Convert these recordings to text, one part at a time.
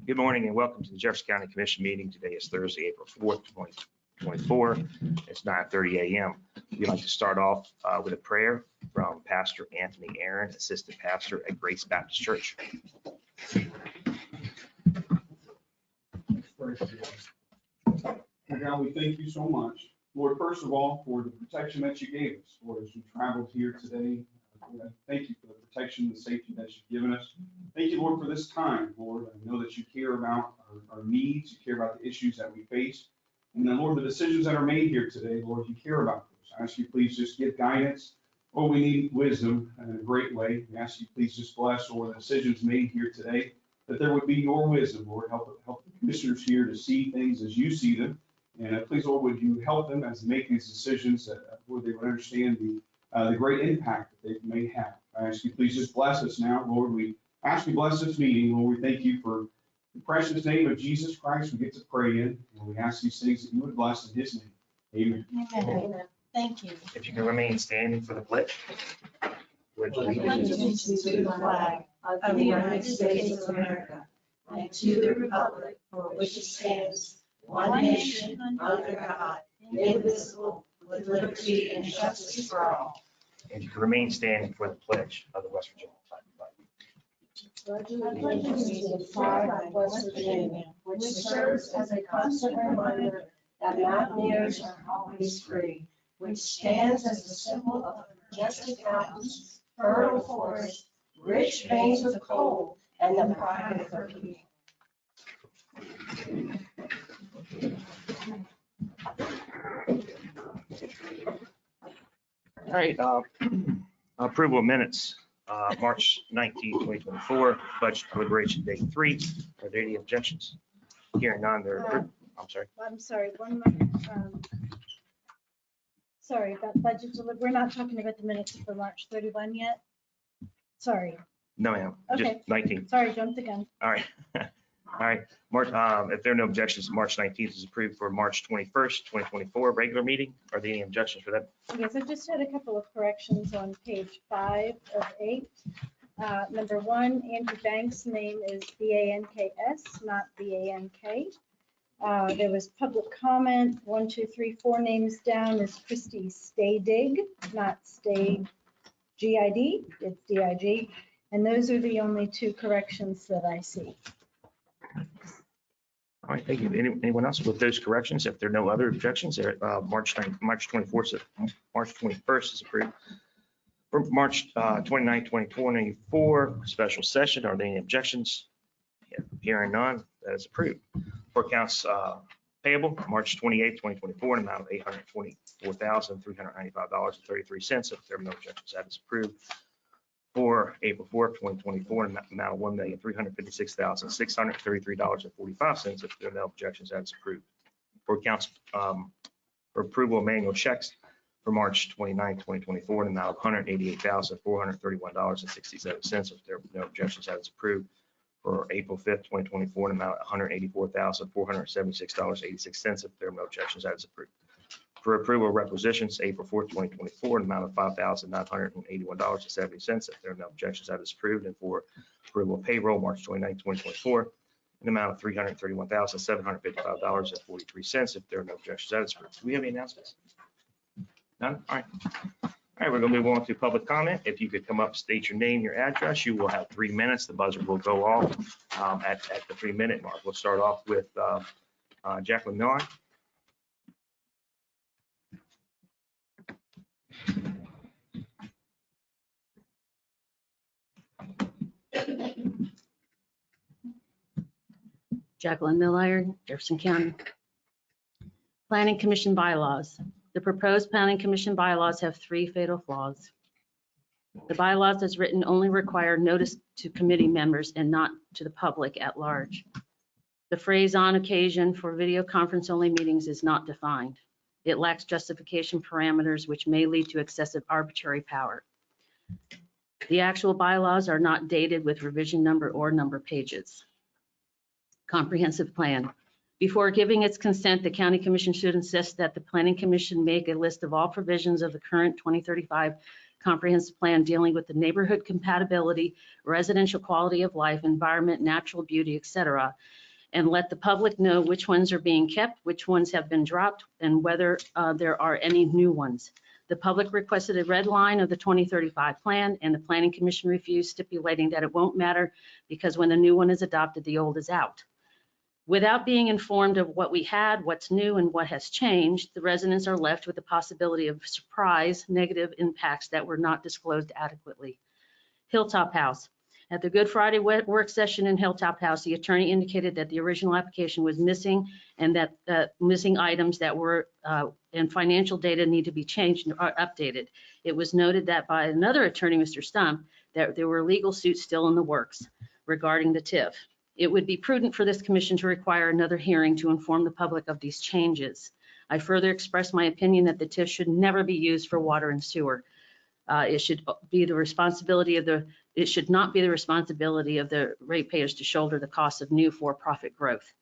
Good morning and welcome to the Jefferson County Commission meeting. Today is Thursday, April 4th, 2024. It's 9:30 a.m. We'd like to start off with a prayer from Pastor Anthony Aaron, Assistant Pastor at Grace Baptist Church. God, we thank you so much, Lord, first of all, for the protection that you gave us, Lord, as we traveled here today. Thank you for the protection and safety that you've given us. Thank you, Lord, for this time, Lord. I know that you care about our needs, you care about the issues that we face. And then, Lord, the decisions that are made here today, Lord, you care about those. I ask you, please just give guidance. Oh, we need wisdom in a great way. We ask you, please just bless, Lord, the decisions made here today, that there would be your wisdom, Lord. Help the commissioners here to see things as you see them. And please, Lord, would you help them as they make these decisions, Lord, they would understand the great impact that they may have. I ask you, please just bless us now, Lord. We ask you bless this meeting, Lord. We thank you for the precious name of Jesus Christ we get to pray in. And we ask these things that you would bless in his name. Amen. Amen. Thank you. If you can remain standing for the pledge. Allegiance to the flag of the United States of America and to the republic for which it stands, one nation, under God, indivisible, with liberty and justice for all. If you can remain standing for the pledge of the West Virginia flag. Allegiance to the flag of West Virginia, which serves as a constant reminder that mountaineers are always free, which stands as a symbol of majestic mountains, fertile forests, rich veins of coal, and the pride of her people. All right, approval of minutes, March 19, 2024, budget deliberation day 3. Are there any objections? Hearing none, they're approved. I'm sorry. I'm sorry, one more. Sorry, about budget delivery. We're not talking about the minutes for March 31 yet. Sorry, No, ma'am, just Okay. 19. sorry, jumped the gun. All right. All right, March, if there are no objections, March 19th is approved for March 21st, 2024, regular meeting. Are there any objections for that? Okay, so just had a couple of corrections on page 5 of 8. Number 1, Andrew Banks' name is B-A-N-K-S, not B-A-N-K. There was public comment, 1, 2, 3, 4 names down is Christy Staydig, not Stay G-I-D, it's D-I-G. And those are the only 2 corrections that I see. All right, thank you. Anyone else with those corrections? If there are no other objections, March 21st is approved. For March 29, 2024, special session, are there any objections? Hearing none, that is approved. For accounts payable, March 28, 2024, an amount of $824,395.33. If there are no objections, that is approved. For April 4th, 2024, an amount of $1,356,633.45. If there are no objections, that is approved. For accounts for approval of manual checks for March 29, 2024, an amount of $188,431.67. If there are no objections, that is approved. For April 5th, 2024, an amount of $184,476.86. If there are no objections, that is approved. For approval of requisitions, April 4th, 2024, an amount of $5,981.70. If there are no objections, that is approved. And for approval of payroll, March 29, 2024, an amount of $331,755.43. If there are no objections, that is approved. Do we have any announcements? None? All right. All right, we're going to move on to public comment. If you could come up, state your name, your address, you will have 3 minutes. The buzzer will go off at the 3-minute mark. We'll start off with Jacqueline Miller. Jacqueline Miller, Jefferson County. Planning Commission bylaws. The proposed Planning Commission bylaws have 3 fatal flaws. The bylaws as written only require notice to committee members and not to the public at large. The phrase "on occasion" for video conference only meetings is not defined. It lacks justification parameters, which may lead to excessive arbitrary power. The actual bylaws are not dated with revision number or number pages. Comprehensive plan. Before giving its consent, the County Commission should insist that the Planning Commission make a list of all provisions of the current 2035 comprehensive plan dealing with the neighborhood compatibility, residential quality of life, environment, natural beauty, etc., and let the public know which ones are being kept, which ones have been dropped, and whether there are any new ones. The public requested a red line of the 2035 plan, and the Planning Commission refused, stipulating that it won't matter because when the new one is adopted, the old is out. Without being informed of what we had, what's new, and what has changed, the residents are left with the possibility of surprise negative impacts that were not disclosed adequately. Hilltop House. At the Good Friday work session in Hilltop House, the attorney indicated that the original application was missing and that missing items that were and financial data need to be changed or updated. It was noted that by another attorney, Mr. Stump, that there were legal suits still in the works regarding the TIF. It would be prudent for this commission to require another hearing to inform the public of these changes. I further express my opinion that the TIF should never be used for water and sewer. It should be the responsibility of it should not be the responsibility of the ratepayers to shoulder the cost of new for-profit growth.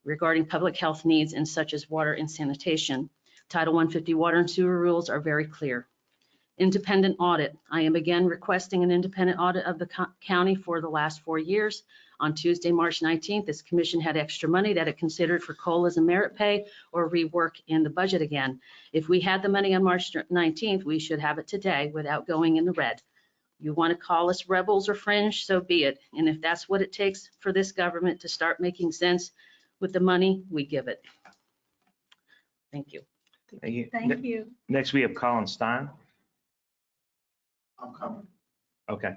Regarding public health needs and such as water and sanitation, Title 150 water and sewer rules are very clear. Independent audit. I am again requesting an independent audit of the county for the last 4 years. On Tuesday, March 19th, this commission had extra money that it considered for COLAs and merit pay or rework in the budget again. If we had the money on March 19th, we should have it today without going in the red. You want to call us rebels or fringe, so be it. And if that's what it takes for this government to start making sense with the money, we give it. Thank you. Thank you. Thank you. Next, we have Colin Stein. I'm coming. Okay.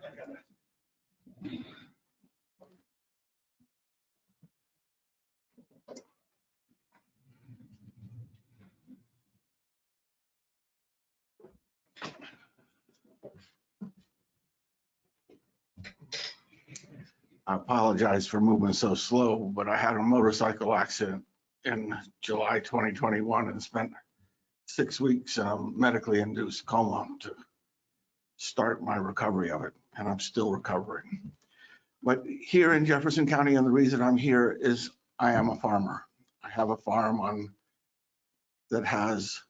I apologize for moving so slow, but I had a motorcycle accident in July 2021 and spent 6 weeks in a medically induced coma to start my recovery of it, and I'm still recovering. But here in Jefferson County, and the reason I'm here is I am a farmer. I have a farm that has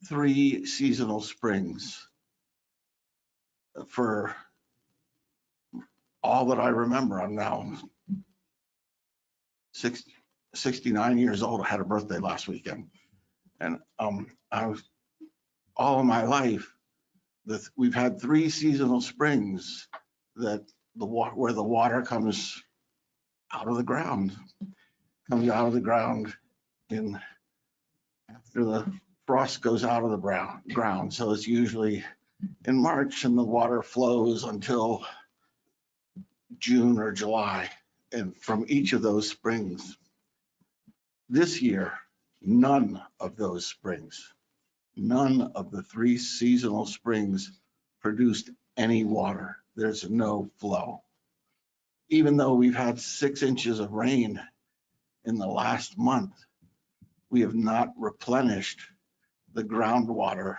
3 seasonal springs for all that I remember. I'm now 69 years old. I had a birthday last weekend. And I was all of my life, we've had 3 seasonal springs that where the water comes out of the ground, in after the frost goes out of the ground. So it's usually in March, and the water flows until June or July, and from each of those springs. This year, none of those springs, none of the 3 seasonal springs produced any water. There's no flow. Even though we've had 6 inches of rain in the last month, we have not replenished the groundwater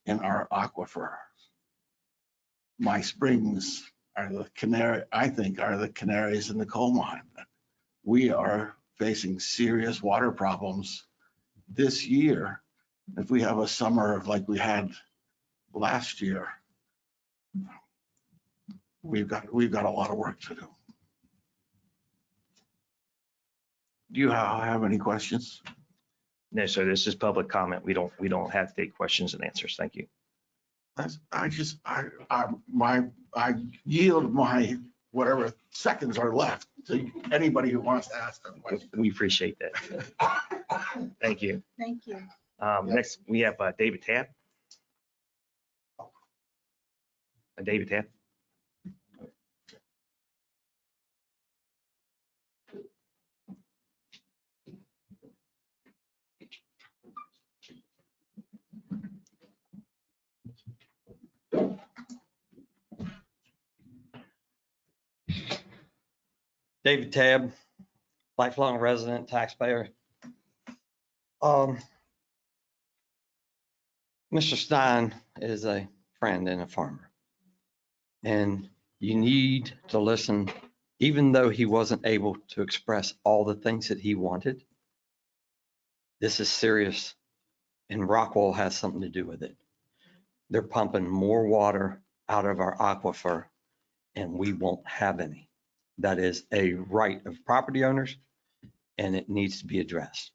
in our aquifer. My springs are the canaries in the coal mine. We are facing serious water problems this year. If we have a summer like we had last year, we've got a lot of work to do. Do you have any questions? No, sir, this is public comment. We don't have to take questions and answers. Thank you. I yield my whatever seconds are left to anybody who wants to ask a question. We appreciate that. Thank you. Thank you. Next, we have David Tabb. David Tabb. David Tabb, lifelong resident, taxpayer. Mr. Stein is a friend and a farmer. And you need to listen, even though he wasn't able to express all the things that he wanted. This is serious, and Rockwell has something to do with it. they're pumping more water out of our aquifer and we won't have any. That is a right of property owners and it needs to be addressed.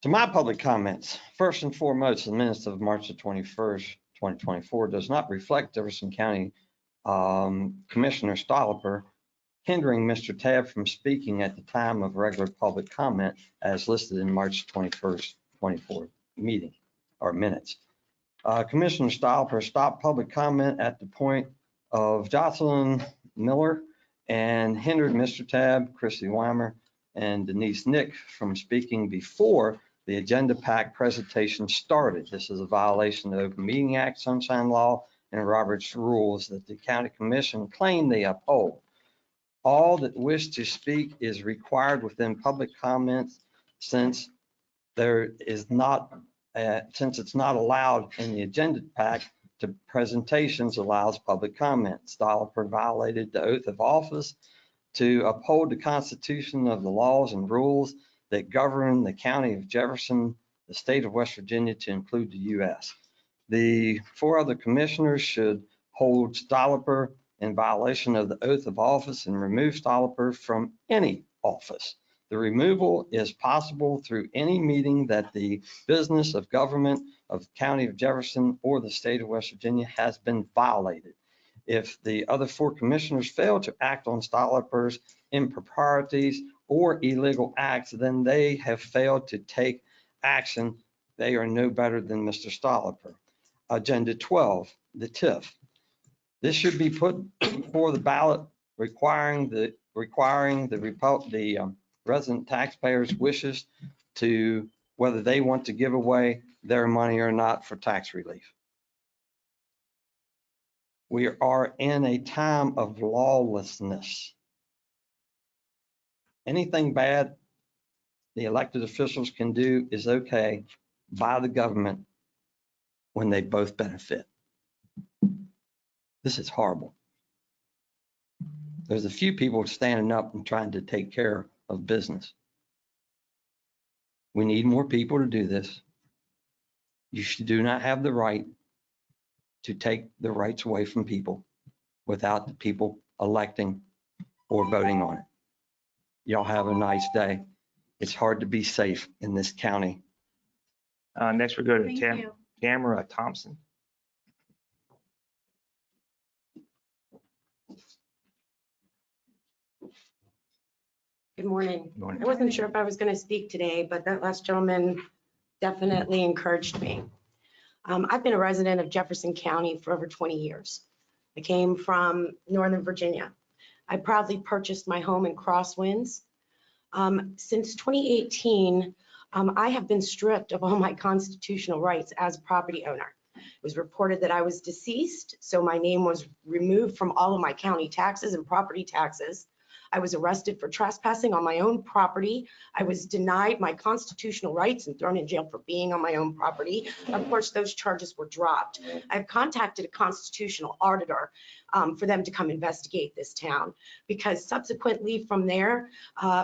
To my public comments, first and foremost, the minutes of March the 21st, 2024 does not reflect Jefferson County Commissioner Stolliper hindering Mr. Tabb from speaking at the time of regular public comment as listed in March 21st, 24 meeting or minutes. Commissioner Stolliper stopped public comment at the point of Jocelyn Miller and hindered Mr. Tabb, Christy Weimer, and Denise Nick from speaking before the agenda pack presentation started. This is a violation of Open Meeting Act, Sunshine Law, and Robert's rules that the county commission claimed they uphold. All that wish to speak is required within public comments since there is not, since it's not allowed in the agenda pack to presentations allows public comment. Stolliper violated the oath of office to uphold the Constitution of the laws and rules that govern the county of Jefferson, the state of West Virginia to include the U.S. The 4 other commissioners should hold Stolliper in violation of the oath of office and remove Stolliper from any office. The removal is possible through any meeting that the business of government of the county of Jefferson or the state of West Virginia has been violated. If the other 4 commissioners fail to act on Stolliper's improprieties or illegal acts, then they have failed to take action. They are no better than Mr. Stolliper. Agenda 12, the TIF. This should be put before the ballot, requiring the resident taxpayers' wishes to whether they want to give away their money or not for tax relief. We are in a time of lawlessness. Anything bad the elected officials can do is okay by the government when they both benefit. This is horrible. There's a few people standing up and trying to take care of business. We need more people to do this. You do not have the right to take the rights away from people without the people electing or voting on it. Y'all have a nice day. It's hard to be safe in this county. Next, we go to Thank you. Tamara Thompson. Good morning. Good morning. I wasn't sure if I was going to speak today, but that last gentleman definitely encouraged me. I've been a resident of Jefferson County for over 20 years. I came from Northern Virginia. I proudly purchased my home in Crosswinds. Since 2018, I have been stripped of all my constitutional rights as a property owner. It was reported that I was deceased, so my name was removed from all of my county taxes and property taxes. I was arrested for trespassing on my own property. I was denied my constitutional rights and thrown in jail for being on my own property. Of course, those charges were dropped. I've contacted a constitutional auditor for them to come investigate this town, because subsequently from there,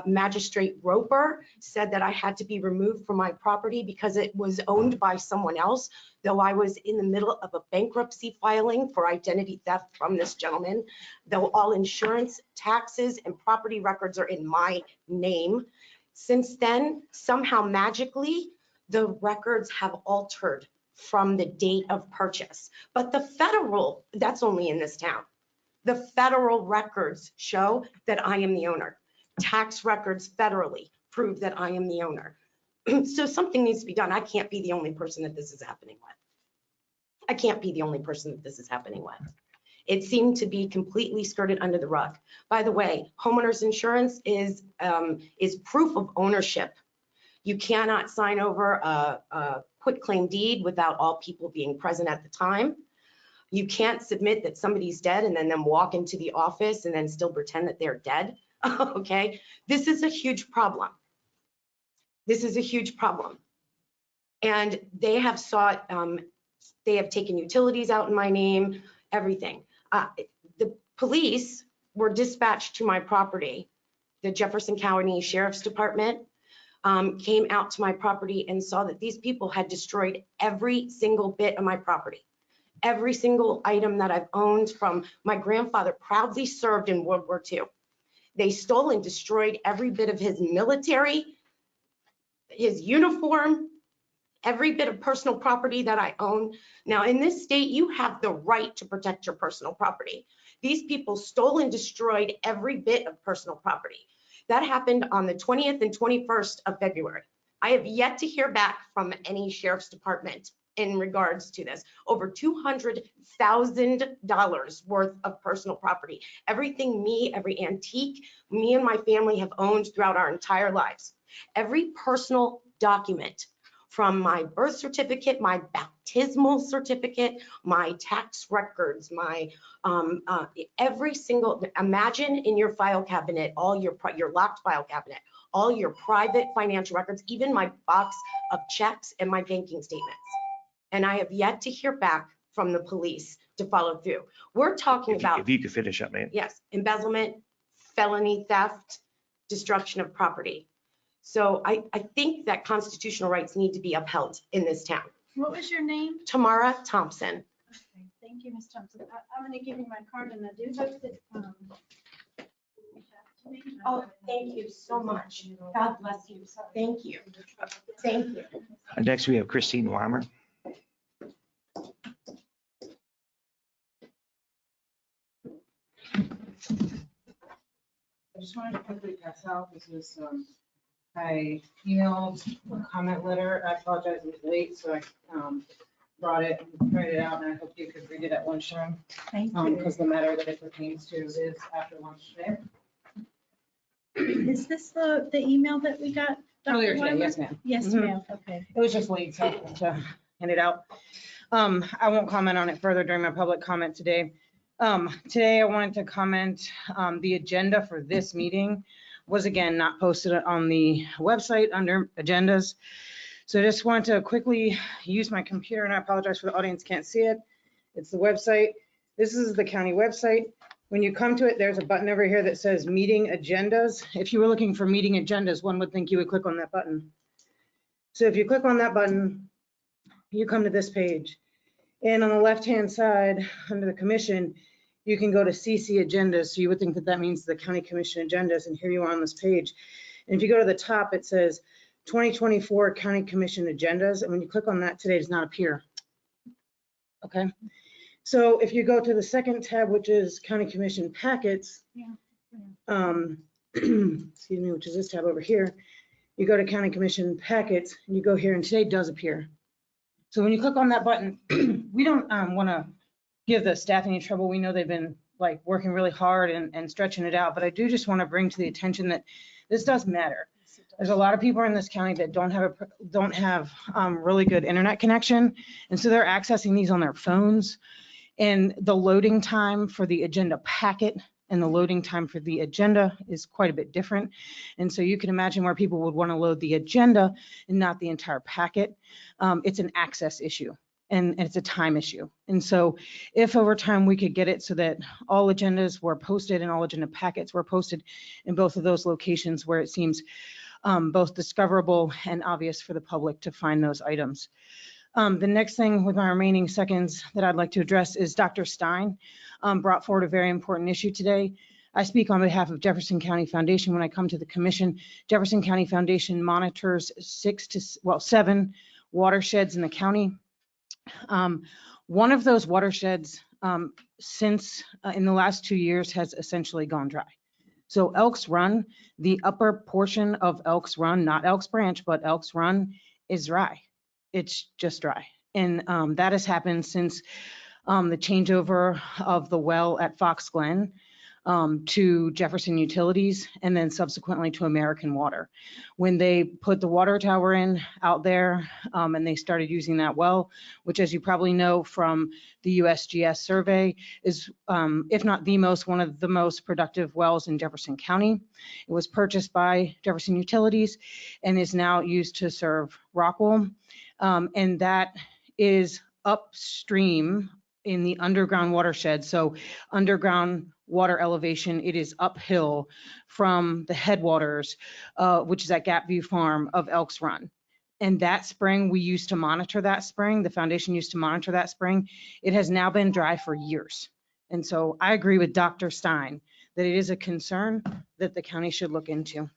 Magistrate Roper said that I had to be removed from my property because it was owned by someone else, though I was in the middle of a bankruptcy filing for identity theft from this gentleman, though all insurance, taxes, and property records are in my name. Since then, somehow magically, the records have altered from the date of purchase. But the federal, that's only in this town. The federal records show that I am the owner. Tax records federally prove that I am the owner. So something needs to be done. I can't be the only person that this is happening with. I can't be the only person that this is happening with. It seemed to be completely skirted under the rug. By the way, homeowners insurance is proof of ownership. You cannot sign over a quitclaim deed without all people being present at the time. You can't submit that somebody's dead and then walk into the office and then still pretend that they're dead. Okay, this is a huge problem. This is a huge problem. And they have sought, they have taken utilities out in my name, everything. The police were dispatched to my property, the Jefferson County Sheriff's Department. came out to my property and saw that these people had destroyed every single bit of my property. Every single item that I've owned from my grandfather proudly served in World War II. They stole and destroyed every bit of his military, his uniform, every bit of personal property that I own. Now, in this state, you have the right to protect your personal property. These people stole and destroyed every bit of personal property. That happened on the 20th and 21st of February. I have yet to hear back from any sheriff's department in regards to this. Over $200,000 worth of personal property. Everything every antique, me and my family have owned throughout our entire lives. Every personal document, from my birth certificate, my baptismal certificate, my tax records, my every single, imagine in your file cabinet, all your locked file cabinet, all your private financial records, even my box of checks and my banking statements. And I have yet to hear back from the police to follow through. We're talking about, If you could finish up, man. yes, embezzlement, felony theft, destruction of property. So I think that constitutional rights need to be upheld in this town. What was your name? Tamara Thompson. Okay, thank you, Ms. Thompson. I'm going to give you my card, and I do hope that. Oh, thank you so much. God bless you. Thank you. Thank you. Next, we have Christine Weimer. I just wanted to quickly pass out, this is, I emailed a comment letter, I apologize, it was late, so I brought it and printed it out, and I hope you could read it at lunchtime. Thank you. Because the matter that it pertains to is after lunch today. Is this the email that we got? Dr. Earlier today, Weimer? yes, ma'am. Yes, Mhm. ma'am, okay. It was just late, so I had to hand it out. I won't comment on it further during my public comment today. Today I wanted to comment, the agenda for this meeting was again not posted on the website under agendas. So I just want to quickly use my computer, and I apologize for the audience can't see it. It's the website. This is the county website. When you come to it, there's a button over here that says meeting agendas. If you were looking for meeting agendas, one would think you would click on that button. So if you click on that button, you come to this page. And on the left-hand side, under the commission, you can go to CC agendas. So you would think that that means the county commission agendas, and here you are on this page. And if you go to the top, it says 2024 county commission agendas. And when you click on that, today does not appear. Okay. So if you go to the second tab, which is county commission packets, excuse me, which is this tab over here, you go to county commission packets, and you go here, and today does appear. So when you click on that button, we don't want to give the staff any trouble. We know they've been like working really hard and stretching it out, but I do just want to bring to the attention that this does matter. There's a lot of people in this county that don't have really good internet connection, and so they're accessing these on their phones. And the loading time for the agenda packet and the loading time for the agenda is quite a bit different. And so you can imagine where people would want to load the agenda and not the entire packet. It's an access issue and it's a time issue. And so if over time we could get it so that all agendas were posted and all agenda packets were posted in both of those locations where it seems both discoverable and obvious for the public to find those items. The next thing with my remaining seconds that I'd like to address is Dr. Stein brought forward a very important issue today. I speak on behalf of Jefferson County Foundation when I come to the commission. Jefferson County Foundation monitors 7 watersheds in the county. One of those watersheds since in the last 2 years has essentially gone dry. So Elks Run, the upper portion of Elks Run, not Elks Branch, but Elks Run is dry. It's just dry. And that has happened since the changeover of the well at Fox Glen to Jefferson Utilities and then subsequently to American Water. When they put the water tower in out there and they started using that well, which as you probably know from the USGS survey is, if not the most, one of the most productive wells in Jefferson County. It was purchased by Jefferson Utilities and is now used to serve Rockwell. And that is upstream in the underground watershed. So underground water elevation. It is uphill from the headwaters, which is at Gap View Farm of Elks Run. And that spring, we used to monitor that spring. The foundation used to monitor that spring. It has now been dry for years. And so I agree with Dr. Stein that it is a concern that the county should look into.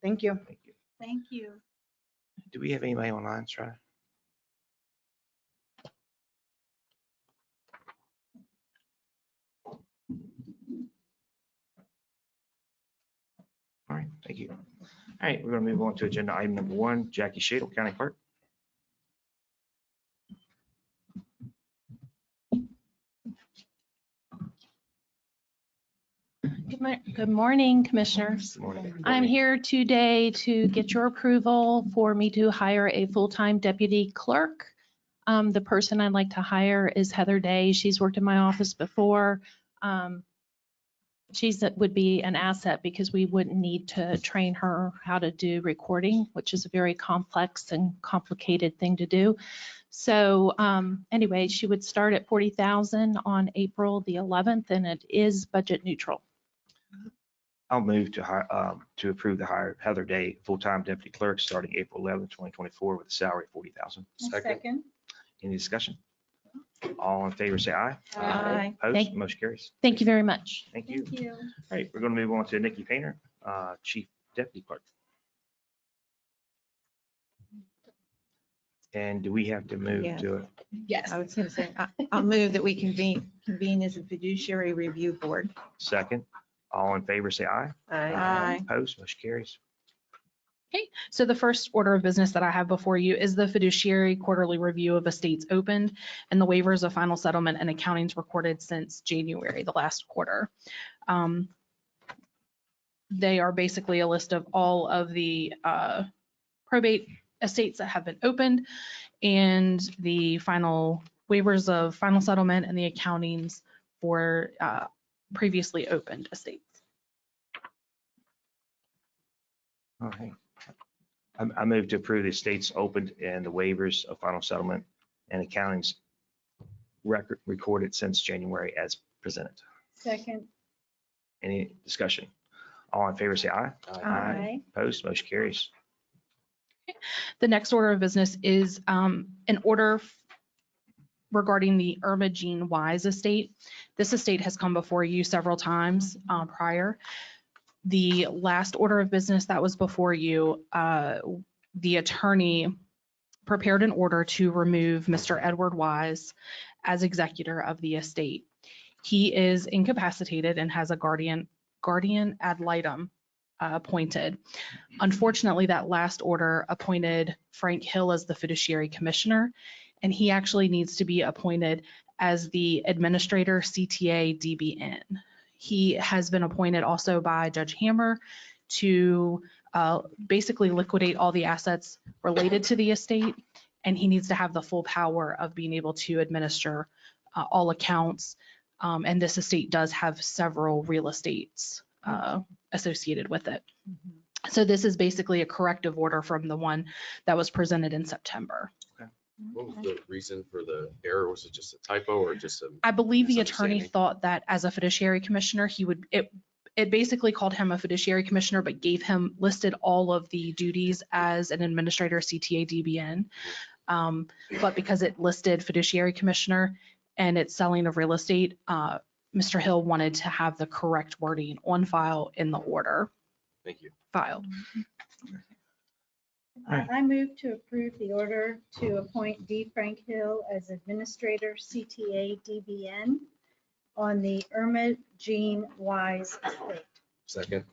Thank you. Thank you. Thank you. Do we have anybody online, Strada? All right, thank you. All right, we're going to move on to agenda item number 1, Jackie Shadle, County Clerk. Good morning, Commissioners. Good morning. I'm here today to get your approval for me to hire a full-time deputy clerk. The person I'd like to hire is Heather Day. She's worked in my office before. Would be an asset because we wouldn't need to train her how to do recording, which is a very complex and complicated thing to do. So anyway, she would start at $40,000 on April the 11th, and it is budget neutral. I'll move to hire, to approve the hire of Heather Day, full-time deputy clerk, starting April 11th, 2024, with a salary of $40,000. Second. Any discussion? All in favor, say aye. Aye. Opposed? Motion carries. Thank you very much. Thank you. Thank you. All right, we're going to move on to Nikki Painter, Chief Deputy Clerk. And do we have to move Yeah. to it? Yes, I was going to say, I'll move that we convene as a fiduciary review board. Second? All in favor, say aye. Aye. Opposed? Motion carries. Okay, so the first order of business that I have before you is the fiduciary quarterly review of estates opened and the waivers of final settlement and accountings recorded since January, the last quarter. They are basically a list of all of the probate estates that have been opened and the final waivers of final settlement and the accountings for previously opened estates. All right. I move to approve the estates opened and the waivers of final settlement and accountings recorded since January as presented. Second. Any discussion? All in favor, say aye. Aye. Opposed? Motion carries. The next order of business is an order regarding the Irma Jean Wise estate. This estate has come before you several times prior. The last order of business that was before you, the attorney prepared an order to remove Mr. Edward Wise as executor of the estate. He is incapacitated and has a guardian ad litem appointed. Unfortunately, that last order appointed Frank Hill as the fiduciary commissioner, and he actually needs to be appointed as the administrator CTA DBN. He has been appointed also by Judge Hammer to basically liquidate all the assets related to the estate, and he needs to have the full power of being able to administer all accounts. And this estate does have several real estates associated with it. So this is basically a corrective order from the one that was presented in September. What was the reason for the error? Was it just a typo or just a? I believe the attorney misunderstanding? thought that as a fiduciary commissioner, it basically called him a fiduciary commissioner, but listed all of the duties as an administrator CTA DBN. But because it listed fiduciary commissioner and it's selling of real estate, Mr. Hill wanted to have the correct wording on file in the order Thank you. filed. I move to approve the order to appoint D. Frank Hill as administrator CTA DBN on the Irma Jean Wise estate. Second.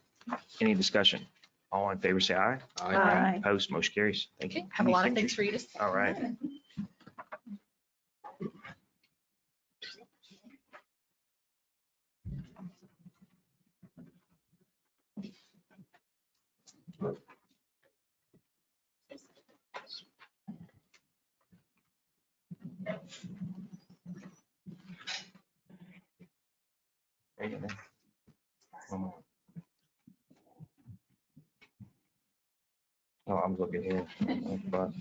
Any discussion? All in favor, say aye. Aye. Opposed? Motion carries. Thank you. Okay, have a lot of things for you to say. All right. There you go. One more. Oh, I'm looking here. But-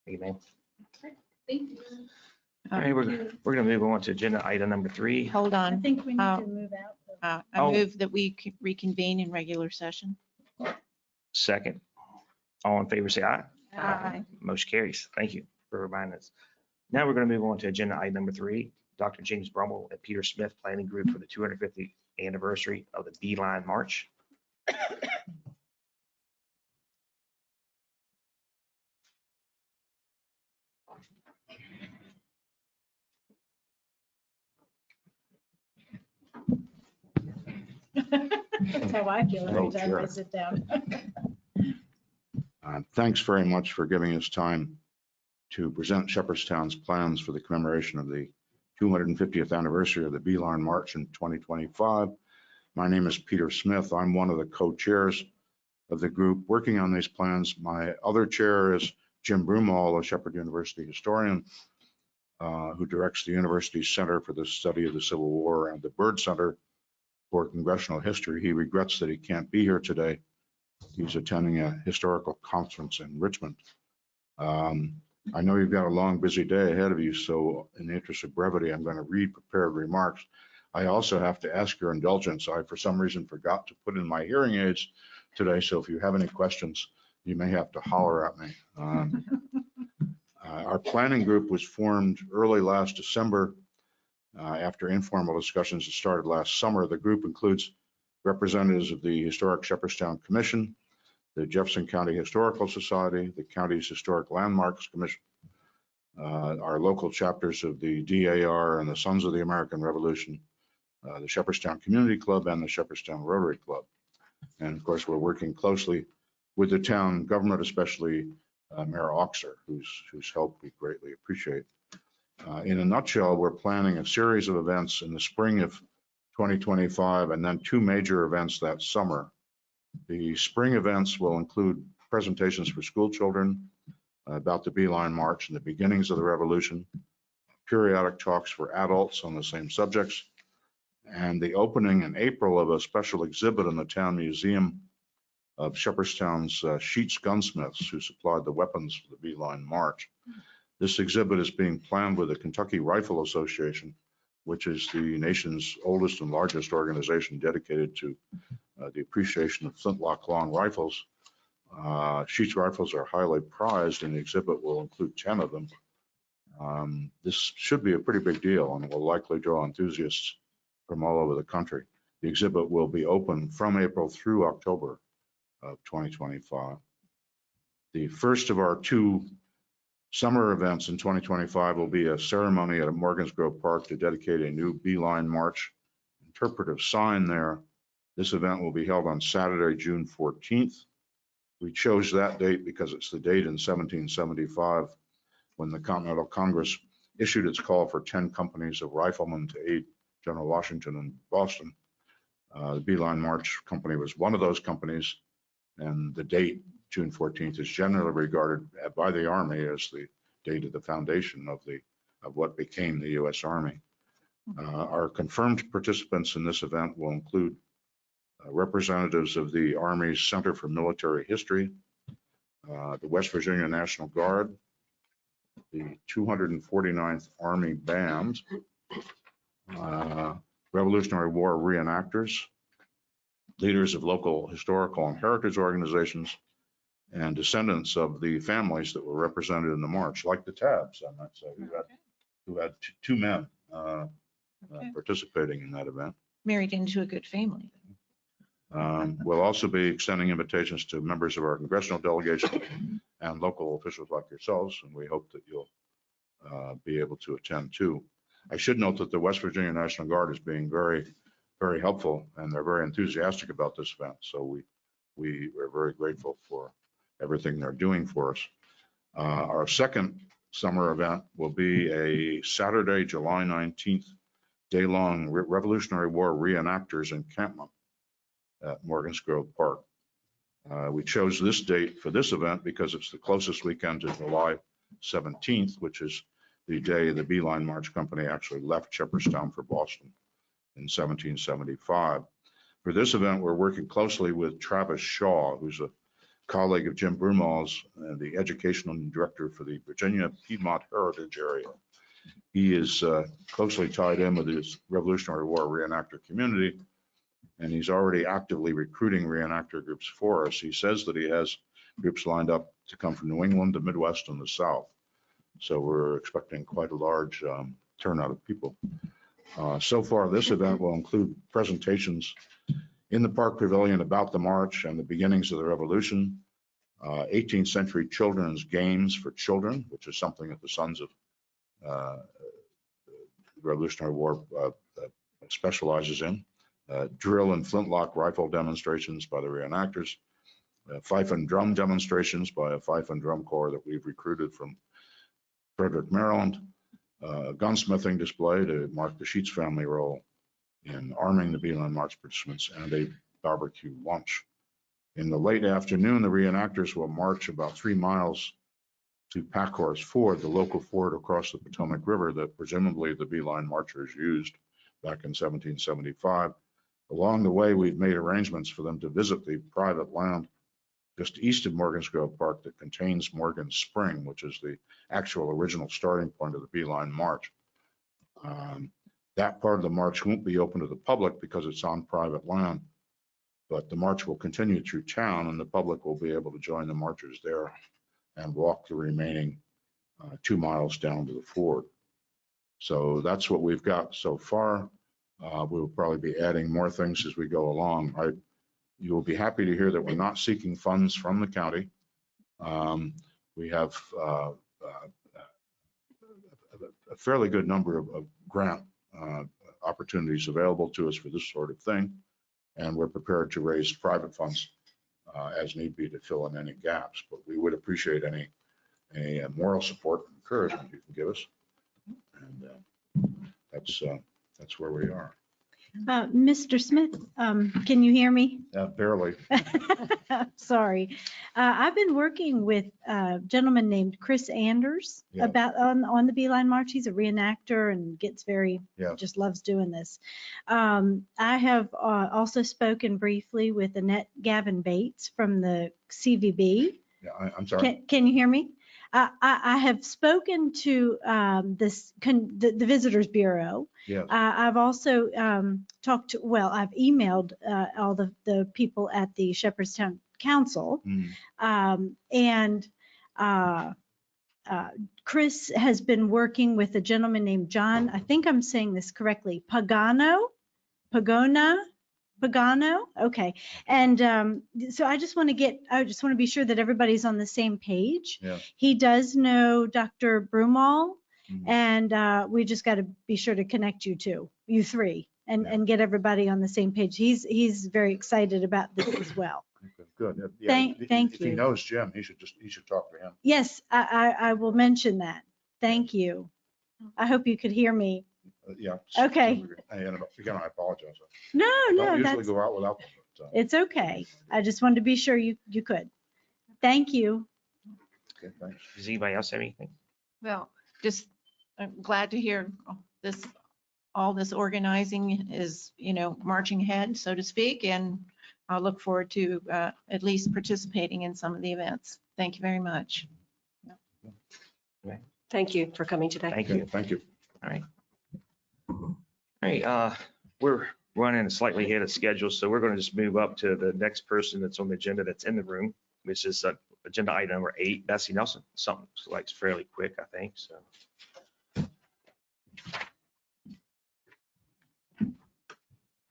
Thank you, ma'am. Thank you. All right, we're going to move on to agenda item number 3. Hold I on. think we need Uh, to move out. I Oh. move that we reconvene in regular session. Second. All in favor, say aye. Aye. Motion carries. Thank you for reminding us. Now we're going to move on to agenda item number 3. Dr. James Brummel and Peter Smith Planning Group for the 250th anniversary of the Beeline March. That's how I feel every Oh, time I sure. sit down. Thanks very much for giving us time to present Shepherdstown's plans for the commemoration of the 250th anniversary of the Beeline March in 2025. My name is Peter Smith. I'm one of the co-chairs of the group working on these plans. My other chair is Jim Broomall, a Shepherd University historian who directs the university's Center for the Study of the Civil War and the Byrd Center for Congressional History. He regrets that he can't be here today. He's attending a historical conference in Richmond. I know you've got a long, busy day ahead of you, so in the interest of brevity, I'm going to read prepared remarks. I also have to ask your indulgence. I, for some reason, forgot to put in my hearing aids today, so if you have any questions, you may have to holler at me. Our planning group was formed early last December after informal discussions that started last summer. The group includes representatives of the Historic Shepherdstown Commission, the Jefferson County Historical Society, the county's Historic Landmarks Commission, our local chapters of the DAR and the Sons of the American Revolution, the Shepherdstown Community Club, and the Shepherdstown Rotary Club. And of course, we're working closely with the town government, especially Mayor Oxer, whose help we greatly appreciate. In a nutshell, we're planning a series of events in the spring of 2025 and then 2 major events that summer. The spring events will include presentations for school children about the Beeline March and the beginnings of the revolution, periodic talks for adults on the same subjects, and the opening in April of a special exhibit in the town museum of Shepherdstown's Sheets gunsmiths who supplied the weapons for the Beeline March. This exhibit is being planned with the Kentucky Rifle Association, which is the nation's oldest and largest organization dedicated to the appreciation of flintlock long rifles. Sheets rifles are highly prized, and the exhibit will include 10 of them. This should be a pretty big deal and will likely draw enthusiasts from all over the country. The exhibit will be open from April through October of 2025. The first of our 2 summer events in 2025 will be a ceremony at Morgan's Grove Park to dedicate a new Beeline March interpretive sign there. This event will be held on Saturday, June 14th. We chose that date because it's the date in 1775 when the Continental Congress issued its call for 10 companies of riflemen to aid General Washington in Boston. The Beeline March Company was one of those companies, and the date, June 14th, is generally regarded by the Army as the date of the foundation of what became the U.S. Army. Our confirmed participants in this event will include representatives of the Army's Center for Military History, the West Virginia National Guard, the 249th Army Band, Revolutionary War reenactors, leaders of local historical and heritage organizations, and descendants of the families that were represented in the march, like the Tabs, I might say, who had 2 men participating in that event. Married into a good family. We'll also be extending invitations to members of our congressional delegation and local officials like yourselves, and we hope that you'll be able to attend too. I should note that the West Virginia National Guard is being very, very helpful, and they're very enthusiastic about this event. So we are very grateful for everything they're doing for us. Our second summer event will be a Saturday, July 19th, day-long Revolutionary War reenactors encampment at Morgan's Grove Park. We chose this date for this event because it's the closest weekend to July 17th, which is the day the Beeline March Company actually left Shepherdstown for Boston in 1775. For this event, we're working closely with Travis Shaw, who's a colleague of Jim Broomall's, the educational director for the Virginia Piedmont Heritage Area. He is closely tied in with his Revolutionary War reenactor community, and he's already actively recruiting reenactor groups for us. He says that he has groups lined up to come from New England, the Midwest, and the South. So we're expecting quite a large turnout of people. So far, this event will include presentations in the Park Pavilion about the march and the beginnings of the Revolution, 18th century children's games for children, which is something that the Sons of the Revolutionary War specializes in, drill and flintlock rifle demonstrations by the reenactors, fife and drum demonstrations by a fife and drum corps that we've recruited from Frederick, Maryland, a gunsmithing display to mark the Sheets family role in arming the Beeline March participants, and a barbecue lunch. In the late afternoon, the reenactors will march about 3 miles to Packhorse Ford, the local ford across the Potomac River that presumably the Beeline marchers used back in 1775. Along the way, we've made arrangements for them to visit the private land just east of Morgan's Grove Park that contains Morgan's Spring, which is the actual original starting point of the Beeline March. That part of the march won't be open to the public because it's on private land, but the march will continue through town and the public will be able to join the marchers there and walk the remaining 2 miles down to the ford. So that's what we've got so far. We'll probably be adding more things as we go along. You will be happy to hear that we're not seeking funds from the county. We have a fairly good number of grant opportunities available to us for this sort of thing, and we're prepared to raise private funds as need be to fill in any gaps. But we would appreciate any moral support and encouragement you can give us, and that's where we are. Mr. Smith, can you hear me? Barely. Sorry. I've been working with a gentleman named Chris Anders Yeah. about on the Beeline March. He's a reenactor and gets just loves doing this. I have also spoken briefly with Annette Gavin Bates from the CVB. Yeah, I'm sorry. Can you hear me? I have spoken to the Visitors Bureau. Yes. I've also I've emailed all the people at the Shepherdstown Council. And Chris has been working with a gentleman named John, I think I'm saying this correctly, Pagano. Okay. And so I just want to be sure that everybody's on the same page. Yeah. He does know Dr. Broomall, and we just got to be sure to connect you three, and get everybody on the same page. He's very excited about this as well. Okay, good. Yeah, Thank if you. he knows Jim, he should talk to him. Yes, I will mention that. Thank you. I hope you could hear me. Yeah. Okay. And again, I apologize. No, I don't usually that's, go out without them. But, it's okay. I just wanted to be sure you could. Thank you. okay, thanks. Does anybody else have anything? Well, just I'm glad to hear all this organizing is, marching ahead, so to speak, and I'll look forward to at least participating in some of the events. Thank you very much. Thank you for coming today. Thank Okay, you. thank you. All right. All right, we're running slightly ahead of schedule, so we're going to just move up to the next person that's on the agenda that's in the room, which is agenda item number 8, Bessie Nelson. Something like fairly quick, I think, so. Good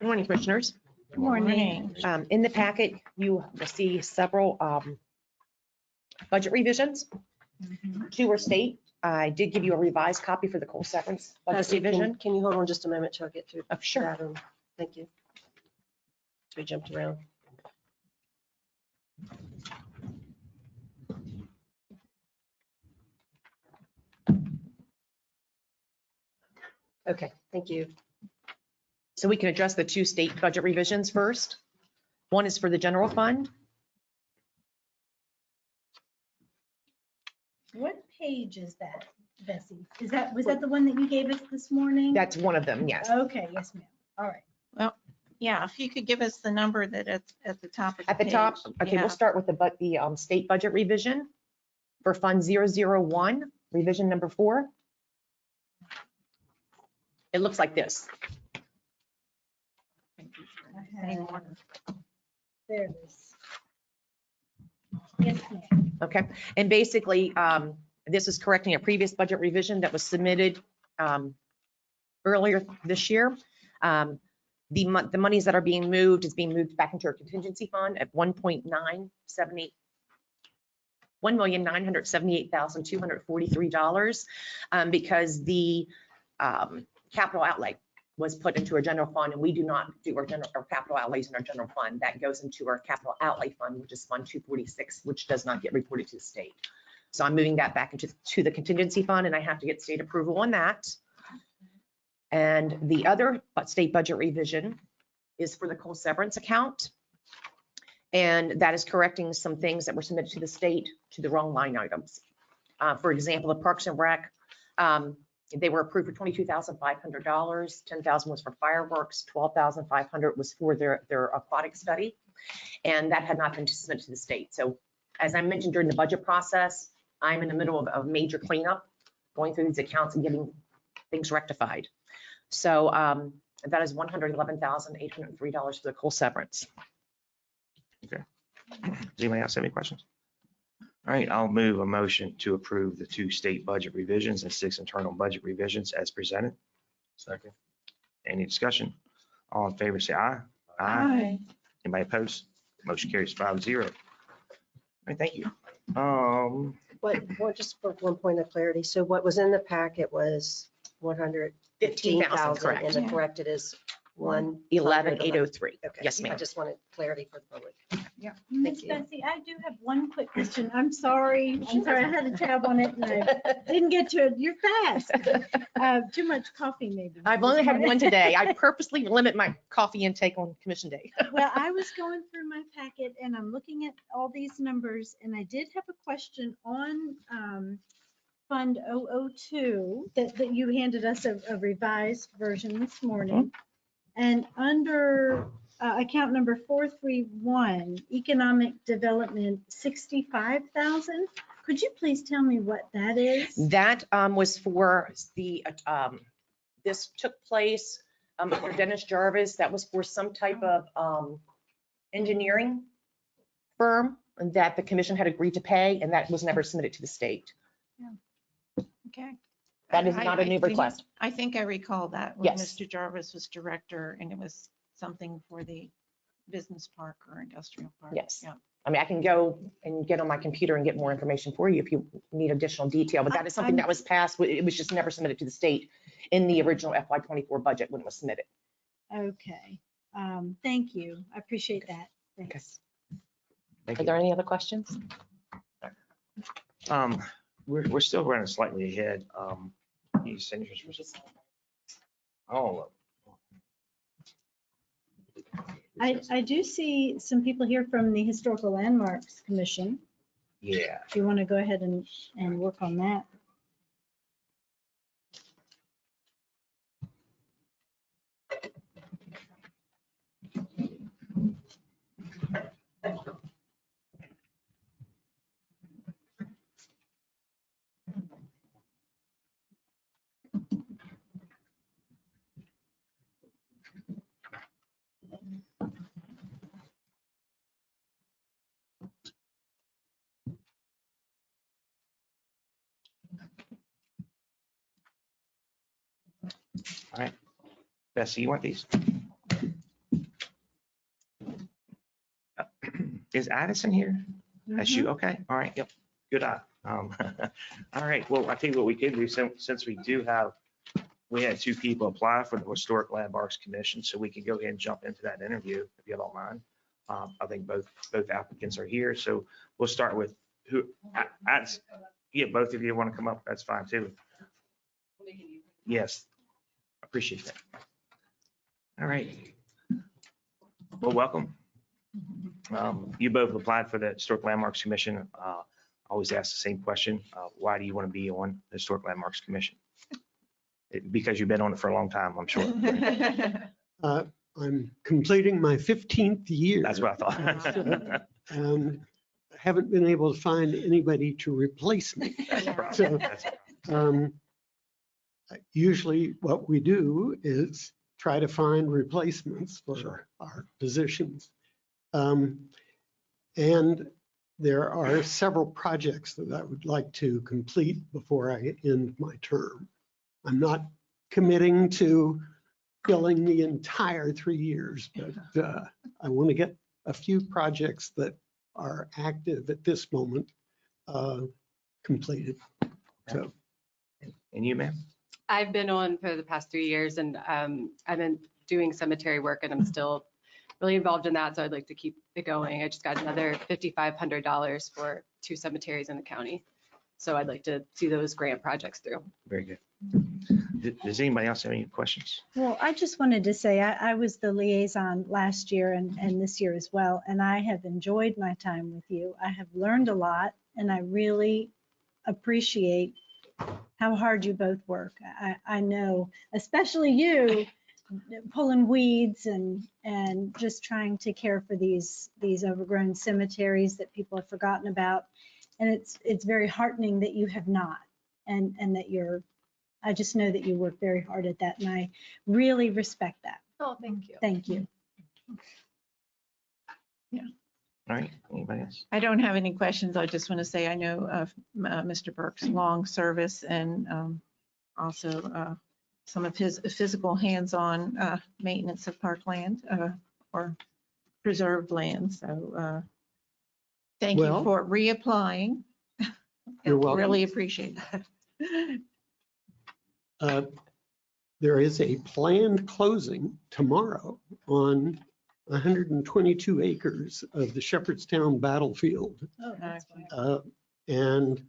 morning, commissioners. Good morning. In the packet, you will see several budget revisions. 2 are state. I did give you a revised copy for the coal severance budget Bessie, revision. can you hold on just a moment till I get through Sure. that? Thank you. We jumped around. Okay, thank you. So we can address the 2 state budget revisions first. One is for the general fund. What page is that, Bessie? Was that the one that you gave us this morning? That's one of them, yes. Okay, yes, ma'am. All right. Well, yeah, if you could give us the number that at the top of the At the top, page. okay, Yeah. we'll start with the state budget revision for Fund 001, revision number 4. It looks like this. There it is. Yes, ma'am. Okay, and basically, this is correcting a previous budget revision that was submitted earlier this year. The monies that are being moved is being moved back into our contingency fund at $1,978,243, because the capital outlay was put into our general fund, and we do not do our capital outlays in our general fund. That goes into our capital outlay fund, which is Fund 246, which does not get reported to the state. So I'm moving that back into the contingency fund, and I have to get state approval on that. And the other state budget revision is for the coal severance account. And that is correcting some things that were submitted to the state to the wrong line items. For example, the Parks and Rec, they were approved for $22,500. $10,000 was for fireworks. $12,500 was for their aquatic study. And that had not been submitted to the state. So as I mentioned during the budget process, I'm in the middle of a major cleanup, going through these accounts and getting things rectified. So that is $111,803 for the coal severance. Okay. Does anybody else have any questions? All right, I'll move a motion to approve the 2 state budget revisions and 6 internal budget revisions as presented. Second. Any discussion? All in favor, say aye. Aye. Anybody opposed? Motion carries 5-0. All right, thank you. Just for one point of clarity, so what was in the packet was 115,000, correct. and the corrected is 11,803. Okay. Yes, I ma'am. just wanted clarity for the public. Miss you. Betsy, I do have one quick question. I'm sorry. I had a tab on it and I didn't get to it. You're fast. Too much coffee maybe. I've only had one today. I purposely limit my coffee intake on commission day. Well, I was going through my packet and I'm looking at all these numbers and I did have a question on Fund 002 that you handed us a revised version this morning. And under account number 431, economic development, 65,000. Could you please tell me what that is? That was for the, this took place under Dennis Jarvis. That was for some type of engineering firm that the commission had agreed to pay, and that was never submitted to the state. Okay. That is not a new request. I think I recall that when Yes. Mr. Jarvis was director and it was something for the business park or industrial park. Yes. Yeah. I mean, I can go and get on my computer and get more information for you if you need additional detail, but that is something that was passed. It was just never submitted to the state in the original FY24 budget when it was submitted. Okay. Thank you. I appreciate that. Thanks. Thank Are you. there any other questions? We're still running slightly ahead. These signatures for all I do see some people here from the Historical Landmarks Commission. yeah. If you want to go ahead and work on that. All right. Bessie, you want these? Is Addison here? That's you? Okay. All right. Yep. Good eye. All right. Well, I think what we can do, since we had 2 people apply for the Historic Landmarks Commission, so we can go ahead and jump into that interview if you don't mind. I think both applicants are here, so we'll start with who. Yeah, both of you want to come up? That's fine too. Yes. Appreciate that. All right. Well, welcome. You both applied for the Historic Landmarks Commission. I always ask the same question. Why do you want to be on the Historic Landmarks Commission? Because you've been on it for a long time, I'm sure. I'm completing my 15th year. That's what I thought. And haven't been able to find anybody to replace me. That's a problem. So, That's a problem. usually what we do is try to find replacements for our positions. And there are several projects that I would like to complete before I end my term. I'm not committing to filling the entire 3 years, but I want to get a few projects that are active at this moment completed. So. And you, ma'am? I've been on for the past 3 years, and I've been doing cemetery work, and I'm still really involved in that. So I'd like to keep it going. I just got another $5,500 for 2 cemeteries in the county. So I'd like to see those grant projects through. Very good. Does anybody else have any questions? Well, I just wanted to say I was the liaison last year and this year as well, and I have enjoyed my time with you. I have learned a lot, and I really appreciate how hard you both work. I know, especially you, pulling weeds and just trying to care for these overgrown cemeteries that people have forgotten about. And it's very heartening that you have not, and that I just know that you work very hard at that, and I really respect that. Oh, thank you. Thank you. Yeah. All right, anybody else? I don't have any questions. I just want to say I know of Mr. Burke's long service and also some of his physical hands-on maintenance of parkland or preserved land. So thank you for reapplying. You're welcome. Really appreciate that. There is a planned closing tomorrow on 122 acres of the Shepherdstown battlefield. Oh, that's And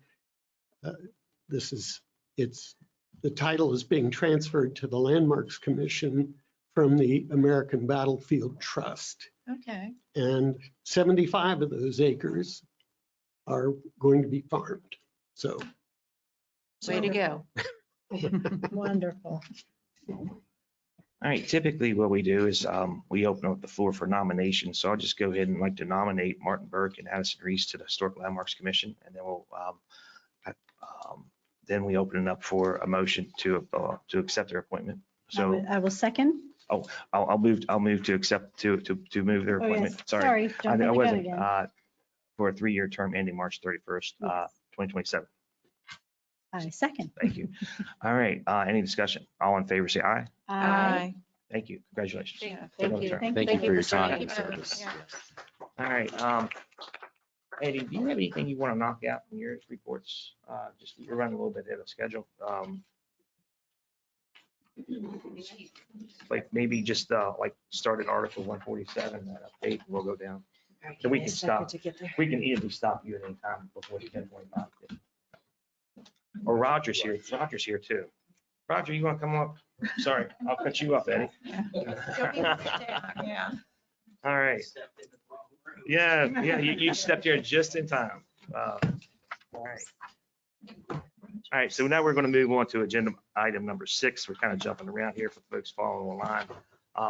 the title is being transferred to the Landmarks Commission from the American Battlefield Trust. Okay. And 75 of those acres are going to be farmed. So. Way to go. Wonderful. All right, typically what we do is we open up the floor for nominations. So I'll just go ahead and like to nominate Martin Burke and Addison Reese to the Historic Landmarks Commission. And then we open it up for a motion to accept their appointment. So I will second. I'll move to accept, to move their Oh, yes. appointment. Sorry, jumping the gun wasn't, again. for a 3-year term ending March 31st, 2027. I second. Thank you. All right, any discussion? All in favor, say aye. Aye. Thank you. Congratulations. Thank you. Thank you for your time and Yeah. service. All right, Eddie, do you have anything you want to knock out from your reports? Just, we're running a little bit ahead of schedule. Like maybe just like start at Article 147, that update, and we'll go down. So we can stop. We can easily stop you at any time before the 10:45. Or Roger's here. Roger's here too. Roger, you want to come up? Sorry, I'll cut you up, Eddie. Yeah. All right. Yeah, you stepped here just in time. All right. All right, so now we're going to move on to agenda item number 6. We're kind of jumping around here for folks following online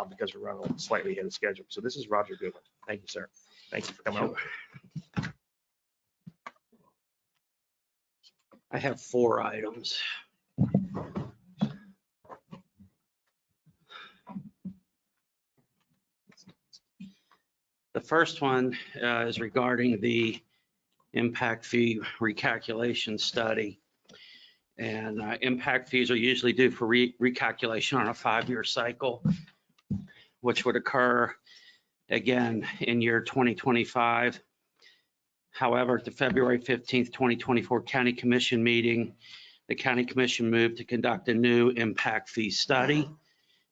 because we're running slightly ahead of schedule. So this is Roger Goodwin. Thank you, sir. Thank you for coming over. I have 4 items. The first one is regarding the impact fee recalculation study. And impact fees are usually due for recalculation on a 5-year cycle, which would occur again in year 2025. However, at the February 15th, 2024 County Commission meeting, the County Commission moved to conduct a new impact fee study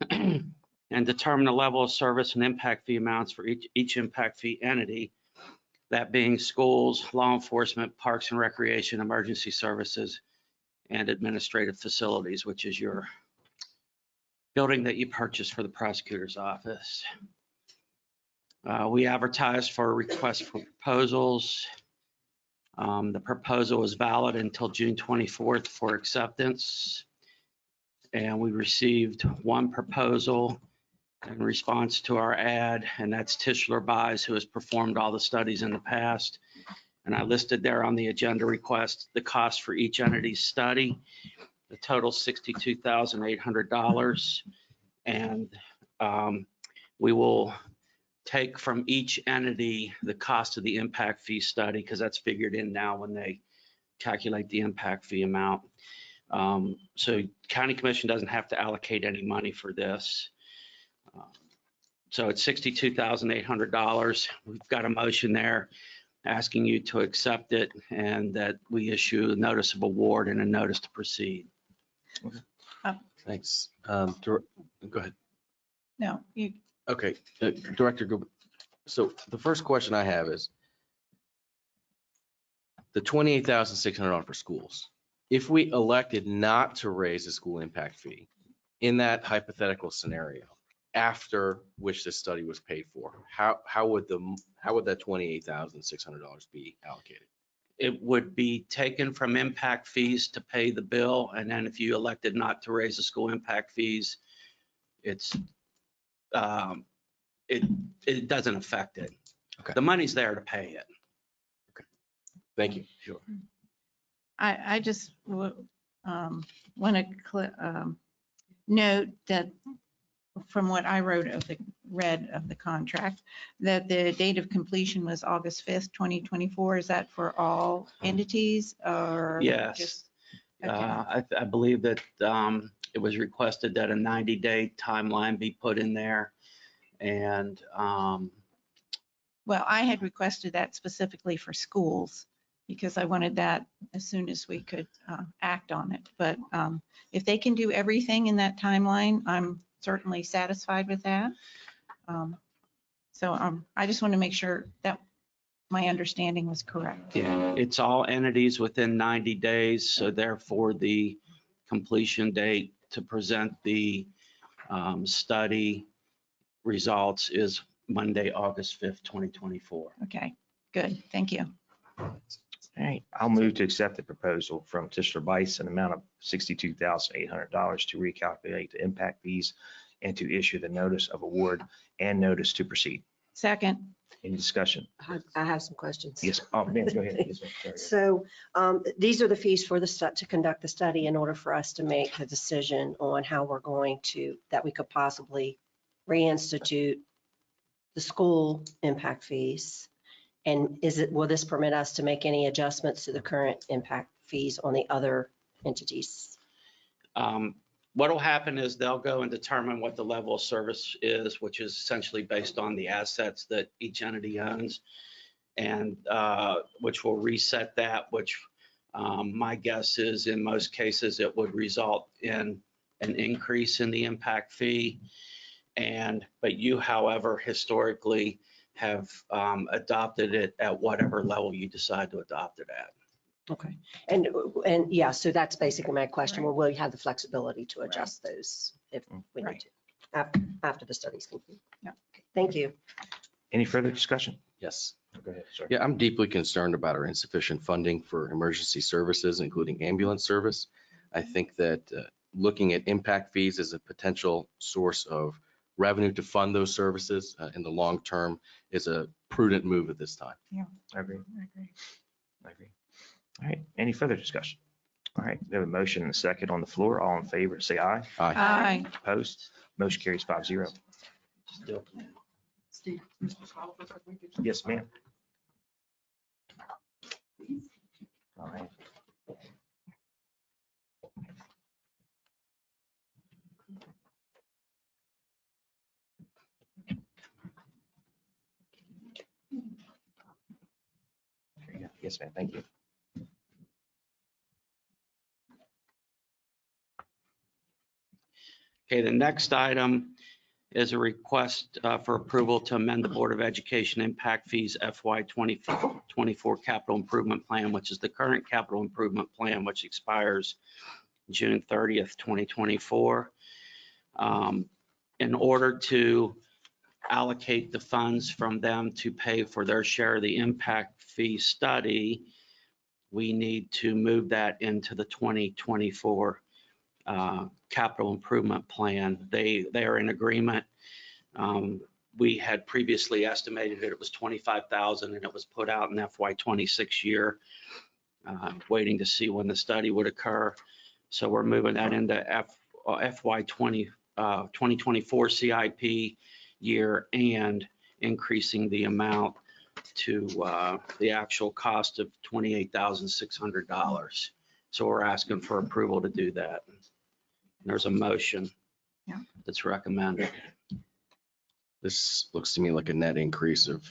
and determine the level of service and impact fee amounts for each impact fee entity, that being schools, law enforcement, parks and recreation, emergency services, and administrative facilities, which is your building that you purchased for the prosecutor's office. We advertised for a request for proposals. The proposal is valid until June 24th for acceptance. And we received 1 proposal in response to our ad, and that's Tischler Buys, who has performed all the studies in the past. And I listed there on the agenda request the cost for each entity's study. The total $62,800. And we will take from each entity the cost of the impact fee study, because that's figured in now when they calculate the impact fee amount. So county commission doesn't have to allocate any money for this. So it's $62,800. We've got a motion there asking you to accept it and that we issue a notice of award and a notice to proceed. Thanks. Go ahead. No, you, Okay, Director, so the first question I have is the $28,600 for schools. If we elected not to raise the school impact fee in that hypothetical scenario, after which this study was paid for, how would that $28,600 be allocated? It would be taken from impact fees to pay the bill. And then if you elected not to raise the school impact fees, it doesn't affect it. Okay. The money's there to pay it. Thank you. Sure. I just want to note that from what I read of the contract, that the date of completion was August 5th, 2024. Is that for all entities or? Yes. just- okay. I believe that it was requested that a 90-day timeline be put in there. And Well, I had requested that specifically for schools because I wanted that as soon as we could act on it. But if they can do everything in that timeline, I'm certainly satisfied with that. So I just want to make sure that my understanding was correct. yeah, it's all entities within 90 days. So therefore, the completion date to present the study results is Monday, August 5th, 2024. Okay, good. Thank you. All right, I'll move to accept the proposal from Tischler Bice, an amount of $62,800 to recalculate the impact fees and to issue the notice of award and notice to proceed. Second. Any discussion? I have some questions. Yes, oh, ma'am, go ahead. Yes, ma'am. Sorry. So these are the fees for to conduct the study in order for us to make a decision on how we're going to, that we could possibly reinstitute the school impact fees. And will this permit us to make any adjustments to the current impact fees on the other entities? What will happen is they'll go and determine what the level of service is, which is essentially based on the assets that each entity owns, and which will reset that, which my guess is in most cases it would result in an increase in the impact fee. But you, however, historically have adopted it at whatever level you decide to adopt it at. Okay. And yeah, so that's basically my question. Well, will you have the flexibility to adjust those if we need to after the study's complete? Yeah. Okay, thank you. Any further discussion? Yes. Go ahead, sir. Yeah, I'm deeply concerned about our insufficient funding for emergency services, including ambulance service. I think that looking at impact fees as a potential source of revenue to fund those services in the long term is a prudent move at this time. Yeah, I agree. I agree. I agree. All right, any further discussion? All right, we have a motion and a second on the floor. All in favor, say aye. Aye. Aye. Opposed? Motion carries 5-0. Still. Yes, ma'am. All right. There you go. Yes, ma'am. Thank you. Okay, the next item is a request for approval to amend the Board of Education impact fees FY 2024 capital improvement plan, which is the current capital improvement plan, which expires June 30th, 2024. In order to allocate the funds from them to pay for their share of the impact fee study, we need to move that into the 2024 capital improvement plan. They are in agreement. We had previously estimated that it was 25,000 and it was put out in FY 26 year, waiting to see when the study would occur. So we're moving that into FY 2024 CIP year and increasing the amount to the actual cost of $28,600. So we're asking for approval to do that. There's a motion that's recommended. This looks to me like a net increase of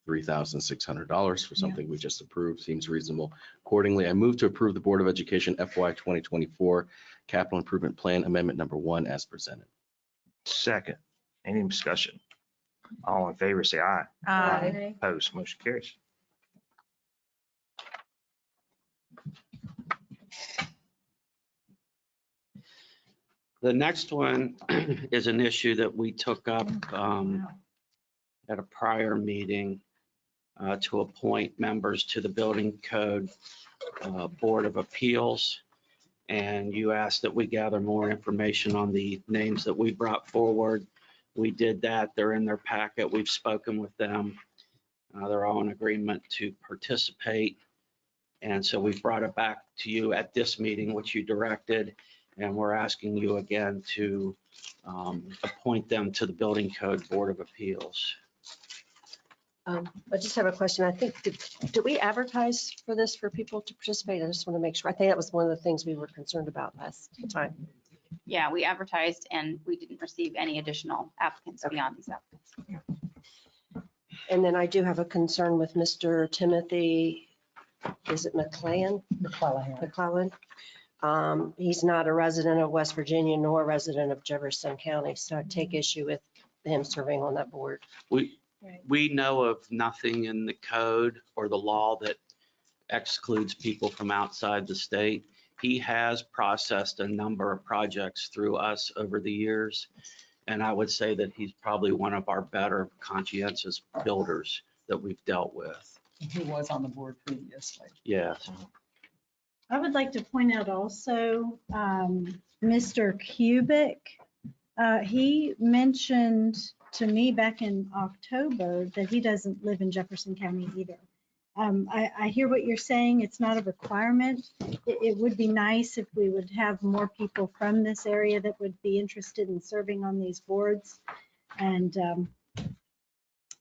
$3,600 for something we just approved. Seems reasonable. Accordingly, I move to approve the Board of Education FY 2024 Capital Improvement Plan Amendment Number 1 as presented. Second, any discussion? All in favor, say aye. Aye. Opposed, motion carries. The next one is an issue that we took up at a prior meeting to appoint members to the Building Code Board of Appeals. And you asked that we gather more information on the names that we brought forward. We did that. They're in their packet. We've spoken with them. They're all in agreement to participate. And so we've brought it back to you at this meeting, which you directed. And we're asking you again to appoint them to the Building Code Board of Appeals. I just have a question. I think, did we advertise for this for people to participate? I just want to make sure. I think that was one of the things we were concerned about last time. Yeah, we advertised and we didn't receive any additional applicants beyond these applicants. And then I do have a concern with Mr. Timothy, is it McClellan? McClellan. He's not a resident of West Virginia nor a resident of Jefferson County, so I take issue with him serving on that board. We know of nothing in the code or the law that excludes people from outside the state. He has processed a number of projects through us over the years. And I would say that he's probably one of our better conscientious builders that we've dealt with. He was on the board previously. Yes. I would like to point out also, Mr. Kubik, he mentioned to me back in October that he doesn't live in Jefferson County either. I hear what you're saying. It's not a requirement. It would be nice if we would have more people from this area that would be interested in serving on these boards. And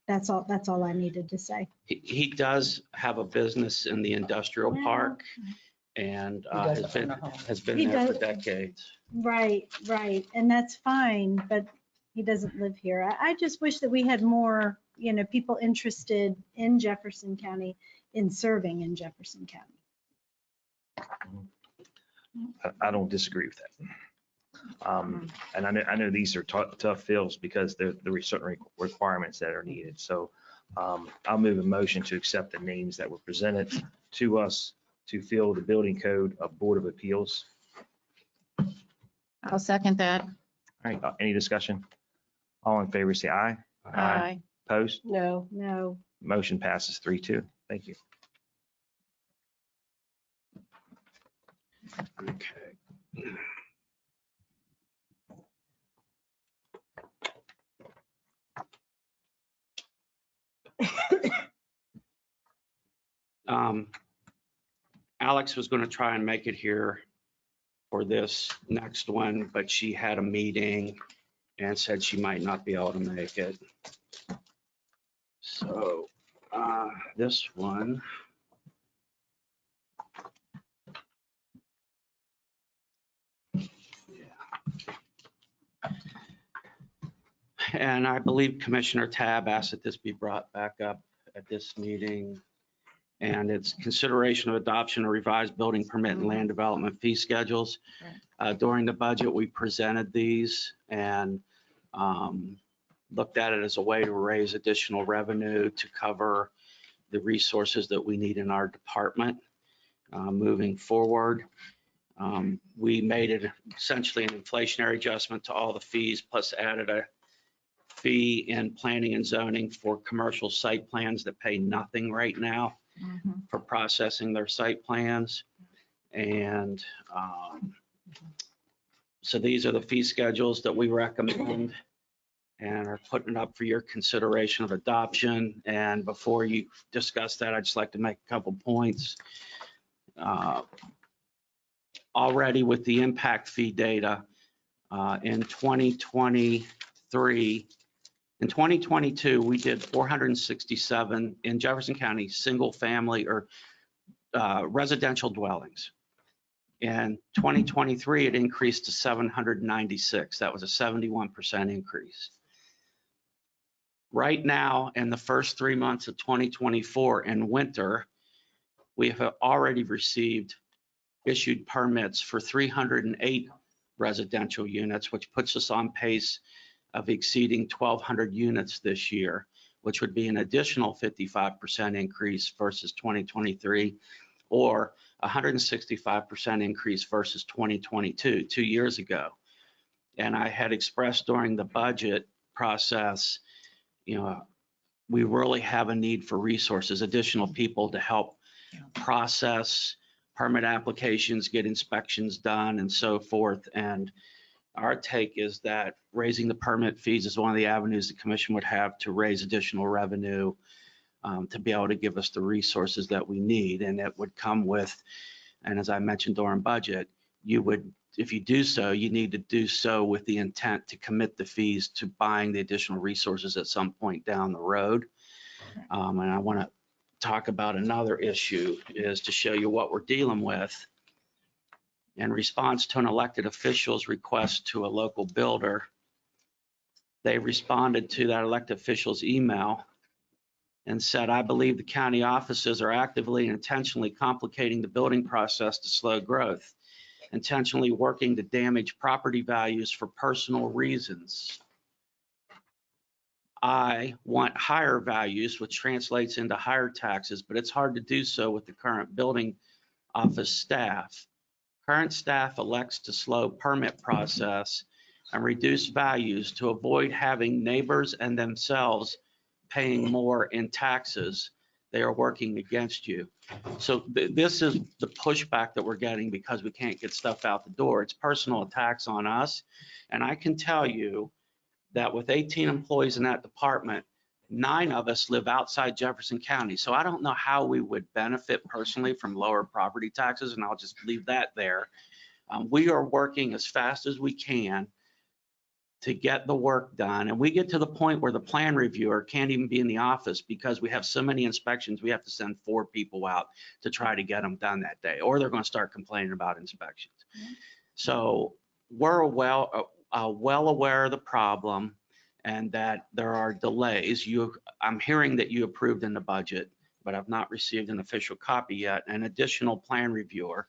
that's all I needed to say. He does have a business in the industrial park and has been there for decades. Right. And that's fine, but he doesn't live here. I just wish that we had more, people interested in Jefferson County, in serving in Jefferson County. I don't disagree with that. And I know these are tough fields because there are certain requirements that are needed. So I'll move a motion to accept the names that were presented to us to fill the Building Code Board of Appeals. I'll second that. All right, any discussion? All in favor, say aye. Aye. Opposed? No. Motion passes 3-2. Thank you. Okay. Alex was going to try and make it here for this next one, but she had a meeting and said she might not be able to make it. So this one. And I believe Commissioner Tab asked that this be brought back up at this meeting. And it's consideration of adoption of revised building permit and land development fee schedules. During the budget, we presented these and looked at it as a way to raise additional revenue to cover the resources that we need in our department moving forward. We made it essentially an inflationary adjustment to all the fees, plus added a fee in planning and zoning for commercial site plans that pay nothing right now for processing their site plans. And so these are the fee schedules that we recommend and are putting it up for your consideration of adoption. And before you discuss that, I'd just like to make a couple points. already with the impact fee data in 2023. In 2022, we did 467 in Jefferson County, single family or residential dwellings. In 2023, it increased to 796. That was a 71% increase. Right now, in the first 3 months of 2024 in winter, we have already received issued permits for 308 residential units, which puts us on pace of exceeding 1,200 units this year, which would be an additional 55% increase versus 2023, or 165% increase versus 2022, 2 years ago. And I had expressed during the budget process, we really have a need for resources, additional people to help process permit applications, get inspections done, and so forth. And our take is that raising the permit fees is one of the avenues the commission would have to raise additional revenue, to be able to give us the resources that we need. And it would come with, and as I mentioned during budget, if you do so, you need to do so with the intent to commit the fees to buying the additional resources at some point down the road. And I want to talk about another issue, is to show you what we're dealing with. In response to an elected official's request to a local builder, they responded to that elected official's email and said, "I believe the county offices are actively and intentionally complicating the building process to slow growth, intentionally working to damage property values for personal reasons. I want higher values, which translates into higher taxes, but it's hard to do so with the current building office staff. Current staff elects to slow permit process and reduce values to avoid having neighbors and themselves paying more in taxes. They are working against you." So this is the pushback that we're getting because we can't get stuff out the door. It's personal attacks on us. And I can tell you that with 18 employees in that department, 9 of us live outside Jefferson County. So I don't know how we would benefit personally from lower property taxes, and I'll just leave that there. We are working as fast as we can to get the work done. And we get to the point where the plan reviewer can't even be in the office because we have so many inspections, we have to send 4 people out to try to get them done that day, or they're going to start complaining about inspections. So we're well aware of the problem and that there are delays. I'm hearing that you approved in the budget, but I've not received an official copy yet. An additional plan reviewer,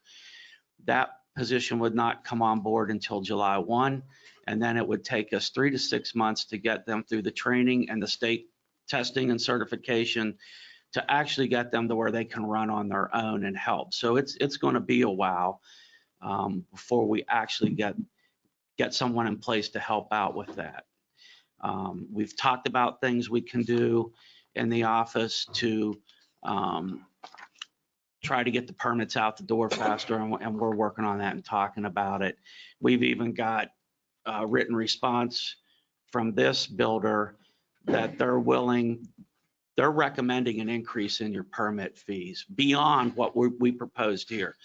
that position would not come on board until July 1. And then it would take us 3 to 6 months to get them through the training and the state testing and certification to actually get them to where they can run on their own and help. So it's going to be a while before we actually get someone in place to help out with that. We've talked about things we can do in the office to try to get the permits out the door faster, and we're working on that and talking about it. We've even got a written response from this builder that they're recommending an increase in your permit fees beyond what we proposed here.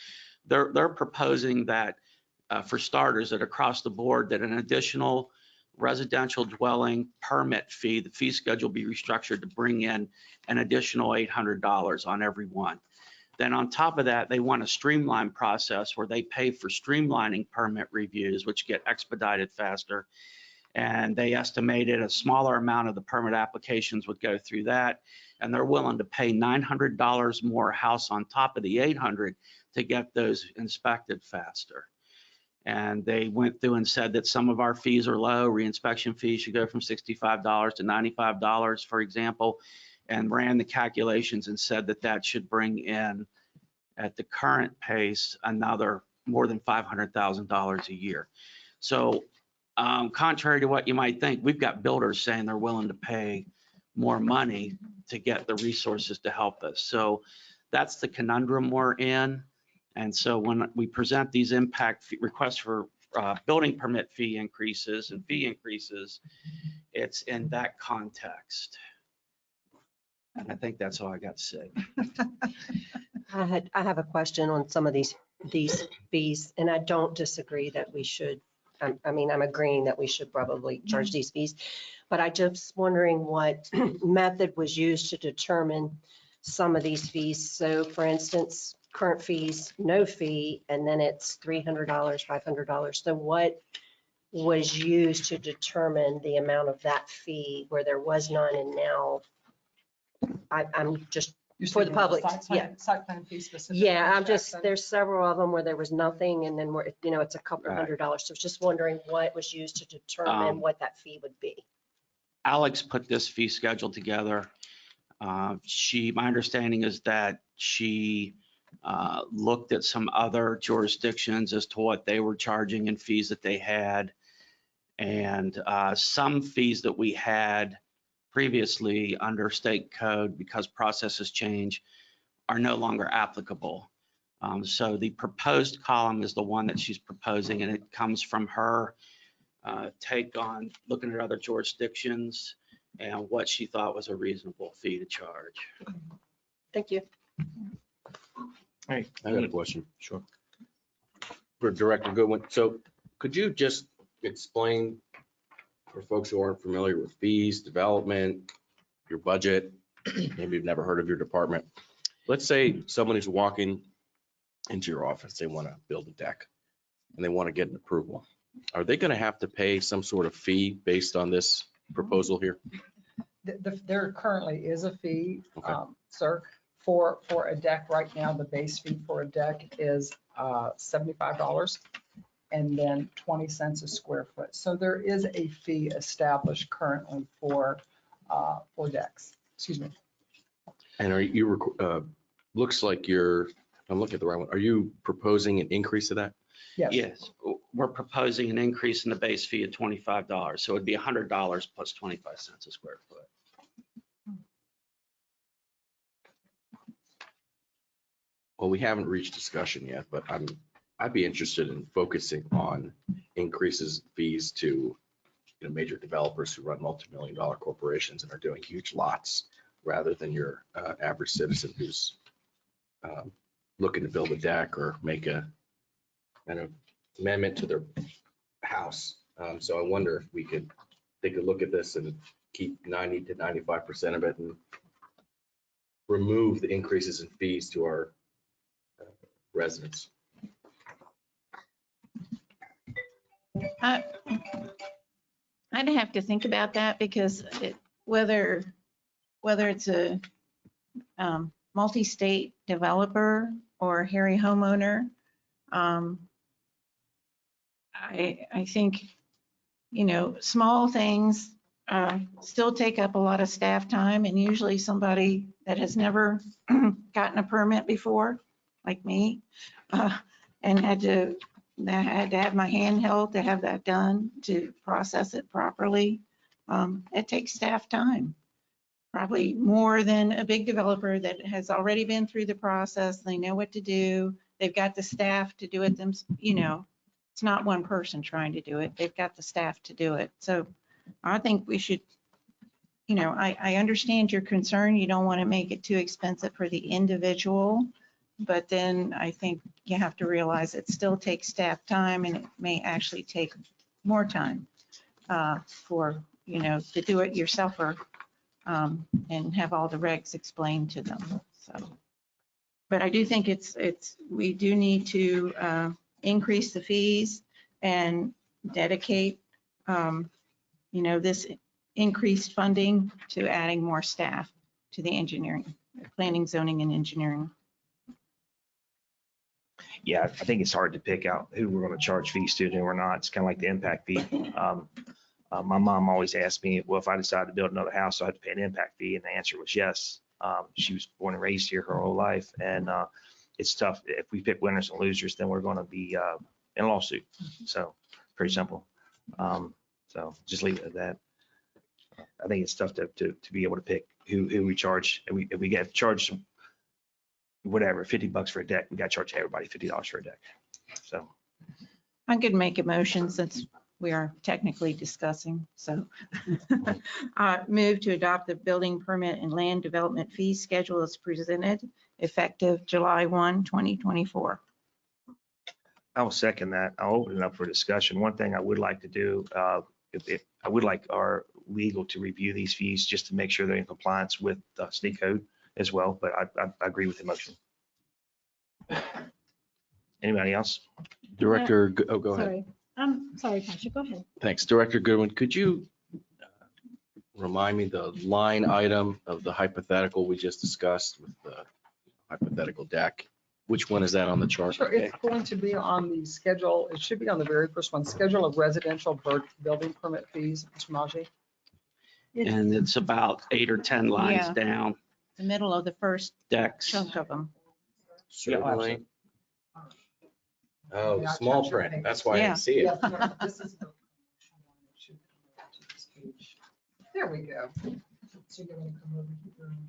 They're proposing that, for starters, that across the board, that an additional residential dwelling permit fee, the fee schedule be restructured to bring in an additional $800 on every one. Then on top of that, they want a streamlined process where they pay for streamlining permit reviews, which get expedited faster. And they estimated a smaller amount of the permit applications would go through that. And they're willing to pay $900 more a house on top of the $800 to get those inspected faster. And they went through and said that some of our fees are low. Reinspection fees should go from $65 to $95, for example, and ran the calculations and said that that should bring in, at the current pace, another more than $500,000 a year. So contrary to what you might think, we've got builders saying they're willing to pay more money to get the resources to help us. So that's the conundrum we're in. And so when we present these impact requests for building permit fee increases and fee increases, it's in that context. And I think that's all I got to say. I have a question on some of these these fees, and I don't disagree that we should, I'm agreeing that we should probably charge these fees, but I just wondering what method was used to determine some of these fees. So for instance, current fees, no fee, and then it's $300, $500. So what was used to determine the amount of that fee where there was none and now I'm just, for the public, yeah. Site plan fee specific. Yeah, I'm just, there's several of them where there was nothing and then we're, it's a couple $100. So I was just wondering what was used to determine what that fee would be. Alex put this fee schedule together. My understanding is that she looked at some other jurisdictions as to what they were charging and fees that they had. And some fees that we had previously under state code, because processes change, are no longer applicable. So the proposed column is the one that she's proposing, and it comes from her take on looking at other jurisdictions and what she thought was a reasonable fee to charge. Thank you. All right. I got a question. Sure. For Director Goodwin. So could you just explain for folks who aren't familiar with fees, development, your budget, maybe you've never heard of your department. Let's say someone is walking into your office, they want to build a deck and they want to get an approval. Are they going to have to pay some sort of fee based on this proposal here? There currently is a fee, Okay. Sir, for a deck right now. The base fee for a deck is $75 and then 20 cents a square foot. So there is a fee established currently for decks. Excuse me. And are you, looks like I'm looking at the right one. Are you proposing an increase to that? Yes. Yes, we're proposing an increase in the base fee of $25. So it'd be $100 plus 25 cents a square foot. Well, we haven't reached discussion yet, but I'd be interested in focusing on increases fees to major developers who run multi-million-dollar corporations and are doing huge lots, rather than your average citizen who's looking to build a deck or make a kind of amendment to their house. So I wonder if we could take a look at this and keep 90 to 95% of it and remove the increases in fees to our residents. I'd have to think about that because whether it's a multi-state developer or Harry homeowner, I think, small things still take up a lot of staff time, and usually somebody that has never gotten a permit before, like me, and had to have my hand held to have that done, to process it properly. It takes staff time, probably more than a big developer that has already been through the process. They know what to do. They've got the staff to do it it's not one person trying to do it. They've got the staff to do it. So I think we should, I understand your concern. You don't want to make it too expensive for the individual, but then I think you have to realize it still takes staff time, and it may actually take more time for, the do-it-yourselfer and have all the regs explained to them. So, but I do think we do need to increase the fees and dedicate, this increased funding to adding more staff to the engineering, planning, zoning, and engineering. Yeah, I think it's hard to pick out who we're going to charge fees to and who we're not. It's kind of like the impact fee. My mom always asked me, well, if I decided to build another house, I had to pay an impact fee, and the answer was yes. She was born and raised here her whole life, and it's tough. If we pick winners and losers, then we're going to be in a lawsuit. So pretty simple. So just leave it at that. I think it's tough to be able to pick who we charge. If we get charged whatever, $50 for a deck, we got to charge everybody $50 for a deck. So I could make a motion since we are technically discussing. So move to adopt the building permit and land development fee schedule as presented, effective July 1, 2024. I'll second that. I'll open it up for discussion. One thing I would like to do, I would like our legal to review these fees just to make sure they're in compliance with state code as well, but I agree with the motion. Anybody else? Director, go ahead. Sorry. I'm sorry, Tasha, go ahead. Thanks. Director Goodwin, could you remind me the line item of the hypothetical we just discussed with the hypothetical deck? Which one is that on the chart? Sure, it's going to be on the schedule. It should be on the very first one, schedule of residential building permit fees, Mr. Maji. And it's about 8 or 10 lines Yeah. down. The middle of the first Decks. chunk of them. Certainly. Oh, small print. That's why I Yeah. didn't see it. Yes, no, this is the- it should come over to this page. There we go. So you're gonna come over here and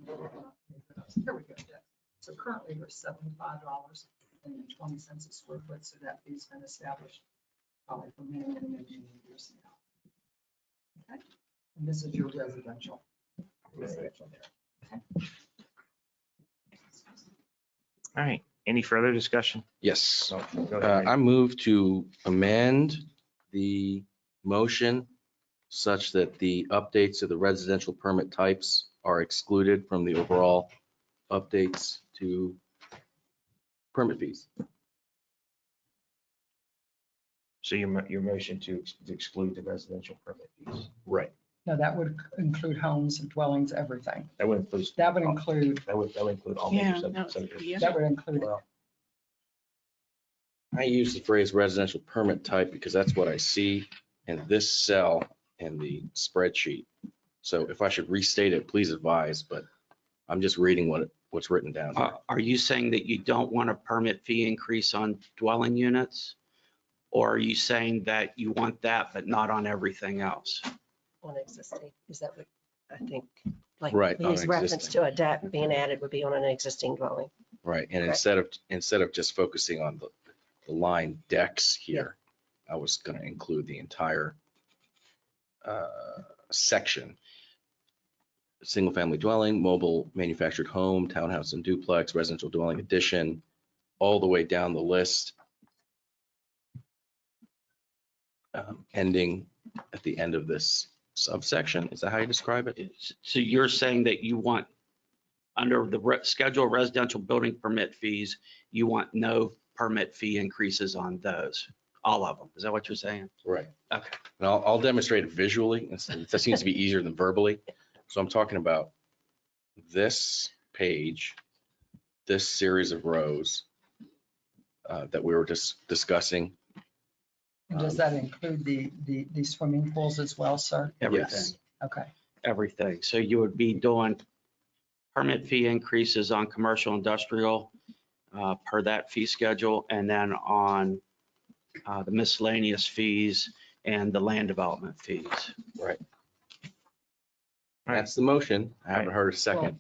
go around. There we go. Yeah. So currently we're $75 and 20 cents a square foot, so that fee's been established probably for many, many, many years now. Okay. And this is your residential. Residential there. Okay. All right. Any further discussion? Yes. Go ahead. I move to amend the motion such that the updates to the residential permit types are excluded from the overall updates to permit fees. So your motion to exclude the residential permit fees. Right. No, that would include homes and dwellings, everything. That would include. That would include, That would include all Yeah, major no, subdivisions. yeah. that would include, Well, I use the phrase residential permit type because that's what I see in this cell in the spreadsheet. So if I should restate it, please advise, but I'm just reading what's written down here. Are you saying that you don't want a permit fee increase on dwelling units? Or are you saying that you want that, but not on everything else? On existing, is that what I think? Like Right, on his reference existing. to a deck being added would be on an existing dwelling. Right, and Correct. instead of just focusing on the line decks here, I was going to include the entire section. Single family dwelling, mobile manufactured home, townhouse and duplex, residential dwelling addition, all the way down the list. Ending at the end of this subsection. Is that how you describe it? So you're saying that you want, under the schedule of residential building permit fees, you want no permit fee increases on those, all of them? Is that what you're saying? Right. Okay. And I'll demonstrate it visually. That seems to be easier than verbally. So I'm talking about this page, this series of rows that we were just discussing. does that include the swimming pools as well, sir? Everything. Yes. Okay. Everything. So you would be doing permit fee increases on commercial, industrial, per that fee schedule, and then on the miscellaneous fees and the land development fees. Right. That's the motion. I haven't heard a second.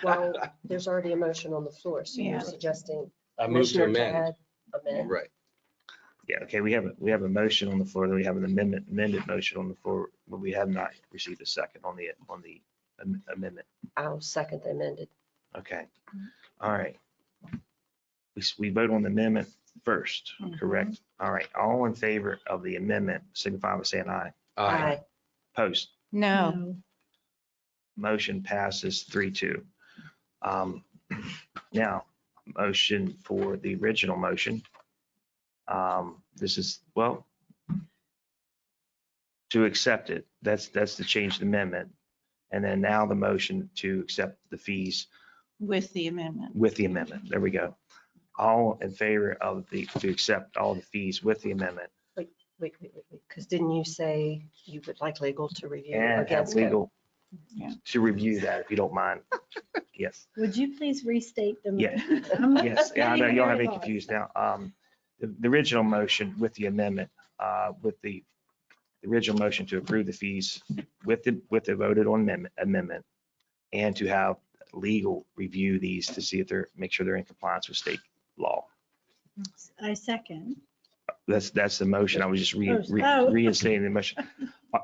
Well, there's already a motion on the floor, so you're Yeah. suggesting. I move to Commissioner amend. Amend. Right. Yeah, okay, we have a motion on the floor, then we have an amended motion on the floor, but we have not received a second on the amendment. I'll second the amended. Okay, all right. We vote on the amendment first, correct? All right, all in favor of the amendment, signify by saying aye. Aye. Opposed? No. Motion passes 3-2. Now, motion for the original motion. This is, well, to accept it, that's the changed amendment. And then now the motion to accept the fees With the amendment. with the amendment. There we go. All in favor of to accept all the fees with the amendment Wait, because didn't you say you would like legal to review and have against it? legal Yeah. to review that, if you don't mind. Yes. Would you please restate them? Yeah. Yes, yeah, I know y'all have me confused now. The original motion with the amendment, with the original motion to approve the fees with the voted on amendment and to have legal review these to see if make sure they're in compliance with state law. I second. That's the motion. I was just Oh. reinstating the motion.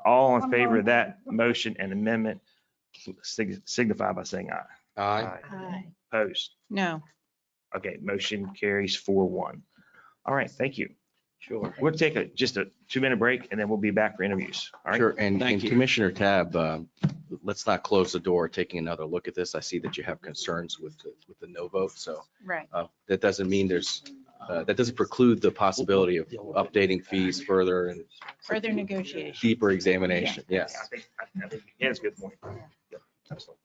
All in favor of that motion and amendment, signify by saying aye. Aye. Aye. Opposed? No. Okay, motion carries 4-1. All right, thank you. Sure. We'll take just a 2-minute break and then we'll be back for interviews. All right. Sure, and Thank you. Commissioner Tab, let's not close the door, taking another look at this. I see that you have concerns with the no vote, so Right. that doesn't mean that doesn't preclude the possibility of updating fees further and Further negotiation. deeper examination, yes. I think he has a good point. Yep, absolutely.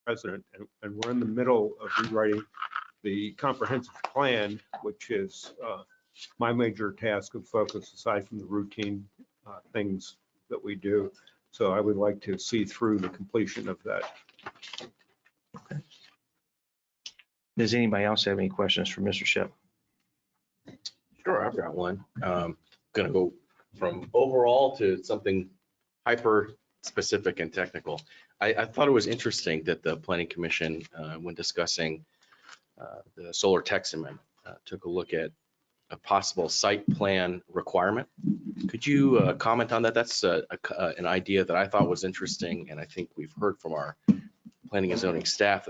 president, and we're in the middle of rewriting the comprehensive plan, which is my major task of focus aside from the routine things that we do. So I would like to see through the completion of that. Does anybody else have any questions for Mr. Shep? Sure, I've got one. Gonna go from overall to something hyper specific and technical. I thought it was interesting that the Planning Commission, when discussing the solar text amendment, took a look at a possible site plan requirement. Could you comment on that? That's an idea that I thought was interesting, and I think we've heard from our planning and zoning staff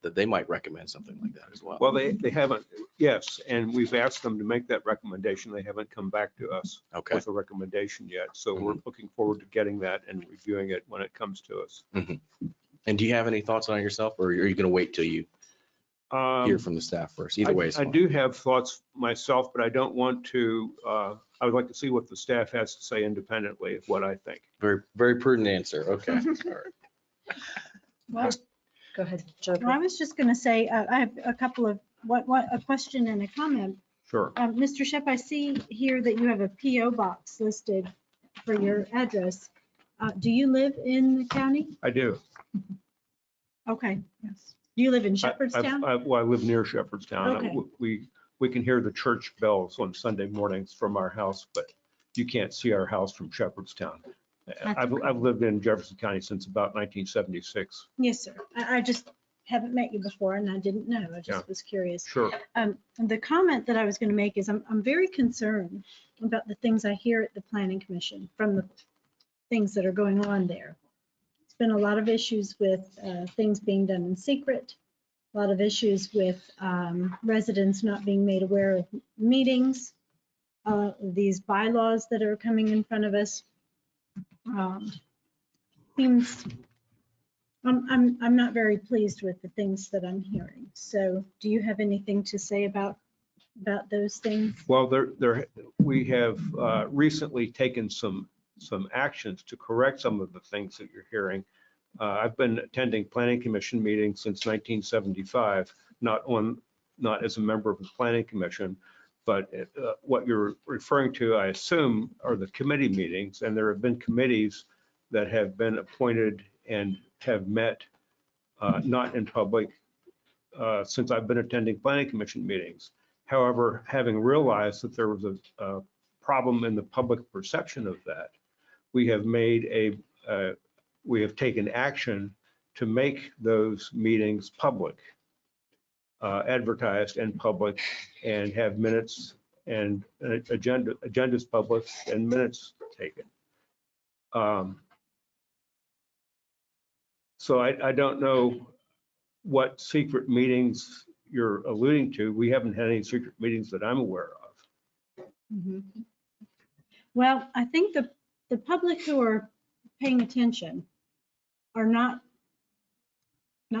that they might recommend something like that as well. Well, they haven't, yes, and we've asked them to make that recommendation. They haven't come back to us with a recommendation yet. So we're looking forward to getting that and reviewing it when it comes to us. And do you have any thoughts on it yourself, or are you going to wait till you hear from the staff first? Either way is I fine. do have thoughts myself, but I don't want to, I would like to see what the staff has to say independently of what I think. Very, very prudent answer. Okay. All right. Well, Go ahead, well, I was just going to say, I have a couple of, a question and a comment. Sure. Mr. Shep, I see here that you have a PO box listed for your address. Do you live in the county? I do. Okay. Yes. Do you live in Shepherdstown? Well, I live near Shepherdstown. Okay. We can hear the church bells on Sunday mornings from our house, but you can't see our house from Shepherdstown. I've lived in Jefferson County since about 1976. Yes, sir. I just haven't met you before and I didn't know. I just was curious. Sure. The comment that I was going to make is I'm very concerned about the things I hear at the Planning Commission from the things that are going on there. It's been a lot of issues with things being done in secret, a lot of issues with residents not being made aware of meetings, these bylaws that are coming in front of us. Seems I'm not very pleased with the things that I'm hearing. So do you have anything to say about those things? Well, we have recently taken some actions to correct some of the things that you're hearing. I've been attending Planning Commission meetings since 1975, not as a member of the Planning Commission, but what you're referring to, I assume, are the committee meetings, and there have been committees that have been appointed and have met not in public since I've been attending Planning Commission meetings. However, having realized that there was a problem in the public perception of that, we have taken action to make those meetings public, advertised and public, and have minutes and agendas published and minutes taken. So I don't know what secret meetings you're alluding to. We haven't had any secret meetings that I'm aware of. Mm-hmm. Well, I think the public who are paying attention are not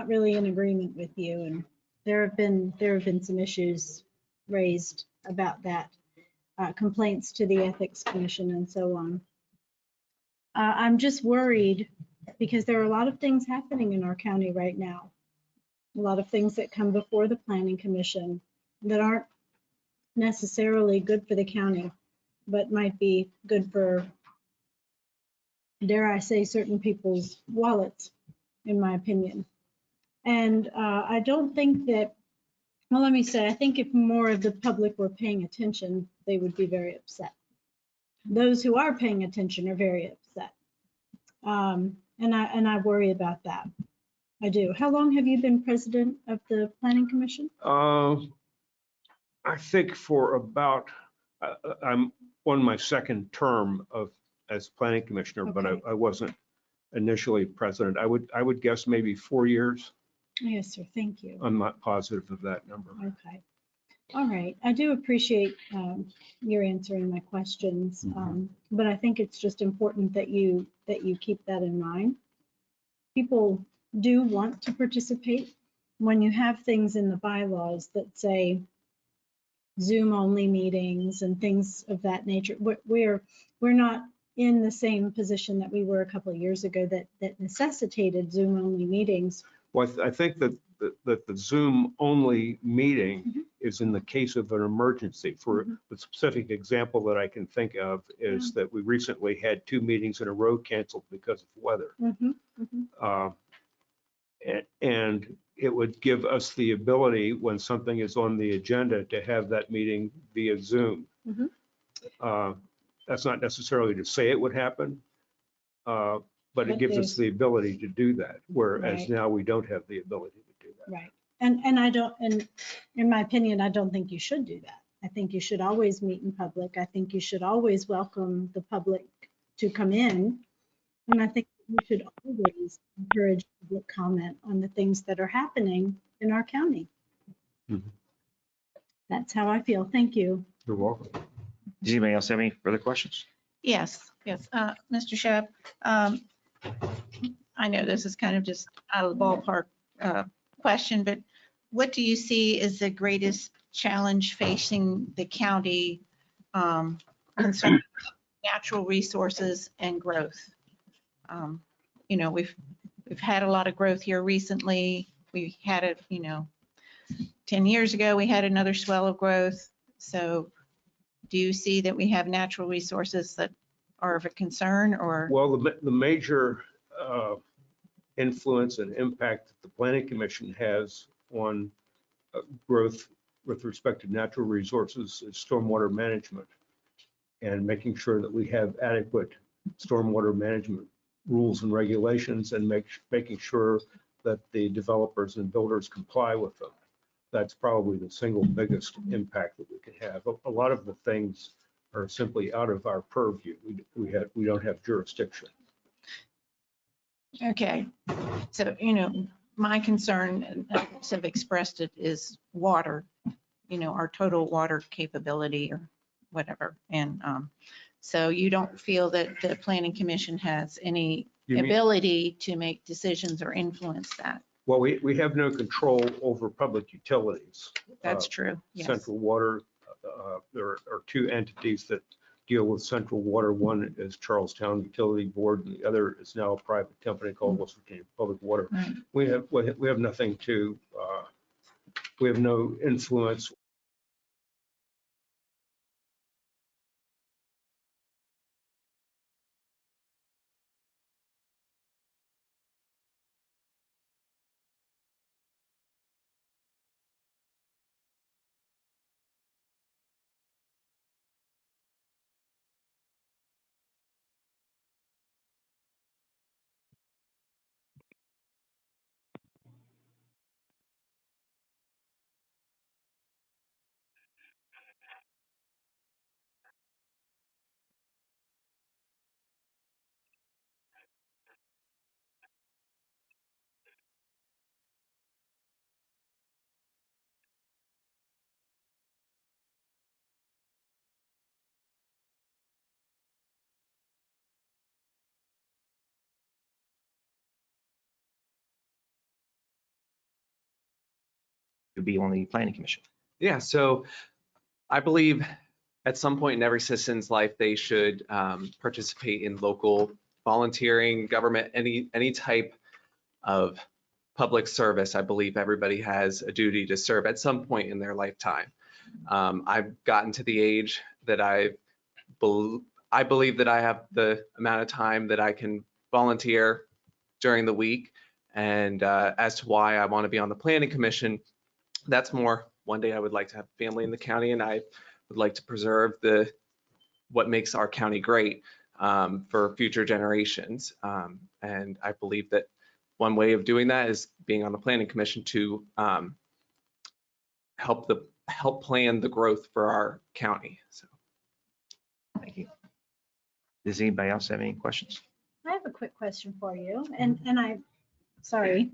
really in agreement with you, and there have been some issues raised about that, complaints to the Ethics Commission and so on. I'm just worried because there are a lot of things happening in our county right now, a lot of things that come before the Planning Commission that aren't necessarily good for the county, but might be good for, dare I say, certain people's wallets, in my opinion. And I don't think that, well, let me say, I think if more of the public were paying attention, they would be very upset. Those who are paying attention are very upset. And I worry about that. I do. How long have you been president of the Planning Commission? I think for about, I'm on my second term as planning commissioner, but I wasn't initially president. I would guess maybe 4 years. Yes, sir. Thank you. I'm not positive of that number. Okay. All right. I do appreciate your answering my questions, but I think it's just important that you keep that in mind. People do want to participate. When you have things in the bylaws that say Zoom only meetings and things of that nature, we're not in the same position that we were a couple of years ago that necessitated Zoom only meetings Well, I think that the Zoom only meeting is in the case of an emergency. For the specific example that I can think of is that we recently had 2 meetings in a row canceled because of weather. And it would give us the ability, when something is on the agenda, to have that meeting via Zoom. That's not necessarily to say it would happen, but it gives us the ability to do that, whereas now we don't have the ability to do that. Right. And I don't, and in my opinion, I don't think you should do that. I think you should always meet in public. I think you should always welcome the public to come in. And I think we should always encourage public comment on the things that are happening in our county. That's how I feel. Thank you. You're welcome. Does anybody else have any further questions? Yes. Mr. Shep, I know this is kind of just out of the ballpark question, but what do you see as the greatest challenge facing the county concerning natural resources and growth? You know, we've had a lot of growth here recently. We had it, 10 years ago, we had another swell of growth. So do you see that we have natural resources that are of a concern, or? Well, the major influence and impact that the Planning Commission has on growth with respect to natural resources is stormwater management, and making sure that we have adequate stormwater management rules and regulations, and making sure that the developers and builders comply with them. That's probably the single biggest impact that we could have. A lot of the things are simply out of our purview. We don't have jurisdiction. Okay, so, my concern, and others have expressed it, is water, our total water capability or whatever. And so you don't feel that the Planning Commission has any ability to make decisions or influence that? Well, we have no control over public utilities. That's true, yes. Central Water, there are 2 entities that deal with Central Water. One is Charlestown Utility Board, and the other is now a private company called West Virginia Public Water. Right. We have nothing to, we have no influence. To be on the Planning Commission. Yeah, so I believe at some point in every citizen's life, they should participate in local volunteering, government, any type of public service. I believe everybody has a duty to serve at some point in their lifetime. I've gotten to the age that I believe that I have the amount of time that I can volunteer during the week. And as to why I want to be on the Planning Commission, that's more, one day I would like to have family in the county, and I would like to preserve what makes our county great for future generations. And I believe that one way of doing that is being on the Planning Commission to help plan the growth for our county. So, thank you. Does anybody else have any questions? I have a quick question for you, and sorry.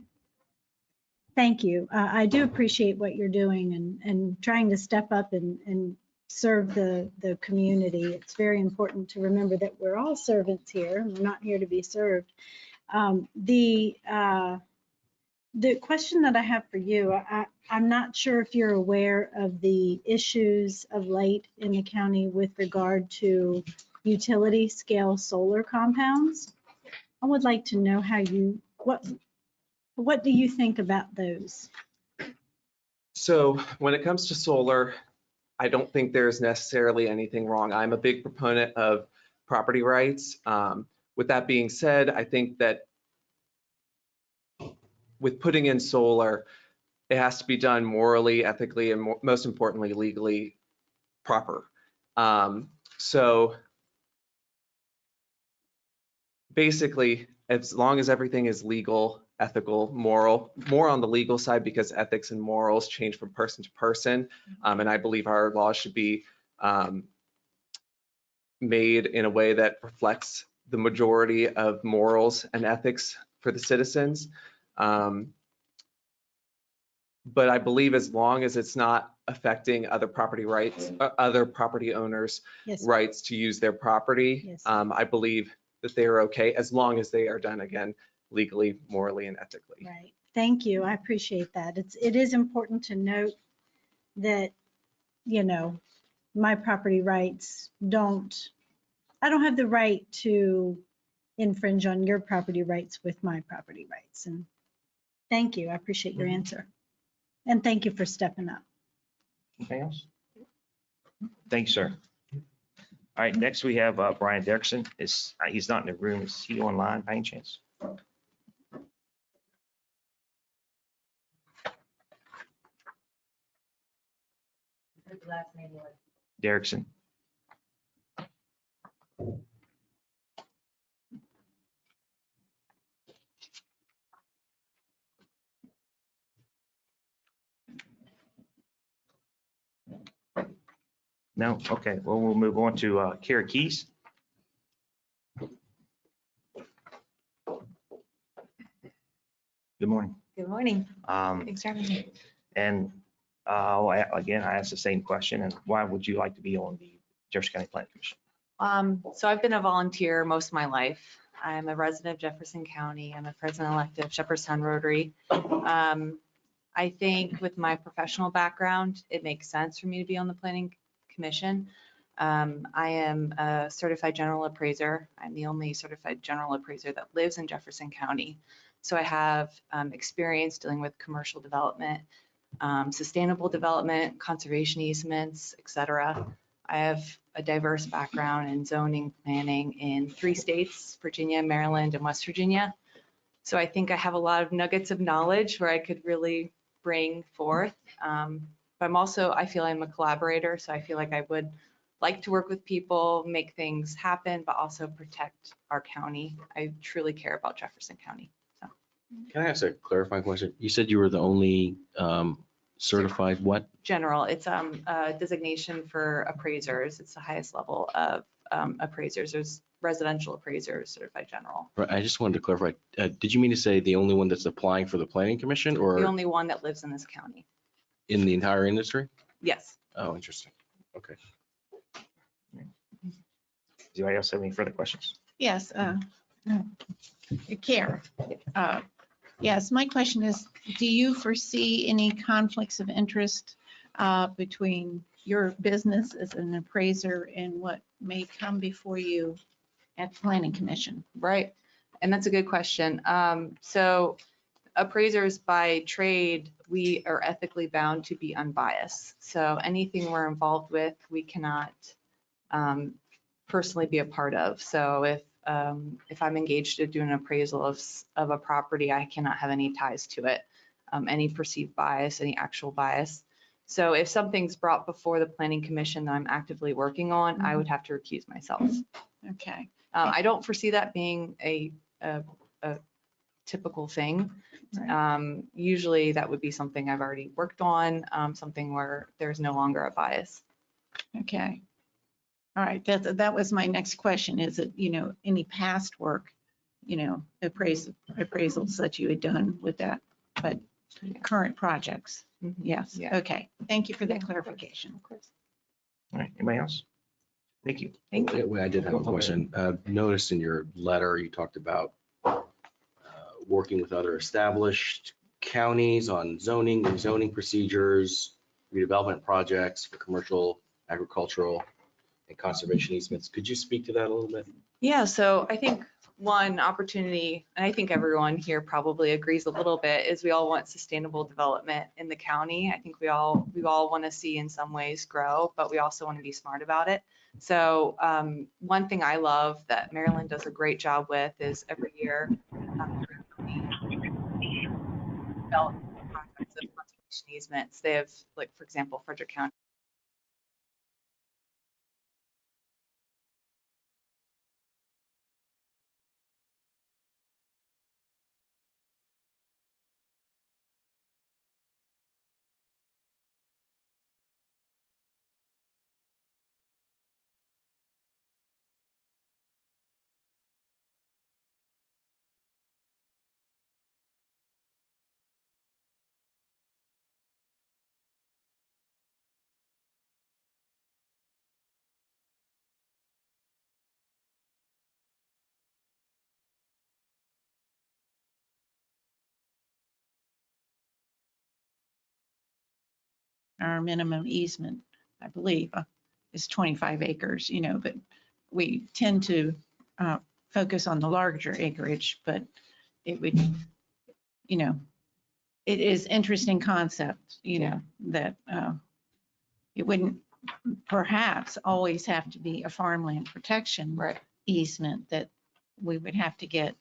Thank you. I do appreciate what you're doing and trying to step up and serve the community. It's very important to remember that we're all servants here, and we're not here to be served. The question that I have for you, I'm not sure if you're aware of the issues of late in the county with regard to utility scale solar compounds. I would like to know What do you think about those? So when it comes to solar, I don't think there's necessarily anything wrong. I'm a big proponent of property rights. With that being said, I think that with putting in solar, it has to be done morally, ethically, and most importantly, legally proper. So basically, as long as everything is legal, ethical, moral, more on the legal side because ethics and morals change from person to person. And I believe our laws should be made in a way that reflects the majority of morals and ethics for the citizens. But I believe as long as it's not affecting other property rights, other property owners' Yes. rights to use their property, Yes. I believe that they are okay as long as they are done again legally, morally, and ethically. Right. Thank you. I appreciate that. It is important to note that, you know, my property rights I don't have the right to infringe on your property rights with my property rights. And thank you. I appreciate your answer. And thank you for stepping up. Anything else? Thanks, sir. All right, next we have Brian Derrickson. He's not in the room. Is he online by any chance? Derrickson. No? Okay, well, we'll move on to Kara Keys. Good morning. Good morning. Thanks for having me. And again, I asked the same question, and why would you like to be on the Jefferson County Planning Commission? So I've been a volunteer most of my life. I'm a resident of Jefferson County. I'm a president-elect of Shepherdstown Rotary. I think with my professional background, it makes sense for me to be on the Planning Commission. I am a certified general appraiser. I'm the only certified general appraiser that lives in Jefferson County. So I have experience dealing with commercial development, sustainable development, conservation easements, et cetera. I have a diverse background in zoning planning in 3 states, Virginia, Maryland, and West Virginia. So I think I have a lot of nuggets of knowledge where I could really bring forth. But I feel I'm a collaborator, so I feel like I would like to work with people, make things happen, but also protect our county. I truly care about Jefferson County. So. Can I ask a clarifying question? You said you were the only certified what? General, it's a designation for appraisers. It's the highest level of appraisers. There's residential appraisers, certified general. Right, I just wanted to clarify. Did you mean to say the only one that's applying for the planning commission or? The only one that lives in this county. In the entire industry? Yes. Oh, interesting. Okay. Does anybody else have any further questions? Yes. Kara. Yes, my question is, do you foresee any conflicts of interest between your business as an appraiser and what may come before you at the Planning Commission? Right. And that's a good question. So appraisers by trade, we are ethically bound to be unbiased. So anything we're involved with, we cannot personally be a part of. So if I'm engaged to do an appraisal of a property, I cannot have any ties to it, any perceived bias, any actual bias. So if something's brought before the Planning Commission that I'm actively working on, I would have to recuse myself. Okay. I don't foresee that being a typical thing. Usually that would be something I've already worked on, something where there's no longer a bias. Okay. All right. That was my next question. Is it, any past work, appraisals that you had done with that, but current projects? Yes. Yeah. Okay. Thank you for that clarification. Of course. All right, anybody else? Thank you. I did have a question. Noticed in your letter, you talked about working with other established counties on zoning and zoning procedures, redevelopment projects for commercial, agricultural, and conservation easements. Could you speak to that a little bit? Yeah, so I think one opportunity, and I think everyone here probably agrees a little bit, is we all want sustainable development in the county. I think we all want to see in some ways grow, but we also want to be smart about it. So one thing I love that Maryland does a great job with is every year develop projects of conservation easements. They have, like, for example, Frederick County. Our minimum easement, I believe, is 25 acres, but we tend to focus on the larger acreage, but it would, it is interesting concept, that it wouldn't perhaps always have to be a farmland protection easement, that we would have to get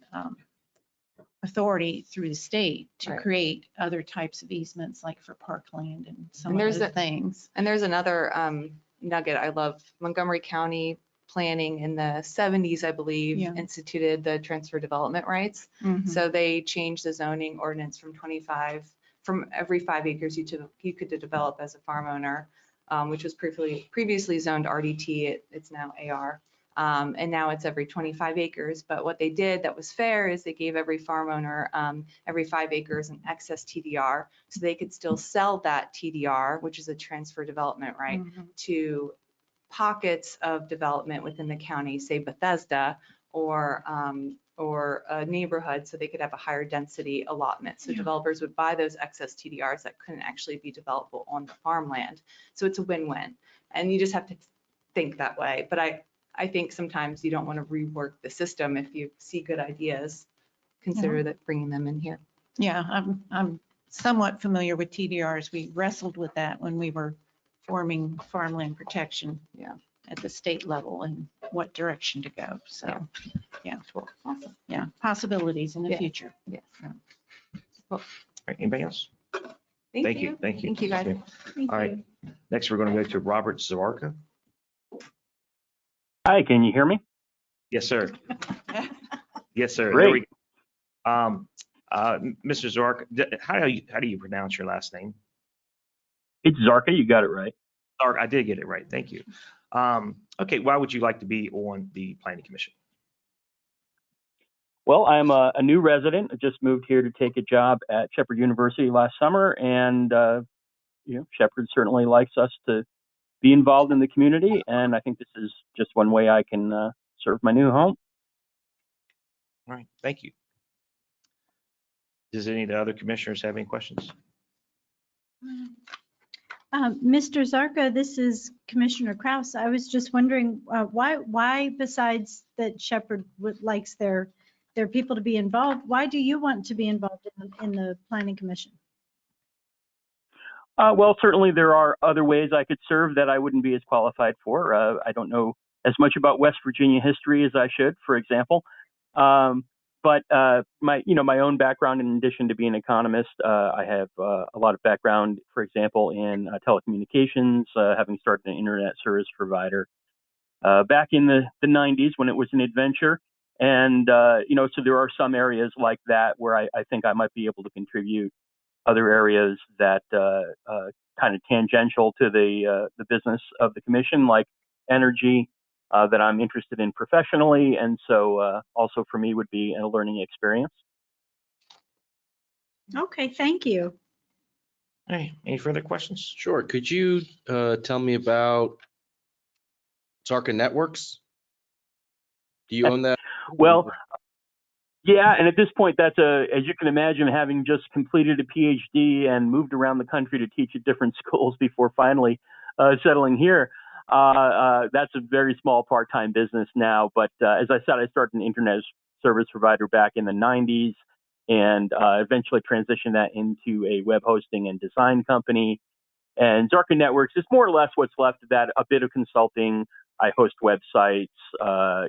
authority through the state to create other types of easements, like for parkland and some of those things. And there's another nugget I love. Montgomery County planning in the 70s, I believe, instituted the transfer development rights. So they changed the zoning ordinance from every 5 acres you could develop as a farm owner, which was previously zoned RDT. It's now AR. And now it's every 25 acres. But what they did that was fair is they gave every farm owner every 5 acres an excess TDR, so they could still sell that TDR, which is a transfer development right, to pockets of development within the county, say Bethesda or a neighborhood, so they could have a higher density allotment. So developers would buy those excess TDRs that couldn't actually be developable on the farmland. So it's a win-win. And you just have to think that way. But I think sometimes you don't want to rework the system. If you see good ideas, consider that bringing them in here. Yeah, I'm somewhat familiar with TDRs. We wrestled with that when we were forming farmland protection at the state level and what direction to go. So, Cool. Awesome. Yeah, possibilities in the future. Yes. Cool. All right, anybody else? Thank you. Thank you. Thank you, guys. All right, next we're going to go to Robert Zawarka. Hi, can you hear me? Yes, sir. Yes, sir. Great. There we go. Mr. Zawarka, how do you pronounce your last name? It's Zarka, you got it right. Zarka, I did get it right. Thank you. Okay, why would you like to be on the Planning Commission? Well, I'm a new resident. I just moved here to take a job at Shepherd University last summer, and Shepherd certainly likes us to be involved in the community, and I think this is just one way I can serve my new home. All right, thank you. Does any of the other commissioners have any questions? Mr. Zarka, this is Commissioner Kraus. I was just wondering why besides that Shepherd likes their people to be involved, why do you want to be involved in the Planning Commission? Well, certainly there are other ways I could serve that I wouldn't be as qualified for. I don't know as much about West Virginia history as I should, for example. But my own background, in addition to being an economist, I have a lot of background, for example, in telecommunications, having started an internet service provider back in the 90s when it was an adventure. And, so there are some areas like that where I think I might be able to contribute. Other areas that kind of tangential to the business of the commission, like energy, that I'm interested in professionally, and so also for me would be a learning experience. Okay, thank you. Hey, any further questions? Sure. Could you tell me about Zarka Networks? Do you own that? Well, yeah, and at this point, that's as you can imagine, having just completed a PhD and moved around the country to teach at different schools before finally settling here, that's a very small part-time business now. But as I said, I started an internet service provider back in the 90s and eventually transitioned that into a web hosting and design company. And Zarka Networks is more or less what's left of that, a bit of consulting. I host websites,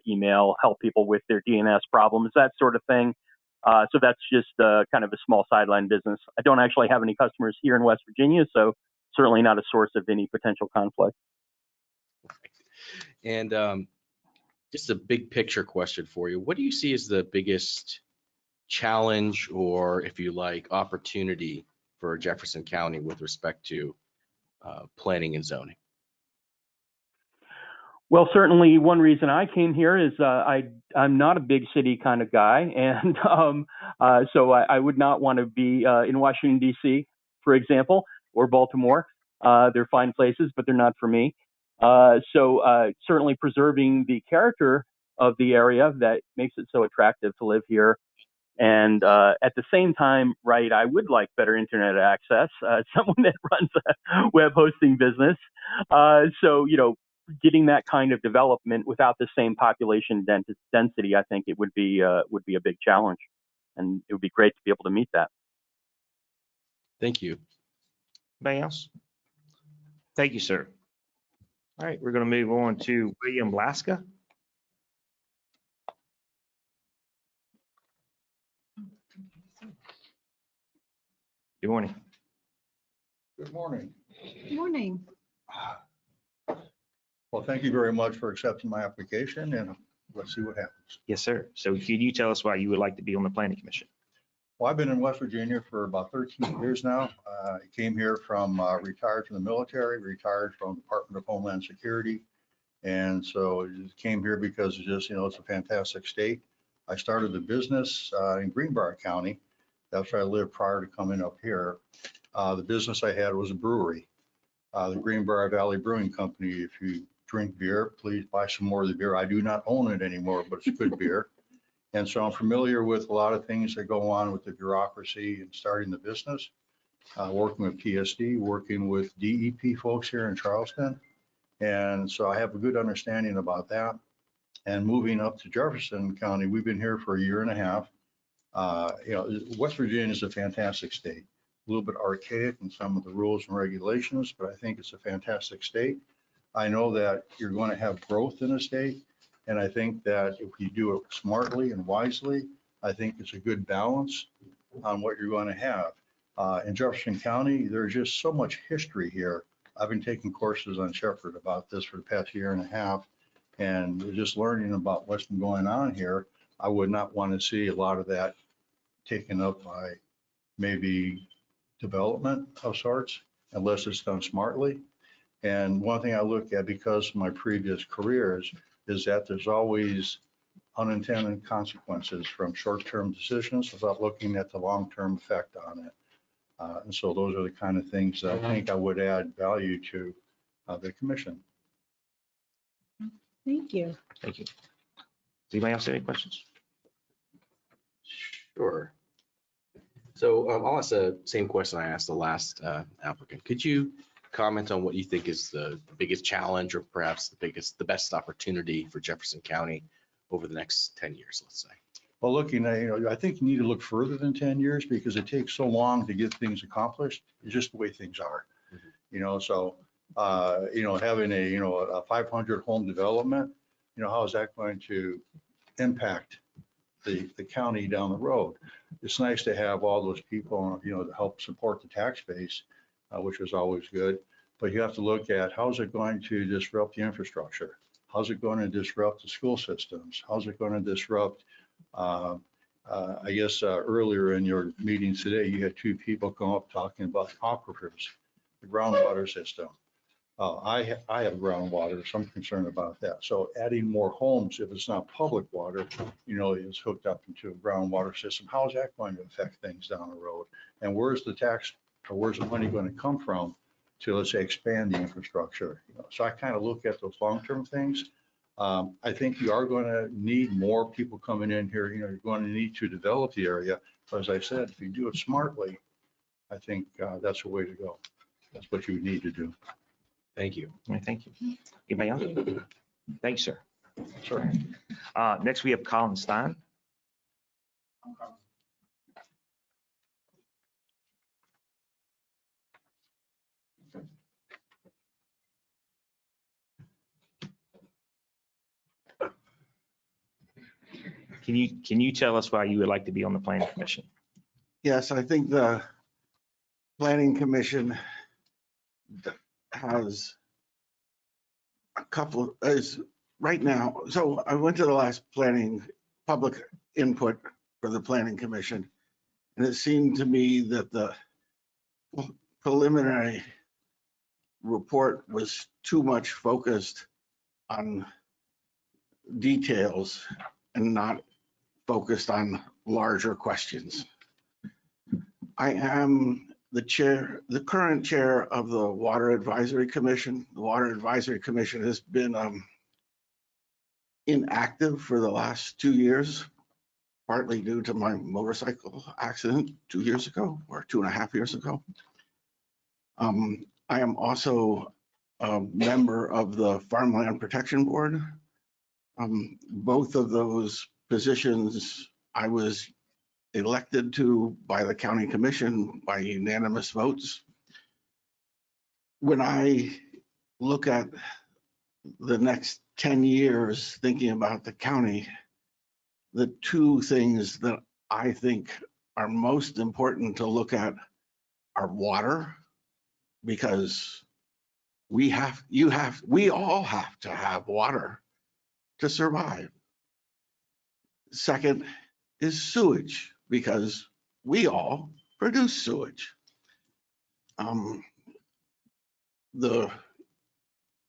email, help people with their DNS problems, that sort of thing. So that's just kind of a small sideline business. I don't actually have any customers here in West Virginia, so certainly not a source of any potential conflict. And just a big picture question for you. What do you see as the biggest challenge, or if you like, opportunity for Jefferson County with respect to planning and zoning? Well, certainly one reason I came here is I'm not a big city kind of guy, and so I would not want to be in Washington, D.C., for example, or Baltimore. They're fine places, but they're not for me. So certainly preserving the character of the area that makes it so attractive to live here. And at the same time, right, I would like better internet access, someone that runs a web hosting business. So, you know, getting that kind of development without the same population density, I think it would be a big challenge. And it would be great to be able to meet that. Thank you. Anybody else? Thank you, sir. All right, we're going to move on to William Laska. Good morning. Good morning. Good morning. Well, thank you very much for accepting my application, and let's see what happens. Yes, sir. So can you tell us why you would like to be on the planning commission? Well, I've been in West Virginia for about 13 years now. I came here from, retired from the military, retired from Department of Homeland Security. And so I just came here because it's just, you know, it's a fantastic state. I started the business in Greenbrier County. That's where I lived prior to coming up here. The business I had was a brewery, the Greenbrier Valley Brewing Company. If you drink beer, please buy some more of the beer. I do not own it anymore, but it's good beer. And so I'm familiar with a lot of things that go on with the bureaucracy and starting the business, working with PSD, working with DEP folks here in Charleston. And so I have a good understanding about that. And moving up to Jefferson County, we've been here for a year and a half. You know, West Virginia is a fantastic state, a little bit archaic in some of the rules and regulations, but I think it's a fantastic state. I know that you're going to have growth in the state. And I think that if you do it smartly and wisely, I think it's a good balance on what you're going to have. In Jefferson County, there's just so much history here. I've been taking courses on Shepherd about this for the past year and a half, and just learning about what's been going on here. I would not want to see a lot of that taken up by maybe development of sorts, unless it's done smartly. And one thing I look at, because of my previous careers, is that there's always unintended consequences from short-term decisions without looking at the long-term effect on it. And so those are the kind of things that I think I would add value to the commission. Thank you. Thank you. Does anybody else have any questions? Sure. So I'll ask the same question I asked the last applicant. Could you comment on what you think is the biggest challenge, or perhaps the best opportunity for Jefferson County over the next 10 years, let's say? Well, looking at, you know, I think you need to look further than 10 years because it takes so long to get things accomplished. It's just the way things are. Mm-hmm. You know, so, you know, having a 500 home development, you know, how is that going to impact the county down the road? It's nice to have all those people, you know, to help support the tax base, which is always good. But you have to look at how is it going to disrupt the infrastructure? How's it going to disrupt the school systems? How's it going to disrupt, I guess earlier in your meetings today, you had two people come up talking about aquifers, the groundwater system. I have groundwater, so I'm concerned about that. So adding more homes, if it's not public water, you know, is hooked up into a groundwater system. How is that going to affect things down the road? And where's the tax, or where's the money going to come from to, let's say, expand the infrastructure? You know, so I kind of look at those long-term things. I think you are going to need more people coming in here. You know, you're going to need to develop the area. But as I said, if you do it smartly, I think that's the way to go. That's what you would need to do. Thank you. All right, thank you. Anybody else? Thanks, sir. Sure. Next, we have Colin Stein. Can you tell us why you would like to be on the planning commission? Yes, I think the planning commission has a couple, is right now, so I went to the last public input for the planning commission. And it seemed to me that the preliminary report was too much focused on details and not focused on larger questions. I am the current chair of the Water Advisory Commission. The Water Advisory Commission has been inactive for the last 2 years, partly due to my motorcycle accident 2 years ago or 2.5 years ago. I am also a member of the Farmland Protection Board. Both of those positions I was elected to by the county commission by unanimous votes. When I look at the next 10 years thinking about the county, the two things that I think are most important to look at are water, because we all have to have water to survive. Second is sewage, because we all produce sewage.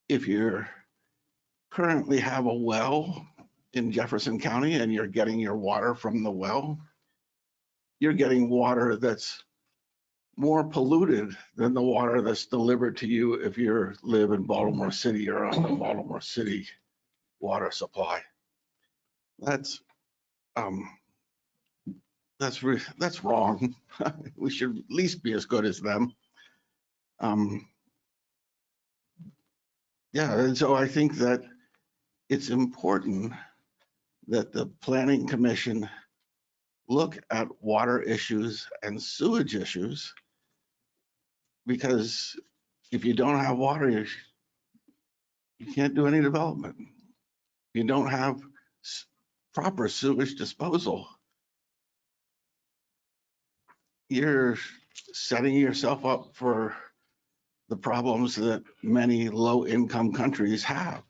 If you currently have a well in Jefferson County and you're getting your water from the well, you're getting water that's more polluted than the water that's delivered to you if you live in Baltimore City or on the Baltimore City water supply. That's wrong. We should at least be as good as them. Yeah, and so I think that it's important that the planning commission look at water issues and sewage issues, because if you don't have water, you can't do any development. You don't have proper sewage disposal, you're setting yourself up for the problems that many low-income countries have.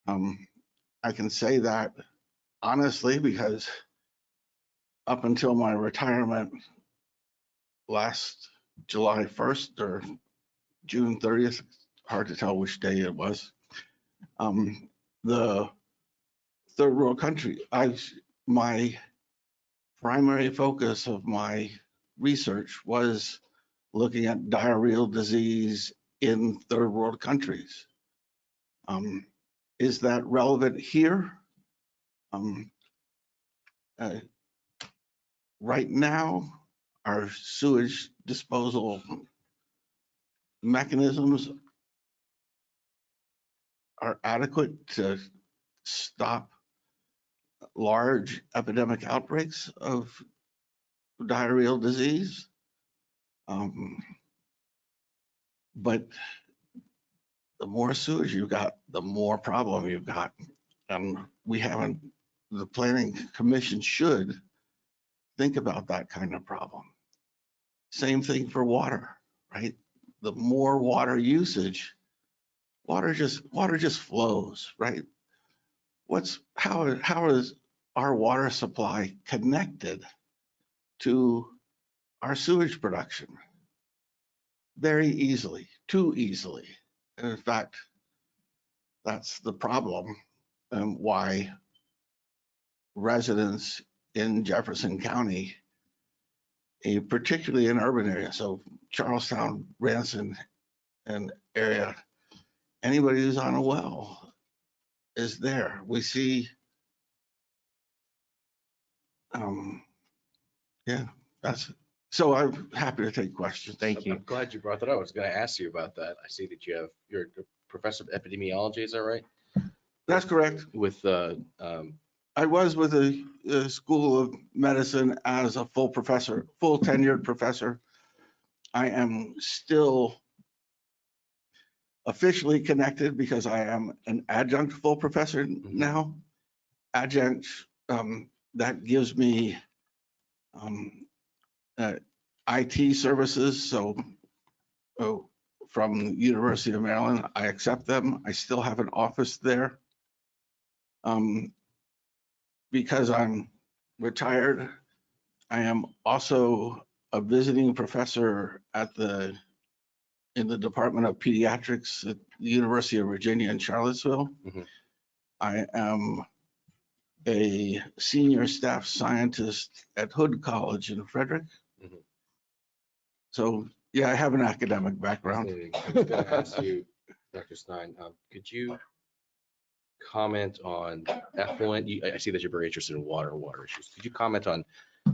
I can say that honestly because up until my retirement last July 1st or June 30th, hard to tell which day it was, the third world country, my primary focus of my research was looking at diarrheal disease in third world countries. Is that relevant here? Right now, our sewage disposal mechanisms are adequate to stop large epidemic outbreaks of diarrheal disease. But the more sewage you've got, the more problem you've got. And the planning commission should think about that kind of problem. Same thing for water, right? The more water usage, water just flows, right? How is our water supply connected to our sewage production? Very easily, too easily. And in fact, that's the problem and why residents in Jefferson County, particularly in urban areas, so Charlestown, Branson, and area, anybody who's on a well is there. We see, yeah, so I'm happy to take questions. Thank you. I'm glad you brought that up. I was going to ask you about that. I see that you're a professor of epidemiology, is that right? That's correct. With I was with the School of Medicine as a full professor, full tenured professor. I am still officially connected because I am an adjunct full professor now. Adjunct, that gives me IT services. So from the University of Maryland, I accept them. I still have an office there. Because I'm retired, I am also a visiting professor in the Department of Pediatrics at the University of Virginia in Charlottesville. I am a senior staff scientist at Hood College in Frederick. So yeah, I have an academic background. I was going to ask you, Dr. Stein, could you comment on effluent? I see that you're very interested in water issues. Could you comment on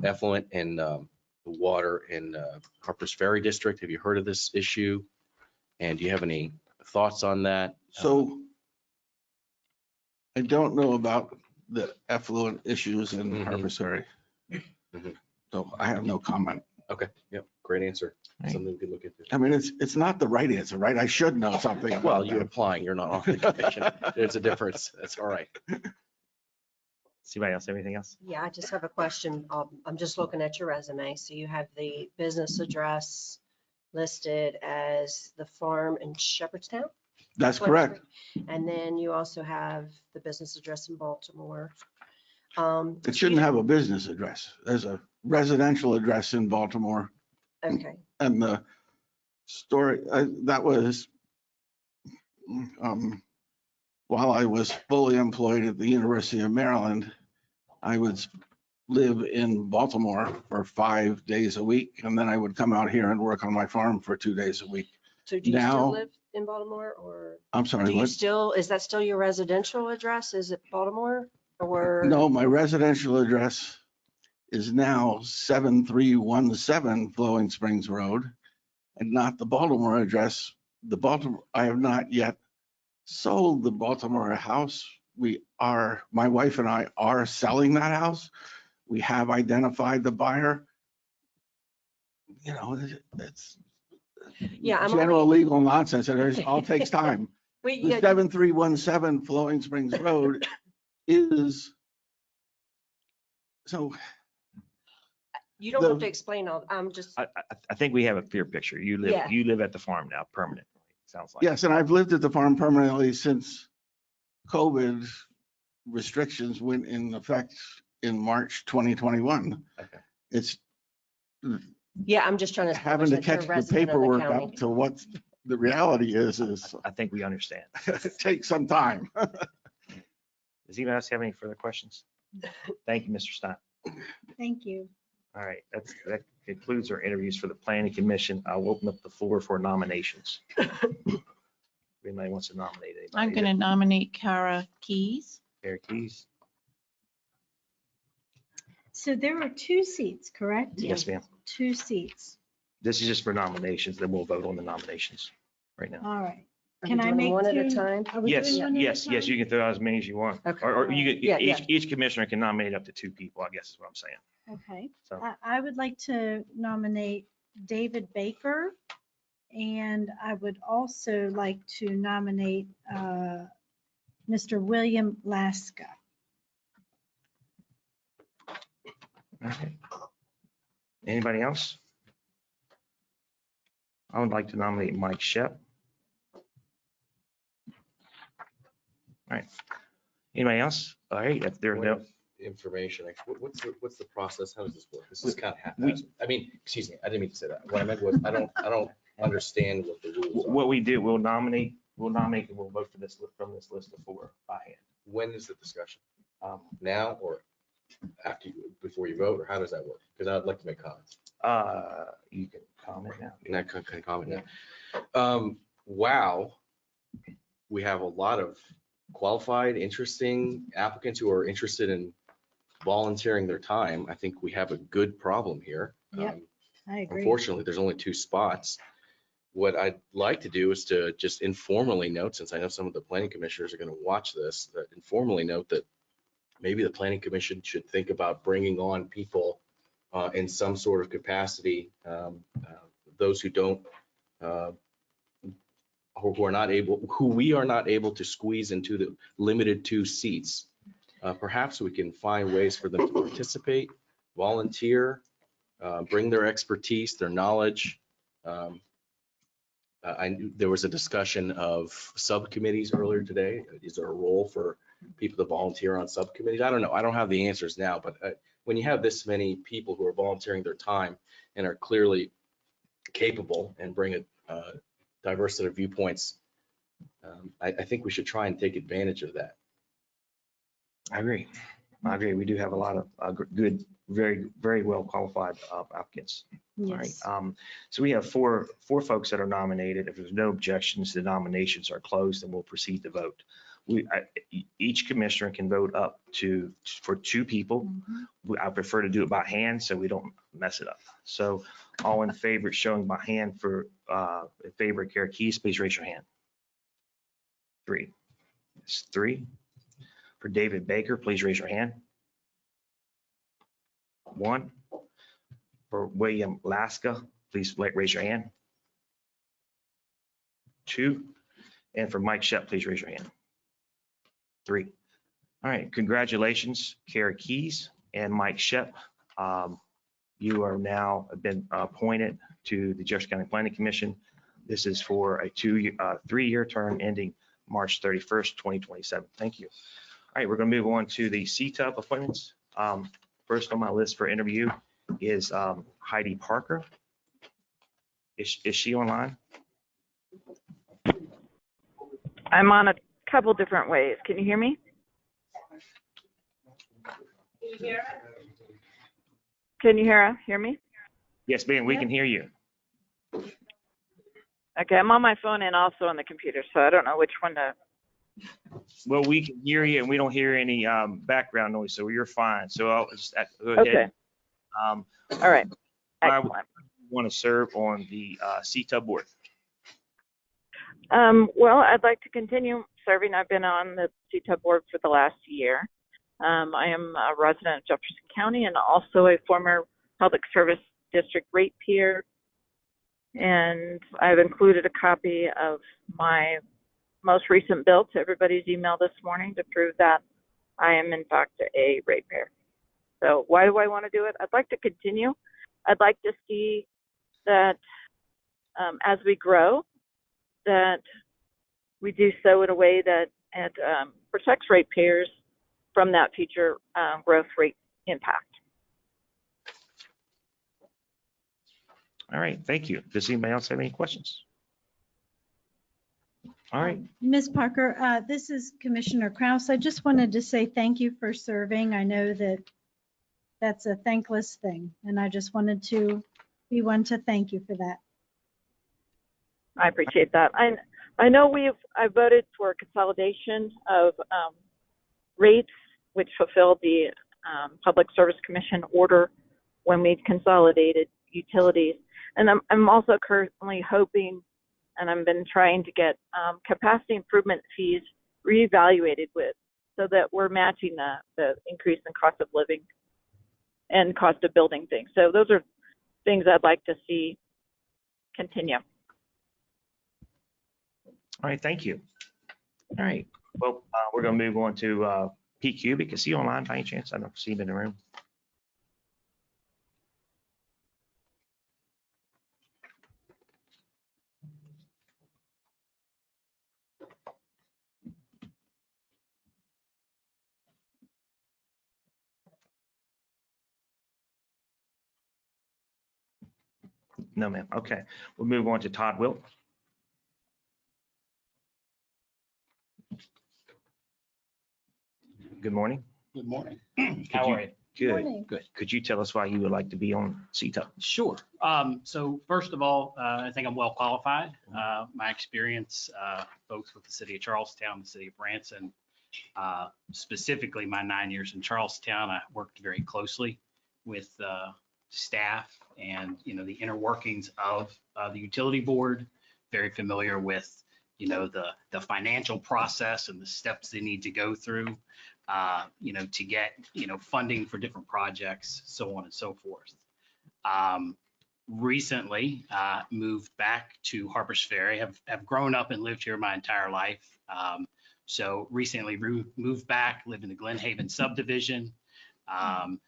effluent and the water in Harpers Ferry District? Have you heard of this issue? And do you have any thoughts on that? So I don't know about the effluent issues in Harpers Ferry. So I have no comment. Okay, yep, great answer. Something we could look into. I mean, it's not the right answer, right? I should know something about Well, you're that. applying, you're not on the commission. There's a difference. That's all right. Does anybody else have anything else? Yeah, I just have a question. I'm just looking at your resume. So you have the business address listed as the farm in Shepherdstown? That's correct. And then you also have the business address in Baltimore. It shouldn't have a business address. There's a residential address in Baltimore. Okay. And the story, that was while I was fully employed at the University of Maryland, I would live in Baltimore for 5 days a week, and then I would come out here and work on my farm for 2 days a week. So do you Now- still live in Baltimore or? I'm sorry, Do you what? still, is that still your residential address? Is it Baltimore or? No, my residential address is now 7317 Flowing Springs Road, and not the Baltimore address. I have not yet sold the Baltimore house. My wife and I are selling that house. We have identified the buyer. You know, it's Yeah, I'm general legal nonsense, and it all takes time. Wait, The yeah, 7317 Flowing Springs Road is, so you don't have to explain all, I'm just, I think we have a clear picture. You Yeah. live at the farm now permanently, sounds like. yes, and I've lived at the farm permanently since COVID restrictions went in effect in March 2021. Okay. It's yeah, I'm just trying to. having to establish that you're catch a the resident of the paperwork county. up to what the reality is I think we understand. it takes some time. Does anyone else have any further questions? Thank you, Mr. Stein. Thank you. All right, that concludes our interviews for the planning commission. I'll open up the floor for nominations. If anybody wants to nominate anybody. I'm going to nominate Kara Keys. Eric Keys. So there are 2 seats, correct? Yes, ma'am. 2 seats. This is just for nominations, then we'll vote on the nominations right now. All right. Are we Can I doing make one at a 2? time? Are we Yes, doing one at a yes, time? you can throw out as many as you want. Okay. Or you Yeah, can, each commissioner can nominate up to 2 people, I guess is what I'm saying. Okay. So, I would like to nominate David Baker, and I would also like to nominate Mr. William Laska. okay. Anybody else? I would like to nominate Mike Shep. All right. Anybody else? All right, if there are no, Information, what's the process? How does this work? This is kind of haphazard. I mean, excuse me, I didn't mean to say that. What I meant was, I don't understand what the rules are. what we do, we'll nominate and we'll vote for this, from this list of 4 by hand. When is the discussion? Now or after before you vote, or how does that work? Because I'd like to make comments. You can comment now. And I can comment now. Wow, we have a lot of qualified, interesting applicants who are interested in volunteering their time. I think we have a good problem here. Yep, I agree. Unfortunately, there's only 2 spots. What I'd like to do is to just informally note, since I know some of the planning commissioners are going to watch this, that informally note that maybe the planning commission should think about bringing on people in some sort of capacity, those who don't, who are not able, who we are not able to squeeze into the limited 2 seats. Perhaps we can find ways for them to participate, volunteer, bring their expertise, their knowledge. There was a discussion of subcommittees earlier today. Is there a role for people to volunteer on subcommittees? I don't know. I don't have the answers now, but when you have this many people who are volunteering their time and are clearly capable and bring a diverse set of viewpoints, I think we should try and take advantage of that. I agree. We do have a lot of good, very, very well qualified applicants. All right. Yes. So we have four folks that are nominated. If there's no objections, the nominations are closed and we'll proceed to vote. Each commissioner can vote up for 2 people. I prefer to do it by hand so we don't mess it up. So all in favor, showing by hand for in favor of Kara Keys, please raise your hand. 3. It's 3. For David Baker, please raise your hand. 1. For William Laska, please raise your hand. 2. And for Mike Shep, please raise your hand. 3. All right, congratulations, Kara Keys and Mike Shep. You are now been appointed to the Jefferson County Planning Commission. This is for a 3-year term ending March 31st, 2027. Thank you. All right, we're going to move on to the CTUB appointments. First on my list for interview is Heidi Parker. Is she online? I'm on a couple different ways. Can you hear me? Can you hear me? Yes, ma'am, we can hear you. Okay, I'm on my phone and also on the computer, so I don't know which one to. Well, we can hear you and we don't hear any background noise, so you're fine. So I'll just go ahead. Okay. All right. I want to serve on the CTUB board. Well, I'd like to continue serving. I've been on the CTUB board for the last year. I am a resident of Jefferson County and also a former public service district ratepayer. And I've included a copy of my most recent bill to everybody's email this morning to prove that I am in fact a ratepayer. So why do I want to do it? I'd like to continue. I'd like to see that as we grow, that we do so in a way that protects ratepayers from that future growth rate impact. All right, thank you. Does anybody else have any questions? All right. Ms. Parker, this is Commissioner Kraus. I just wanted to say thank you for serving. I know that that's a thankless thing, and I just wanted to be one to thank you for that. I appreciate that. I know I voted for consolidation of rates, which fulfilled the Public Service Commission order when we consolidated utilities. And I'm also currently hoping, and I've been trying to get capacity improvement fees reevaluated so that we're matching the increase in cost of living and cost of building things. So those are things I'd like to see continue. All right, thank you. All right, well, we're going to move on to Pete Cubic. Is he online by any chance? I don't see him in the room. No, ma'am. Okay, we'll move on to Todd Wilt. Good morning. Good morning. How are you? Good. Good. Could you tell us why you would like to be on CTUB? Sure. So first of all, I think I'm well qualified. My experience, both with the city of Charlestown, the city of Branson, specifically my 9 years in Charlestown, I worked very closely with staff and, the inner workings of the utility board, very familiar with, the financial process and the steps they need to go through. to get, funding for different projects, so on and so forth. Recently moved back to Harpers Ferry, have grown up and lived here my entire life. So recently moved back, live in the Glen Haven subdivision.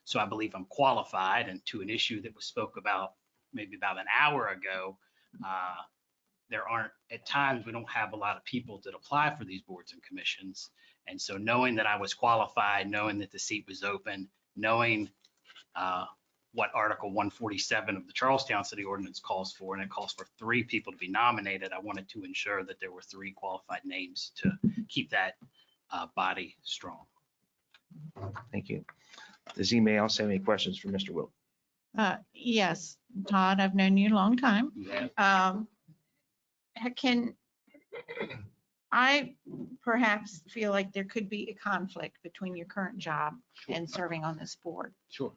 So I believe I'm qualified, and to an issue that was spoke about maybe about an hour ago, there aren't, at times, we don't have a lot of people that apply for these boards and commissions. And so knowing that I was qualified, knowing that the seat was open, knowing what Article 147 of the Charlestown City Ordinance calls for, and it calls for 3 people to be nominated, I wanted to ensure that there were 3 qualified names to keep that body strong. Thank you. Does anybody else have any questions for Mr. Wilt? Yes, Todd, I've known you a long time. Yeah. Can I perhaps feel like there could be a conflict between your current job and serving on this board? Sure.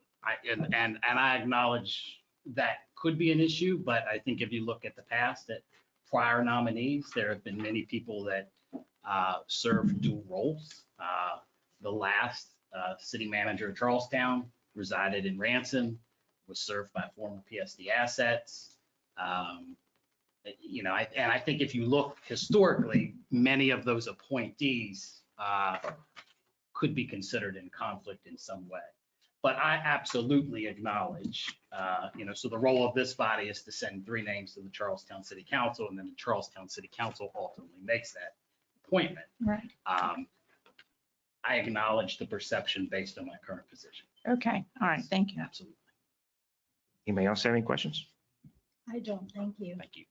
And I acknowledge that could be an issue, but I think if you look at the past at prior nominees, there have been many people that served dual roles. The last city manager of Charlestown resided in Ransom, was served by former PSD assets. And I think if you look historically, many of those appointees could be considered in conflict in some way. But I absolutely acknowledge, so the role of this body is to send 3 names to the Charlestown City Council, and then the Charlestown City Council ultimately makes that appointment. Right. I acknowledge the perception based on my current position. Okay, all right, thank you. Absolutely. Anybody else have any questions? I don't, thank you. Thank you.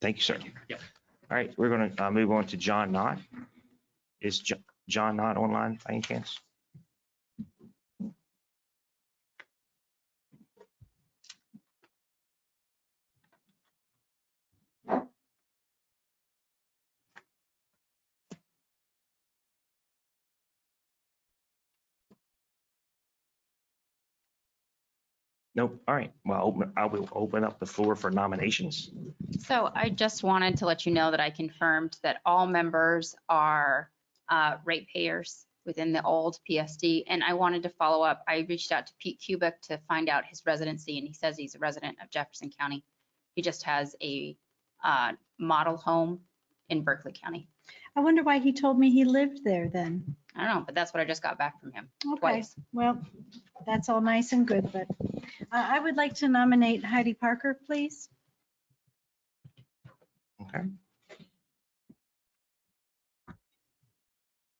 Thank you, sir. Yep. All right, we're going to move on to John Knott. Is John Knott online by any chance? Nope. All right. Well, I will open up the floor for nominations. So I just wanted to let you know that I confirmed that all members are ratepayers within the old PSD. And I wanted to follow up. I reached out to Pete Kubik to find out his residency, and he says he's a resident of Jefferson County. He just has a model home in Berkeley County. I wonder why he told me he lived there then. I don't know, but that's what I just got back from him Okay, twice. well, that's all nice and good, but I would like to nominate Heidi Parker, please. Okay.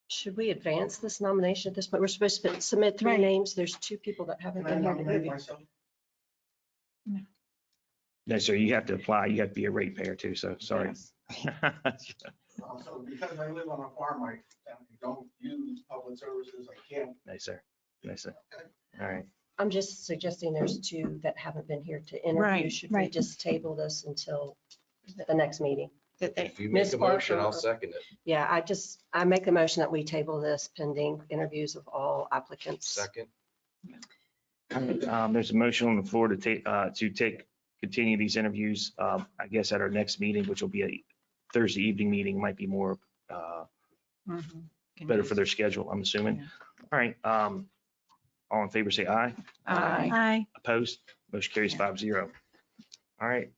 Should we advance this nomination at this point? We're supposed to submit 3 Right. names. There's 2 people that haven't been here to interview. No, sir, you have to apply. You have to be a ratepayer too, so sorry. So because I live on a farm, I don't use public services, I can't. No, sir. No, sir. All right. I'm just suggesting there's 2 that haven't been here to interview. Right, Should we right. just table this until the next meeting? If you Ms. make a motion, Barker. I'll second it. Yeah, I make the motion that we table this pending interviews of all applicants. Second. There's a motion on the floor to continue these interviews, I guess at our next meeting, which will be a Thursday evening meeting, might be more better for their schedule, I'm assuming. All right. All in favor, say aye. Aye. Aye. Opposed? Motion carries 5-0. All right.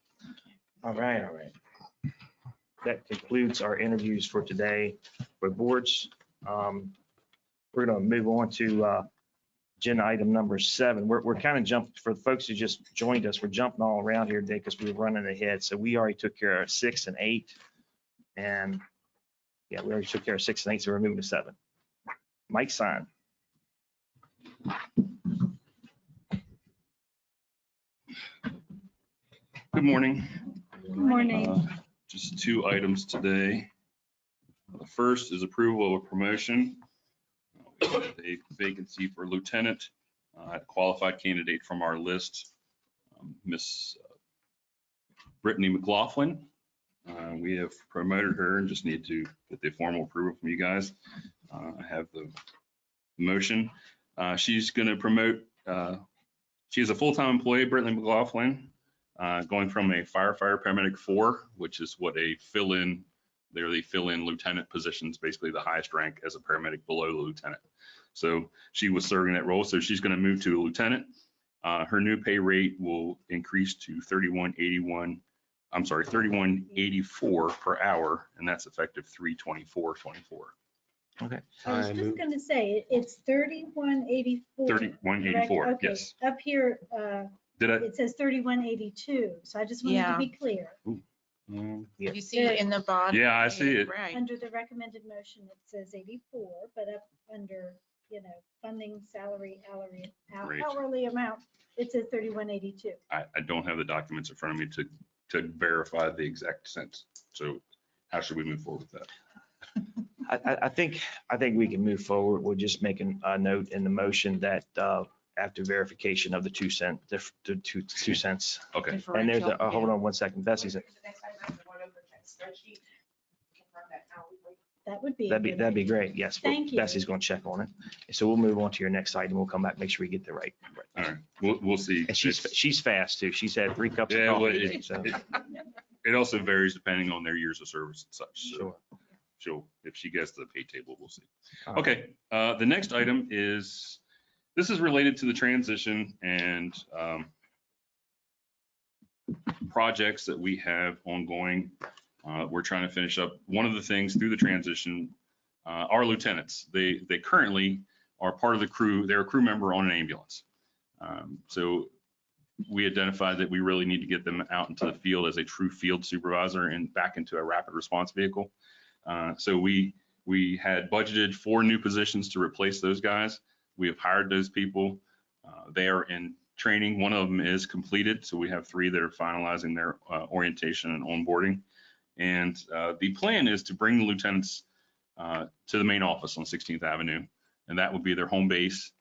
All right. All right. That concludes our interviews for today for boards. We're going to move on to agenda item number 7. We're kind of jumped, for the folks who just joined us, we're jumping all around here today because we were running ahead. So we already took care of 6 and 8. And yeah, we already took care of 6 and 8, so we're moving to 7. Mike Sign. Good morning. Good morning. Just 2 items today. The first is approval of a promotion. We have a vacancy for lieutenant, a qualified candidate from our list, Miss Brittany McLaughlin. We have promoted her and just need to get the formal approval from you guys. I have the motion. She's going to promote, she is a full-time employee, Brittany McLaughlin, going from a firefighter paramedic 4, which is what a fill-in They fill in lieutenant positions, basically the highest rank as a paramedic below the lieutenant. So she was serving that role. So she's going to move to a lieutenant. Her new pay rate will increase to $31.84 per hour, and that's effective 3/24/24. Okay. I was just gonna say, it's 3184. 3184, Okay, yes. up here, Did I? it says 3182, so I just wanted to Yeah. be clear. Yeah. You see it in the bottom. Yeah, I see it. Right. Under the recommended motion, it says 84, but up under, funding, salary, Great. hourly amount, it says 3182. I don't have the documents in front of me to verify the exact sense. So how should we move forward with that? I think we can move forward. We're just making a note in the motion that after verification of the 2 cent, the 2 cents. Okay. And there's hold on one second. Bessie's, That would be. that'd be great. Yes. Thank you. Bessie's going to check on it. So we'll move on to your next item. We'll come back, make sure we get the right. All right, we'll see. And she's fast too. She's had 3 cups of Yeah, well, coffee today, so. it also varies depending on their years of service and such. So Sure. if she gets to the pay table, we'll see. All right. Okay, the next item is, this is related to the transition and projects that we have ongoing. We're trying to finish up. One of the things through the transition, our lieutenants, they currently are part of the crew. They're a crew member on an ambulance. So we identified that we really need to get them out into the field as a true field supervisor and back into a rapid response vehicle. So we had budgeted 4 new positions to replace those guys. We have hired those people. They are in training. One of them is completed. So we have 3 that are finalizing their orientation and onboarding. And the plan is to bring the lieutenants to the main office on 16th Avenue, and that will be their home base.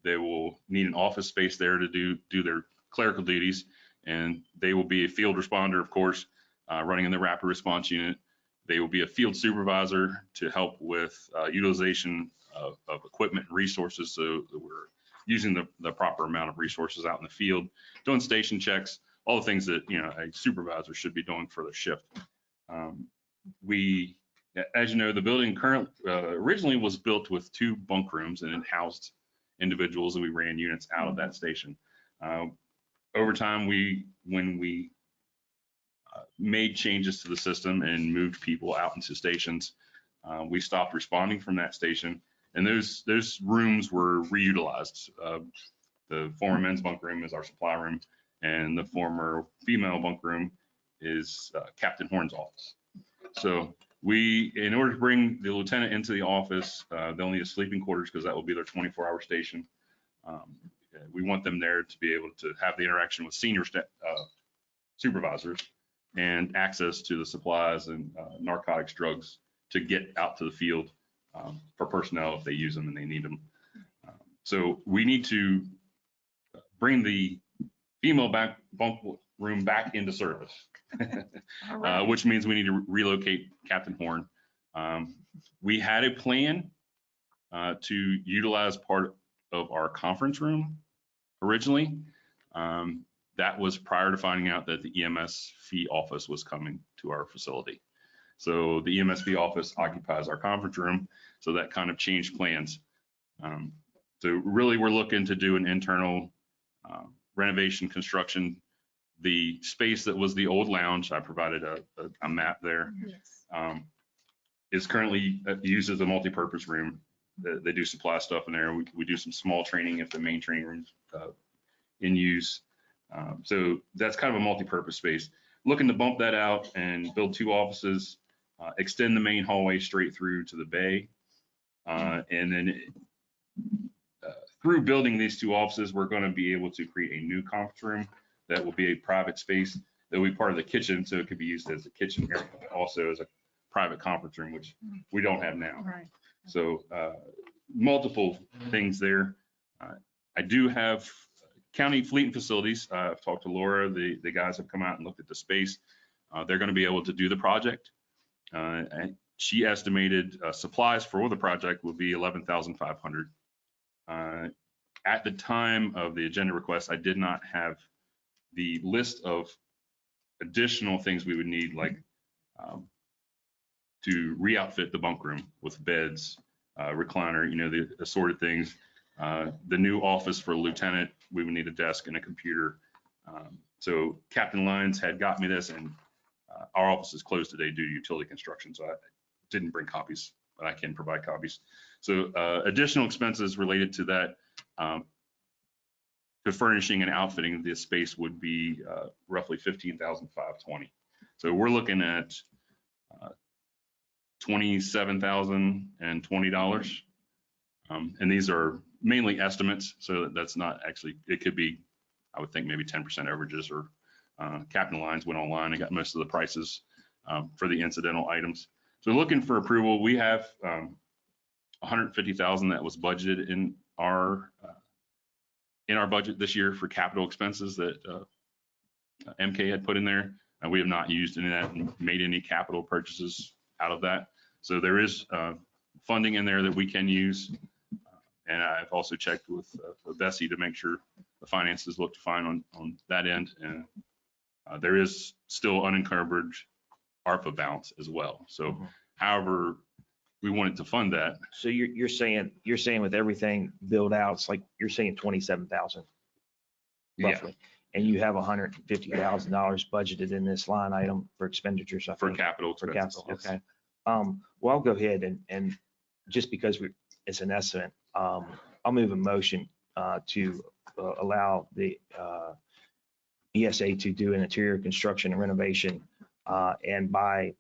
They will need an office space there to do their clerical duties, and they will be a field responder, of course, running in the rapid response unit. They will be a field supervisor to help with utilization of equipment and resources, so that we're using the proper amount of resources out in the field, doing station checks, all the things that a supervisor should be doing for their shift. As you know, the building originally was built with 2 bunk rooms, and it housed individuals, and we ran units out of that station. Over time, when we made changes to the system and moved people out into stations, we stopped responding from that station, and those rooms were reutilized. The former men's bunk room is our supply room, and the former female bunk room is Captain Horn's office. So in order to bring the lieutenant into the office, they'll need a sleeping quarters because that will be their 24-hour station. We want them there to be able to have the interaction with senior supervisors and access to the supplies and narcotics, drugs to get out to the field for personnel if they use them and they need them. So we need to bring the female bunk room back into service, which means we need to relocate Captain Horn. We had a plan to utilize part of our conference room originally. That was prior to finding out that the EMS fee office was coming to our facility. So the EMS fee office occupies our conference room. So that kind of changed plans. So really we're looking to do an internal renovation construction. The space that was the old lounge, I provided a map there, is currently used as a multi-purpose room. They do supply stuff in there. We do some small training if the main training room's in use. So that's kind of a multi-purpose space. Looking to bump that out and build 2 offices, extend the main hallway straight through to the bay. And then through building these 2 offices, we're going to be able to create a new conference room that will be a private space that will be part of the kitchen. So it could be used as a kitchen area, also as a private conference room, which we don't have now. Right. So multiple things there. I do have county fleet and facilities. I've talked to Laura. The guys have come out and looked at the space. They're going to be able to do the project. And she estimated supplies for the project would be $11,500. At the time of the agenda request, I did not have the list of additional things we would need, like to re-outfit the bunk room with beds, recliner, the assorted things. The new office for lieutenant, we would need a desk and a computer. So Captain Lyons had got me this, and our office is closed today due to utility construction, so I didn't bring copies, but I can provide copies. So additional expenses related to that, to furnishing and outfitting this space would be roughly $15,520. So we're looking at $27,020. And these are mainly estimates, so that's not actually, it could be, I would think maybe 10% overages, or Captain Lyons went online and got most of the prices for the incidental items. So looking for approval, we have $150,000 that was budgeted in our budget this year for capital expenses that MK had put in there. And we have not used any of that and made any capital purchases out of that. So there is funding in there that we can use. And I've also checked with Bessie to make sure the finances looked fine on that end. And there is still unencumbered ARPA balance as well. So however we wanted to fund that. So you're saying with everything billed out, it's like you're saying 27,000 roughly. Yeah. And you have $150,000 budgeted in this line item for expenditures, I think. For capital expenses. For capital, yes. Okay. Well, I'll go ahead and just because it's an estimate, I'll move a motion to allow the ESA to do an interior construction and renovation and buy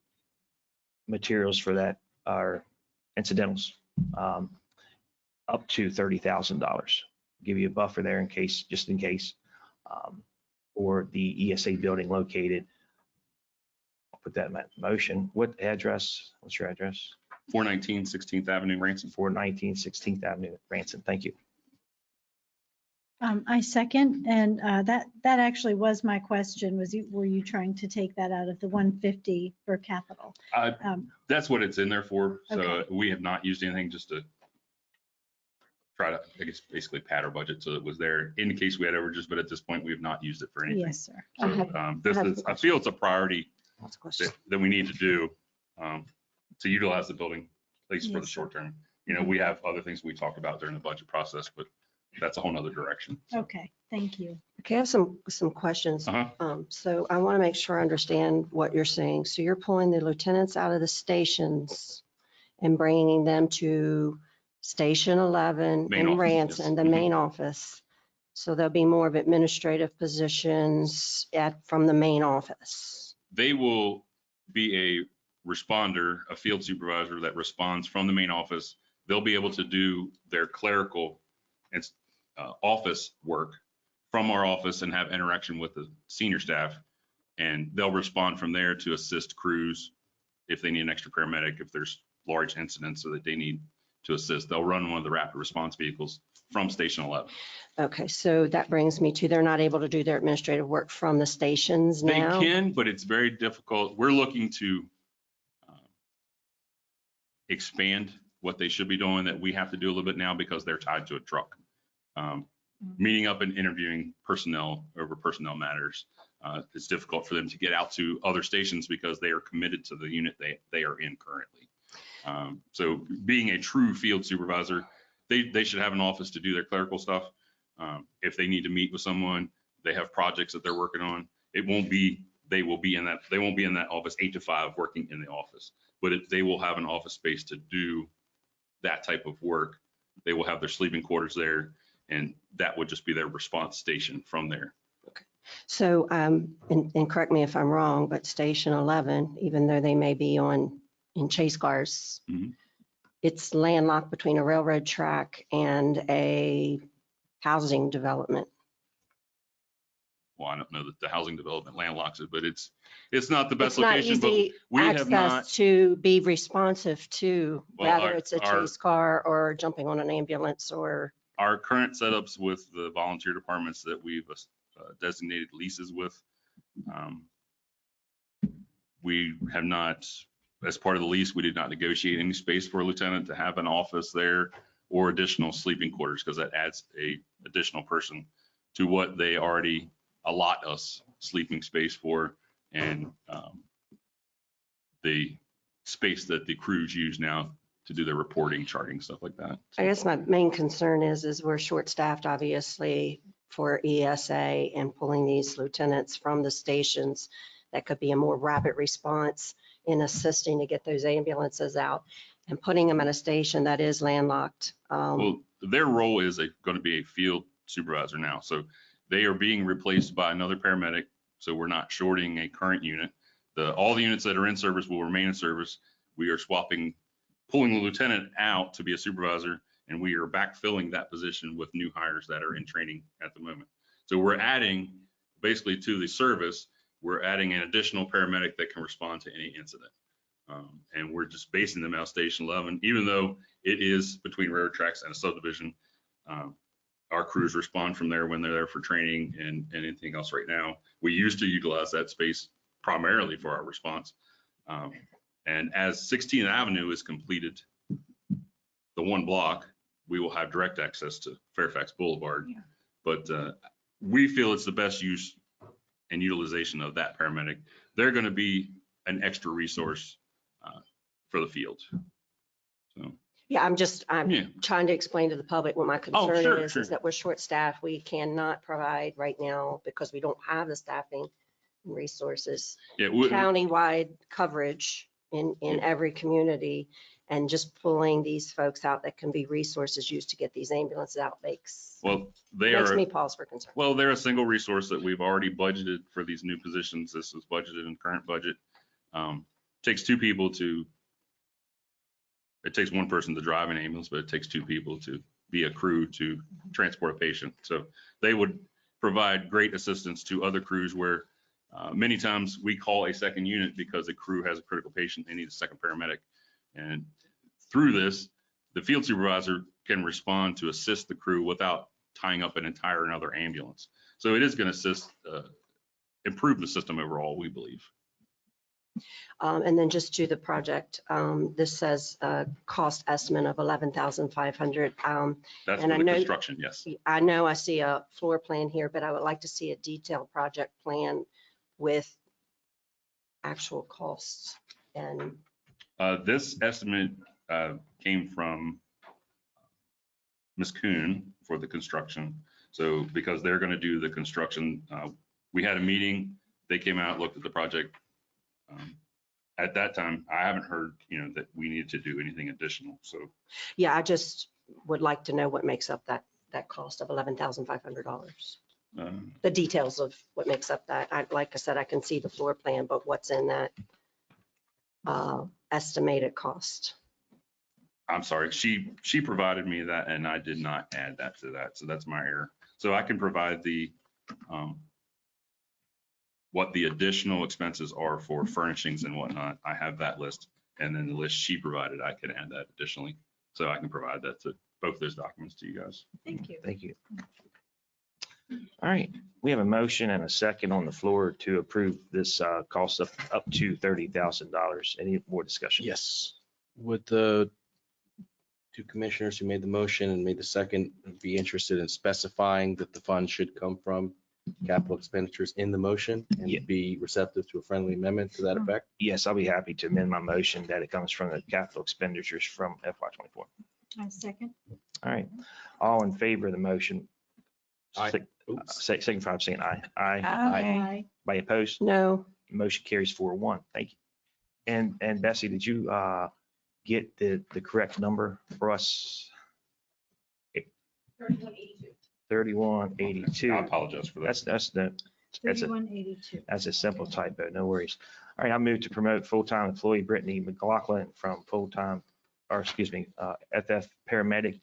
materials for that are incidentals up to $30,000. Give you a buffer there just in case. Or the ESA building located. I'll put that in my motion. What address? What's your address? 419 16th Avenue, Ransom. 419 16th Avenue, Ransom. Thank you. I second, and that actually was my question. Were you trying to take that out of the 150 for capital? That's what it's in there for. So okay. We have not used anything just to try to, I guess, basically pad our budget so it was there in case we had overages, but at this point we have not used it for anything. Yes, sir. So I feel it's a priority that we need to do to utilize the building, at least for the short term. We have other things we talked about during the budget process, but that's a whole nother direction. Okay, thank you. Okay, I have some questions. So I want to make sure I understand what you're saying. So you're pulling the lieutenants out of the stations and bringing them to Station 11 in Ransom, the main office. So there'll be more of administrative positions from the main office. They will be a responder, a field supervisor that responds from the main office. They'll be able to do their clerical and office work from our office and have interaction with the senior staff. And they'll respond from there to assist crews if they need an extra paramedic, if there's large incidents so that they need to assist. They'll run one of the rapid response vehicles from Station 11. Okay, so that brings me to they're not able to do their administrative work from the stations now? They can, but it's very difficult. We're looking to expand what they should be doing that we have to do a little bit now because they're tied to a truck. Meeting up and interviewing personnel over personnel matters. It's difficult for them to get out to other stations because they are committed to the unit they are in currently. So being a true field supervisor, they should have an office to do their clerical stuff. If they need to meet with someone, they have projects that they're working on. They won't be in that office 8 to 5 working in the office, but they will have an office space to do that type of work. They will have their sleeping quarters there, and that would just be their response station from there. Okay. So, and correct me if I'm wrong, but Station 11, even though they may be in chase cars, it's landlocked between a railroad track and a housing development. Well, I don't know that the housing development landlocks it, but it's not the best It's not location. But easy we have access not to be responsive to, Well, whether it's a chase car or jumping on an ambulance or. Our current setups with the volunteer departments that we've designated leases with, we have not, as part of the lease, we did not negotiate any space for a lieutenant to have an office there or additional sleeping quarters because that adds a additional person to what they already allot us sleeping space for. And the space that the crews use now to do their reporting, charting, stuff like that. I guess my main concern is we're short-staffed, obviously, for ESA and pulling these lieutenants from the stations. That could be a more rapid response in assisting to get those ambulances out and putting them at a station that is landlocked. Well, their role is going to be a field supervisor now. So they are being replaced by another paramedic. So we're not shorting a current unit. All the units that are in service will remain in service. We are swapping, pulling the lieutenant out to be a supervisor, and we are backfilling that position with new hires that are in training at the moment. So we're adding basically to the service, we're adding an additional paramedic that can respond to any incident. And we're just basing them out of Station 11, even though it is between railroad tracks and a subdivision. Our crews respond from there when they're there for training and anything else right now. We used to utilize that space primarily for our response. And as 16th Avenue is completed, the one block, we will have direct access to Fairfax Boulevard. Yeah. But we feel it's the best use and utilization of that paramedic. They're going to be an extra resource for the field. So. Yeah, I'm trying to explain to the public what my concern is that we're short-staffed. We cannot provide right now because we don't have the staffing and resources, countywide coverage in every community, and just pulling these folks out that can be resources used to get these ambulances out makes me pause for concern. Well, they're a single resource that we've already budgeted for these new positions. This was budgeted in the current budget. Takes two people it takes one person to drive an ambulance, but it takes two people to be a crew to transport a patient. So they would provide great assistance to other crews where many times we call a second unit because a crew has a critical patient, they need a second paramedic. And through this, the field supervisor can respond to assist the crew without tying up an entire another ambulance. So it is going to improve the system overall, we believe. And then just to the project, this says cost estimate of $11,500. That's for the construction, yes. I know I see a floor plan here, but I would like to see a detailed project plan with actual costs. And this estimate came from Ms. Kuhn for the construction. So because they're going to do the construction, we had a meeting. They came out, looked at the project. At that time, I haven't heard, that we needed to do anything additional. So yeah, I just would like to know what makes up that cost of $11,500. The details of what makes up that. Like I said, I can see the floor plan, but what's in that estimated cost? I'm sorry, she provided me that, and I did not add that to that. So that's my error. So I can provide the what the additional expenses are for furnishings and whatnot. I have that list, and then the list she provided, I can add that additionally. So I can provide that to both those documents to you guys. Thank you. Thank you. All right, we have a motion and a second on the floor to approve this cost of up to $30,000. Any more discussion? Yes. Would the two commissioners who made the motion and made the second be interested in specifying that the fund should come from capital expenditures in the motion and be receptive to a friendly amendment to that effect? Yes, I'll be happy to amend my motion that it comes from the capital expenditures from FY24. I second. All right, all in favor of the motion? Aye. Signify by saying aye. Aye. Aye. By opposed? No. Motion carries 4-1. Thank you. And Bessie, did you get the correct number for us? 3182. I apologize for that. That's 3182. That's a simple typo. No worries. All right, I move to promote full-time employee Brittany McLaughlin from full-time, or excuse me, FF paramedic.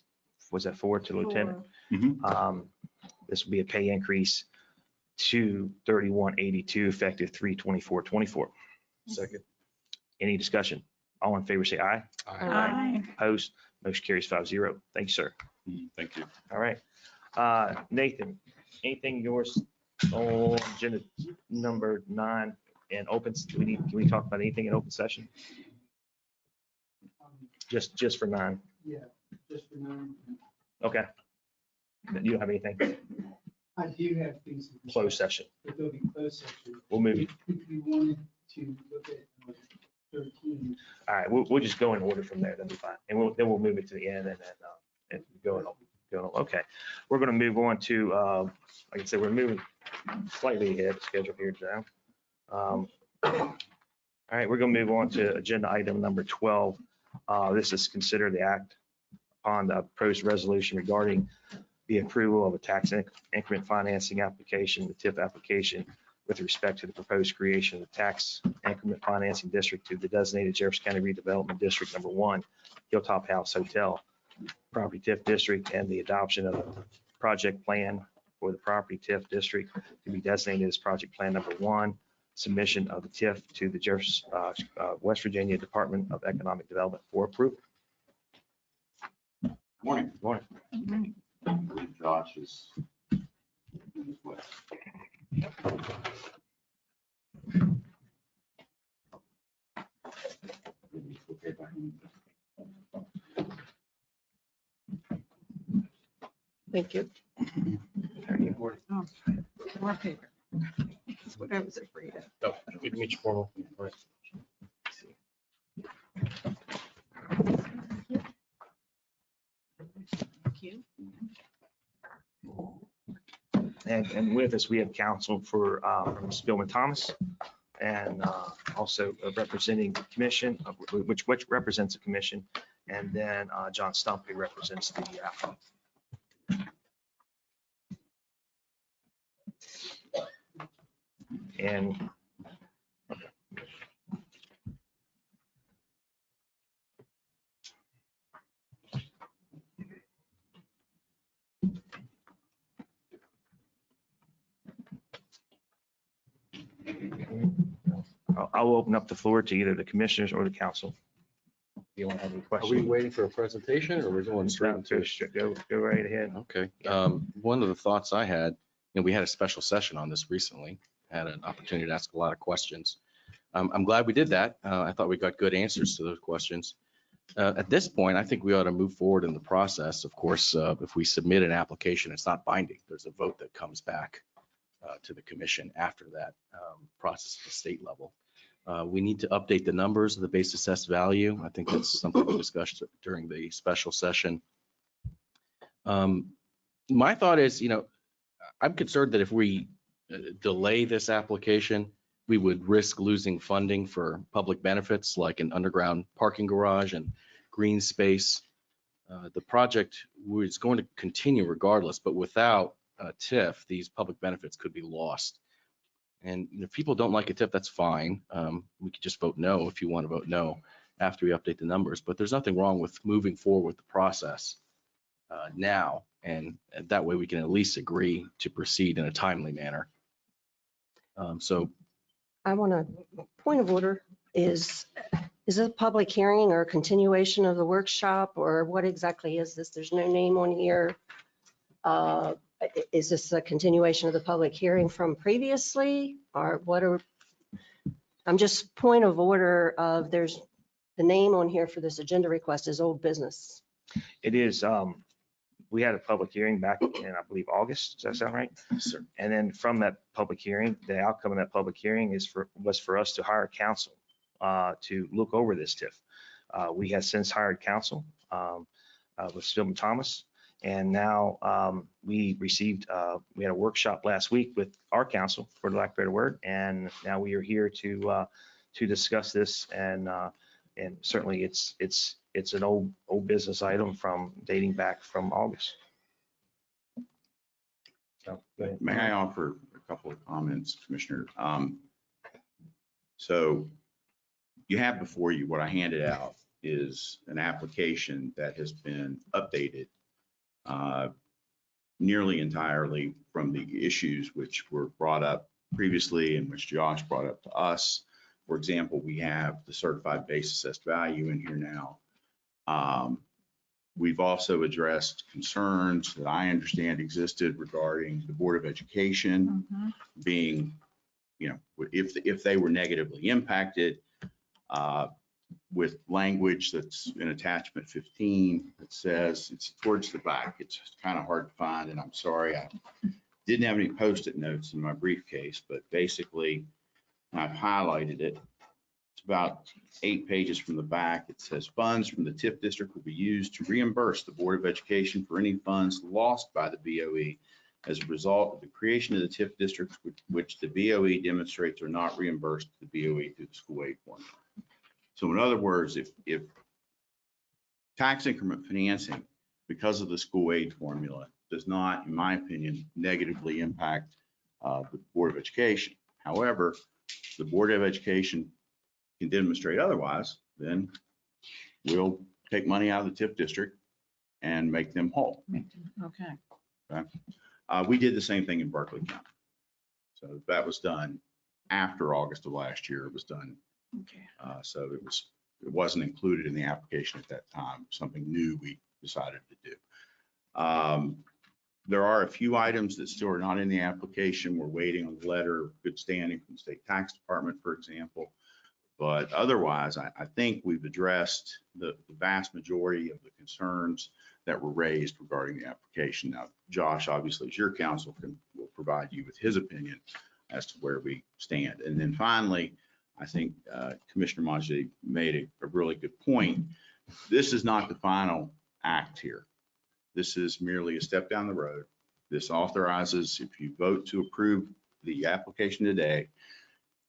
Was that 4 to lieutenant? Mm-hmm. This will be a pay increase to 3182 effective 3/24/24. Second. Any discussion? All in favor, say aye. Aye. Opposed? Motion carries 5-0. Thank you, sir. Thank you. All right. Nathan, anything yours on agenda number 9 and open? Can we talk about anything in open session? Just for 9. Yeah, just for 9. Okay. You don't have anything? I do have things. Closed session. But they'll be closed session. We'll move it. If you wanted to look at 13. All right, we'll just go in order from there, that'll be fine. And then we'll move it to the end and then, and go on. Okay, we're gonna move on to, like I said, we're moving slightly ahead of schedule here today. All right, we're gonna move on to agenda item number 12. This is consider the act on the proposed resolution regarding the approval of a tax increment financing application, the TIF application, with respect to the proposed creation of the tax increment financing district to the designated Jefferson County Redevelopment District Number 1, Hilltop House Hotel Property TIF District, and the adoption of a project plan for the property TIF district to be designated as project plan number 1, submission of the TIF to the Jefferson, West Virginia Department of Economic Development for approval. Morning. Morning. Josh is. Thank you. Oh, more paper. That's what I was afraid of. Oh, we can meet you formal. Thank you. And with us, we have counsel for from Spillman Thomas, and also representing the commission, which represents the commission, and then John Stumpy represents the applicant. And I'll open up the floor to either the commissioners or the council. If you want to have any Are questions. we waiting for a presentation or we're going straight into it? Go right ahead. Okay. One of the thoughts I had, we had a special session on this recently, had an opportunity to ask a lot of questions. I'm glad we did that. I thought we got good answers to those questions. At this point, I think we ought to move forward in the process. Of course, if we submit an application, it's not binding. There's a vote that comes back to the commission after that process at the state level. We need to update the numbers of the base assessed value. I think that's something we discussed during the special session. My thought is, I'm concerned that if we delay this application, we would risk losing funding for public benefits like an underground parking garage and green space. The project was going to continue regardless, but without a TIF, these public benefits could be lost. And if people don't like a TIF, that's fine. We could just vote no if you want to vote no after we update the numbers. But there's nothing wrong with moving forward with the process now. And that way we can at least agree to proceed in a timely manner. So I want a point of order. Is it a public hearing or a continuation of the workshop, or what exactly is this? There's no name on here. Is this a continuation of the public hearing from previously, or what are, I'm just point of order of, there's the name on here for this agenda request is old business. It is, we had a public hearing back in, I believe, August. Does that sound right? Yes, sir. And then from that public hearing, the outcome of that public hearing was for us to hire counsel to look over this TIF. We have since hired counsel with Spillman Thomas. And now we had a workshop last week with our counsel, for the lack of a better word. And now we are here to discuss this. And certainly it's an old business item from dating back from August. So, go ahead. May I offer a couple of comments, Commissioner? So you have before you, what I handed out is an application that has been updated nearly entirely from the issues which were brought up previously and which Josh brought up to us. For example, we have the certified base assessed value in here now. We've also addressed concerns that I understand existed regarding the Board of Education being, if they were negatively impacted, with language that's in attachment 15 that says, it's towards the back. It's kind of hard to find, and I'm sorry, I didn't have any Post-it notes in my briefcase, but basically I've highlighted it. It's about 8 pages from the back. It says funds from the TIF district will be used to reimburse the Board of Education for any funds lost by the BOE as a result of the creation of the TIF districts, which the BOE demonstrates are not reimbursed to the BOE through the school aid formula. So in other words, if tax increment financing, because of the school aid formula, does not, in my opinion, negatively impact the Board of Education. However, the Board of Education can demonstrate otherwise, then we'll take money out of the TIF district and make them whole. Okay. Okay? We did the same thing in Berkeley County. So that was done after August of last year. It was done. Okay. So it wasn't included in the application at that time, something new we decided to do. There are a few items that still are not in the application. We're waiting on a letter of good standing from the state tax department, for example. But otherwise, I think we've addressed the vast majority of the concerns that were raised regarding the application. Now, Josh, obviously, as your counsel, will provide you with his opinion as to where we stand. And then finally, I think Commissioner Majid made a really good point. This is not the final act here. This is merely a step down the road. This authorizes, if you vote to approve the application today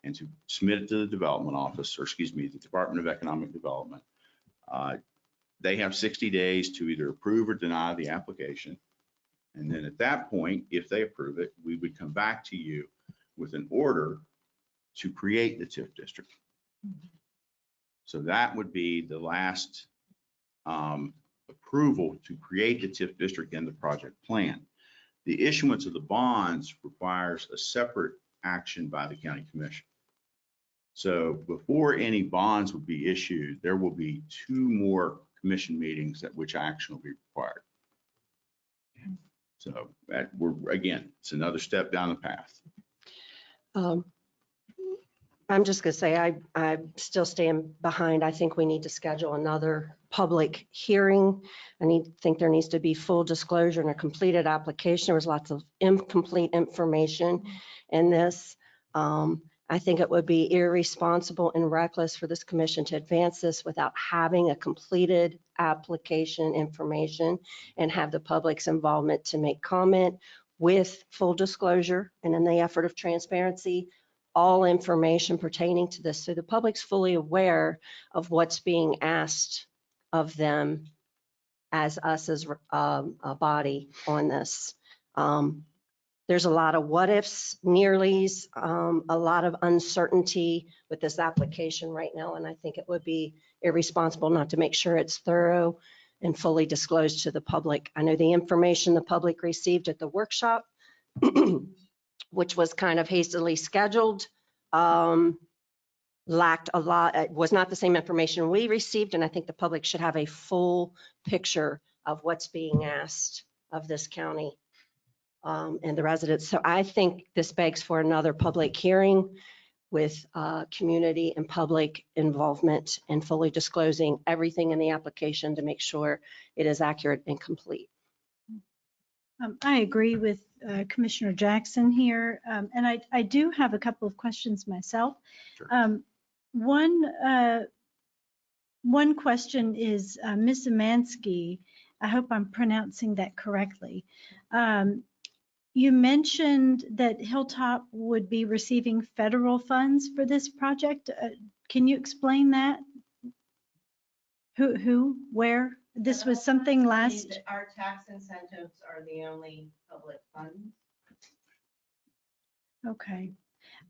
and to submit it to the development office, or excuse me, the Department of Economic Development, they have 60 days to either approve or deny the application. And then at that point, if they approve it, we would come back to you with an order to create the TIF district. So that would be the last approval to create the TIF district and the project plan. The issuance of the bonds requires a separate action by the county commission. So before any bonds would be issued, there will be 2 more commission meetings at which action will be required. So that again, it's another step down the path. I'm just going to say, I still stand behind. I think we need to schedule another public hearing. I think there needs to be full disclosure and a completed application. There was lots of incomplete information in this. I think it would be irresponsible and reckless for this commission to advance this without having a completed application information and have the public's involvement to make comment with full disclosure and in the effort of transparency, all information pertaining to this. So the public's fully aware of what's being asked of them as us as a body on this. There's a lot of what ifs, nearlies, a lot of uncertainty with this application right now. And I think it would be irresponsible not to make sure it's thorough and fully disclosed to the public. I know the information the public received at the workshop, which was kind of hastily scheduled, lacked a lot. It was not the same information we received. And I think the public should have a full picture of what's being asked of this county and the residents. So I think this begs for another public hearing with community and public involvement and fully disclosing everything in the application to make sure it is accurate and complete. I agree with Commissioner Jackson here. And I do have a couple of questions myself. Sure. One question is Ms. Amansky, I hope I'm pronouncing that correctly. You mentioned that Hilltop would be receiving federal funds for this project. Can you explain that? Who, where? This was something last. Our tax incentives are the only public funds. Okay.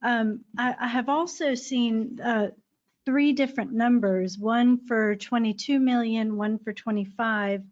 I have also seen 3 different numbers, one for 22 million, one for 25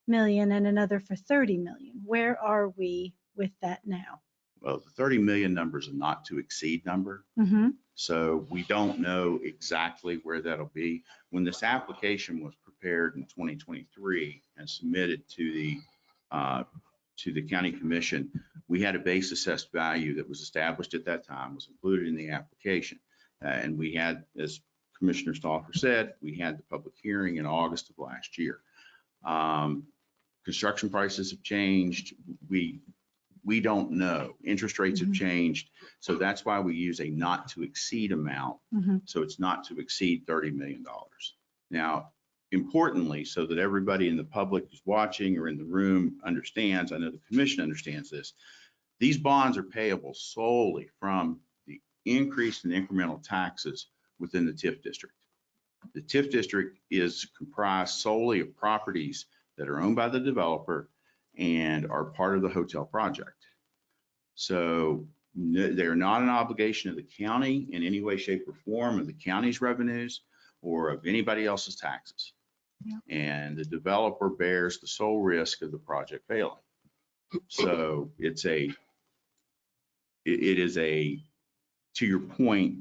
million, and another for 30 million. Where are we with that now? Well, the 30 million number is a not to exceed number. Mm-hmm. So we don't know exactly where that'll be. When this application was prepared in 2023 and submitted to the county commission, we had a base assessed value that was established at that time, was included in the application. And we had, as Commissioner Stauffer said, we had the public hearing in August of last year. Construction prices have changed. we don't know. Interest rates have changed. So that's why we use a not to exceed amount. So it's not to exceed $30 million. Now, importantly, so that everybody in the public who's watching or in the room understands, I know the commission understands this, these bonds are payable solely from the increase in incremental taxes within the TIF district. The TIF district is comprised solely of properties that are owned by the developer and are part of the hotel project. So they're not an obligation of the county in any way, shape, or form of the county's revenues or of anybody else's taxes. And the developer bears the sole risk of the project failing. So it is a, to your point,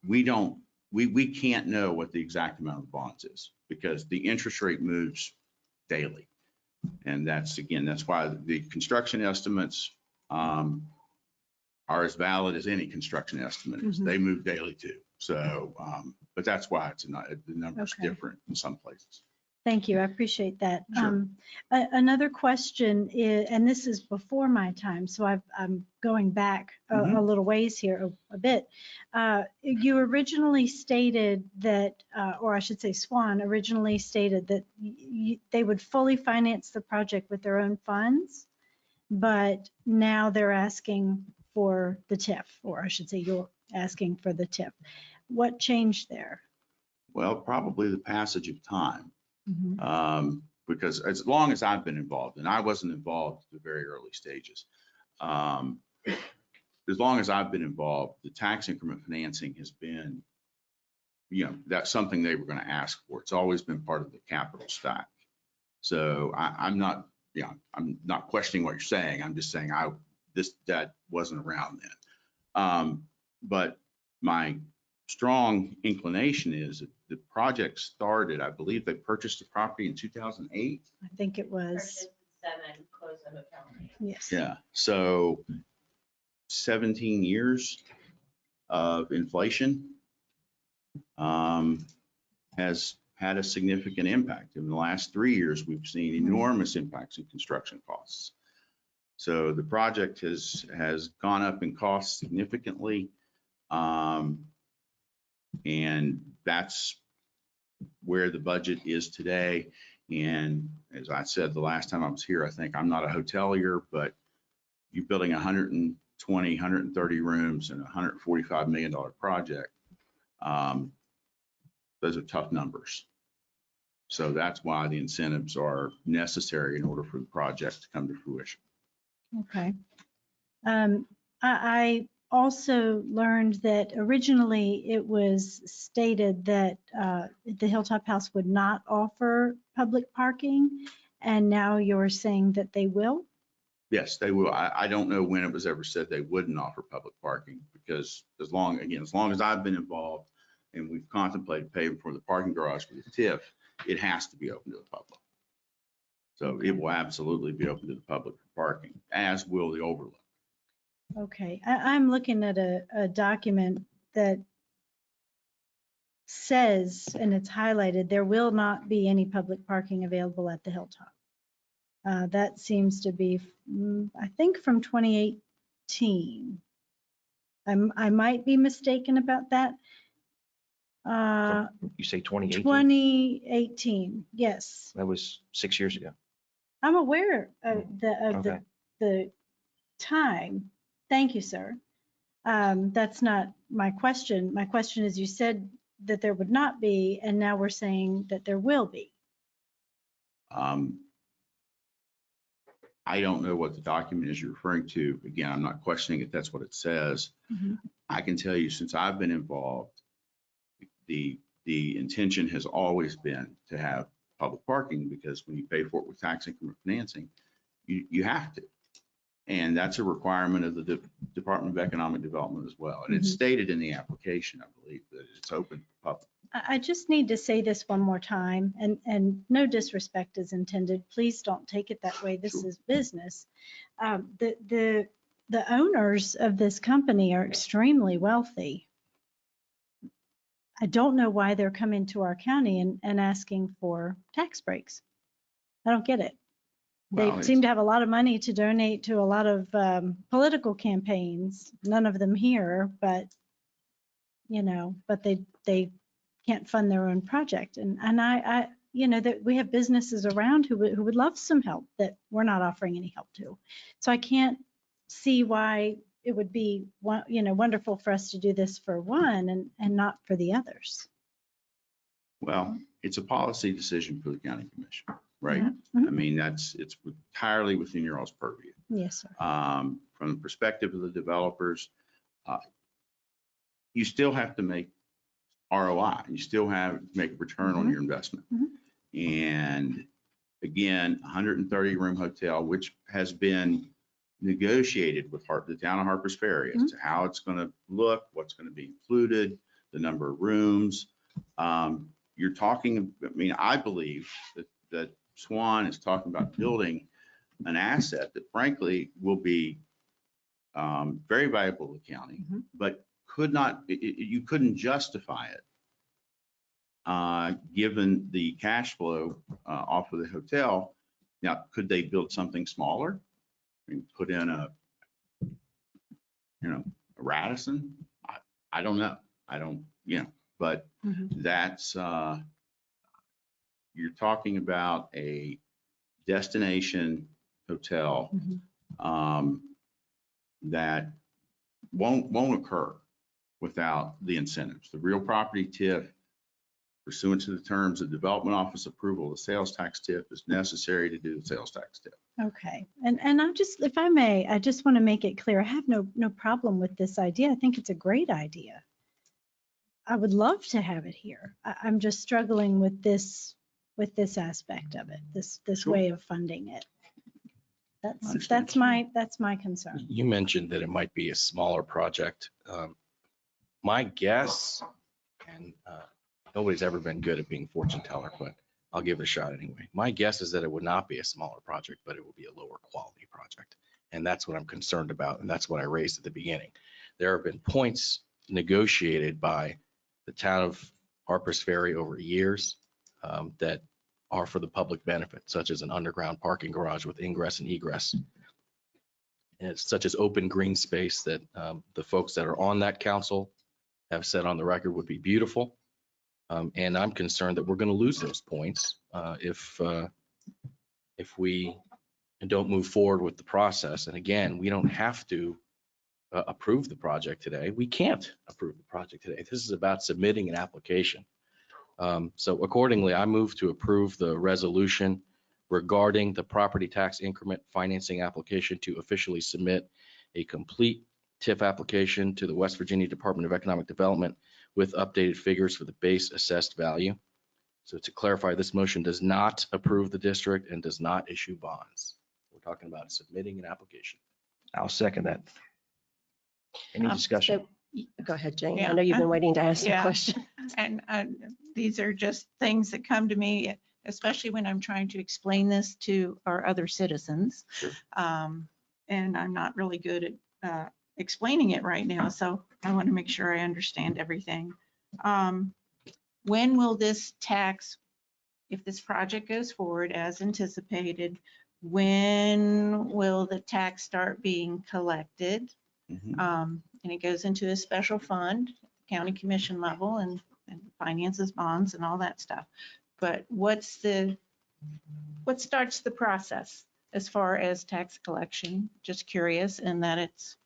we can't know what the exact amount of the bonds is because the interest rate moves daily. And that's why the construction estimates are as valid as any construction estimate is. They move daily too. So, but that's why the number's different in some places. Thank you. I appreciate that. Sure. Another question is, and this is before my time, so I'm going back a little ways here, a bit. You originally stated that, or I should say Swan originally stated that they would fully finance the project with their own funds, but now they're asking for the TIF, or I should say you're asking for the TIF. What changed there? Well, probably the passage of time. Because as long as I've been involved, and I wasn't involved at the very early stages, as long as I've been involved, the tax increment financing has been, that's something they were going to ask for. It's always been part of the capital stack. So I'm not questioning what you're saying. I'm just saying that wasn't around then. But my strong inclination is that the project started, I believe they purchased the property in 2008. I think it was. Yes. Yeah. So 17 years of inflation has had a significant impact. In the last 3 years, we've seen enormous impacts in construction costs. So the project has gone up in cost significantly. And that's where the budget is today. And as I said the last time I was here, I think I'm not a hotelier, but you're building 120, 130 rooms and a $145 million project. Those are tough numbers. So that's why the incentives are necessary in order for the project to come to fruition. Okay. I also learned that originally it was stated that the Hilltop House would not offer public parking, and now you're saying that they will? Yes, they will. I don't know when it was ever said they wouldn't offer public parking, because as long as I've been involved and we've contemplated paying for the parking garage for the TIF, it has to be open to the public. So it will absolutely be open to the public for parking, as will the overlook. Okay, I'm looking at a document that says, and it's highlighted, there will not be any public parking available at the Hilltop. That seems to be, I think, from 2018. I might be mistaken about that. You say 2018? 2018, yes. That was 6 years ago. I'm aware of Okay. the time. Thank you, sir. That's not my question. My question is, you said that there would not be, and now we're saying that there will be. I don't know what the document is you're referring to. Again, I'm not questioning if that's what it says. I can tell you, since I've been involved, the intention has always been to have public parking, because when you pay for it with tax increment financing, you have to. And that's a requirement of the Department of Economic Development as well. And it's stated in the application, I believe, that it's open to the public. I just need to say this one more time, and no disrespect is intended. Please don't take it that way. This is business. The owners of this company are extremely wealthy. I don't know why they're coming to our county and asking for tax breaks. I don't get it. They Well, seem to have a lot of money to donate to a lot of political campaigns, none of them here, but, but they can't fund their own project. And I that we have businesses around who would love some help that we're not offering any help to. So I can't see why it would be, wonderful for us to do this for one and not for the others. Well, it's a policy decision for the county commission, right? Mhm. I mean, it's entirely within your all's purview. Yes, sir. From the perspective of the developers, you still have to make ROI. You still have to make a return on your investment. And again, 130 room hotel, which has been negotiated with the town of Harpers Ferry as to how it's going to look, what's going to be included, the number of rooms. You're talking, I mean, I believe that Swan is talking about building an asset that frankly will be very valuable to the county, but you couldn't justify it given the cash flow off of the hotel. Now, could they build something smaller? I mean, put in a Radisson? I don't know. But that's, you're talking about a destination hotel that won't occur without the incentives. The real property TIF, pursuant to the terms of development office approval, the sales tax TIF is necessary to do the sales tax TIF. Okay. And I'm just, if I may, I just want to make it clear, I have no problem with this idea. I think it's a great idea. I would love to have it here. I'm just struggling with this aspect of it, this way of funding it. That's my concern. You mentioned that it might be a smaller project. My guess, and nobody's ever been good at being fortune teller, but I'll give it a shot anyway. My guess is that it would not be a smaller project, but it will be a lower quality project. And that's what I'm concerned about. And that's what I raised at the beginning. There have been points negotiated by the town of Harpers Ferry over years that are for the public benefit, such as an underground parking garage with ingress and egress. And it's such as open green space that the folks that are on that council have said on the record would be beautiful. And I'm concerned that we're going to lose those points if we don't move forward with the process. And again, we don't have to approve the project today. We can't approve the project today. This is about submitting an application. So accordingly, I move to approve the resolution regarding the property tax increment financing application to officially submit a complete TIF application to the West Virginia Department of Economic Development with updated figures for the base assessed value. So to clarify, this motion does not approve the district and does not issue bonds. We're talking about submitting an application. I'll second that. Any discussion? Go ahead, Jane. Yeah. I know you've been waiting to ask the Yeah. question. And these are just things that come to me, especially when I'm trying to explain this to our other citizens. And I'm not really good at explaining it right now, so I want to make sure I understand everything. When will this tax, if this project goes forward as anticipated, when will the tax start being collected? And it goes into a special fund, county commission level, and finances bonds and all that stuff. But what starts the process as far as tax collection? Just curious, in that it's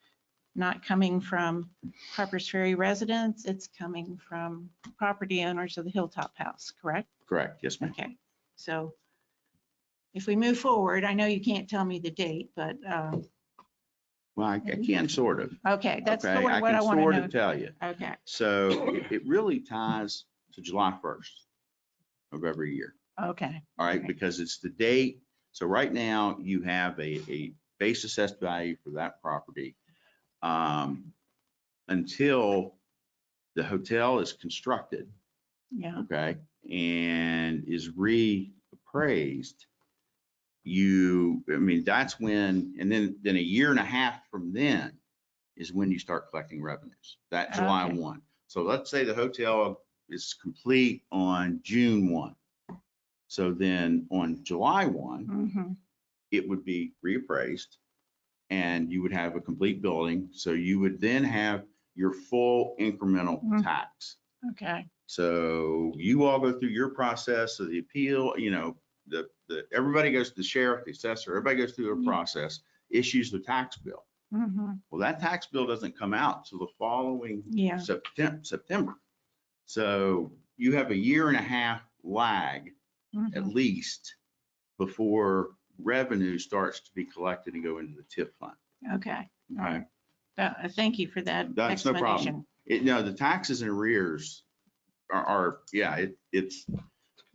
not coming from Harpers Ferry residents, it's coming from property owners of the Hilltop House, correct? Correct. Yes, ma'am. Okay. So if we move forward, I know you can't tell me the date, but Well, I can sort of. okay, that's Okay, what I want to sort know. of tell you. Okay. So it really ties to July 1st of every year. Okay. All right, because it's the date. So right now you have a base assessed value for that property until the hotel is constructed. Yeah. Okay, and is reappraised. I mean, that's when, and then a year and a half from then is when you start collecting revenues, that July 1. So let's say the hotel is complete on June 1. So then on July 1, it would be reappraised and you would have a complete building. So you would then have your full incremental tax. Okay. So you all go through your process of the appeal, everybody goes to the sheriff, the assessor, everybody goes through their process, issues the tax bill. Well, that tax bill doesn't come out till the following September. So you have a year and a half lag at least before revenue starts to be collected and go into the TIP fund. Okay. All Okay. right. Thank you for that That's no explanation. problem. The taxes and arrears it's,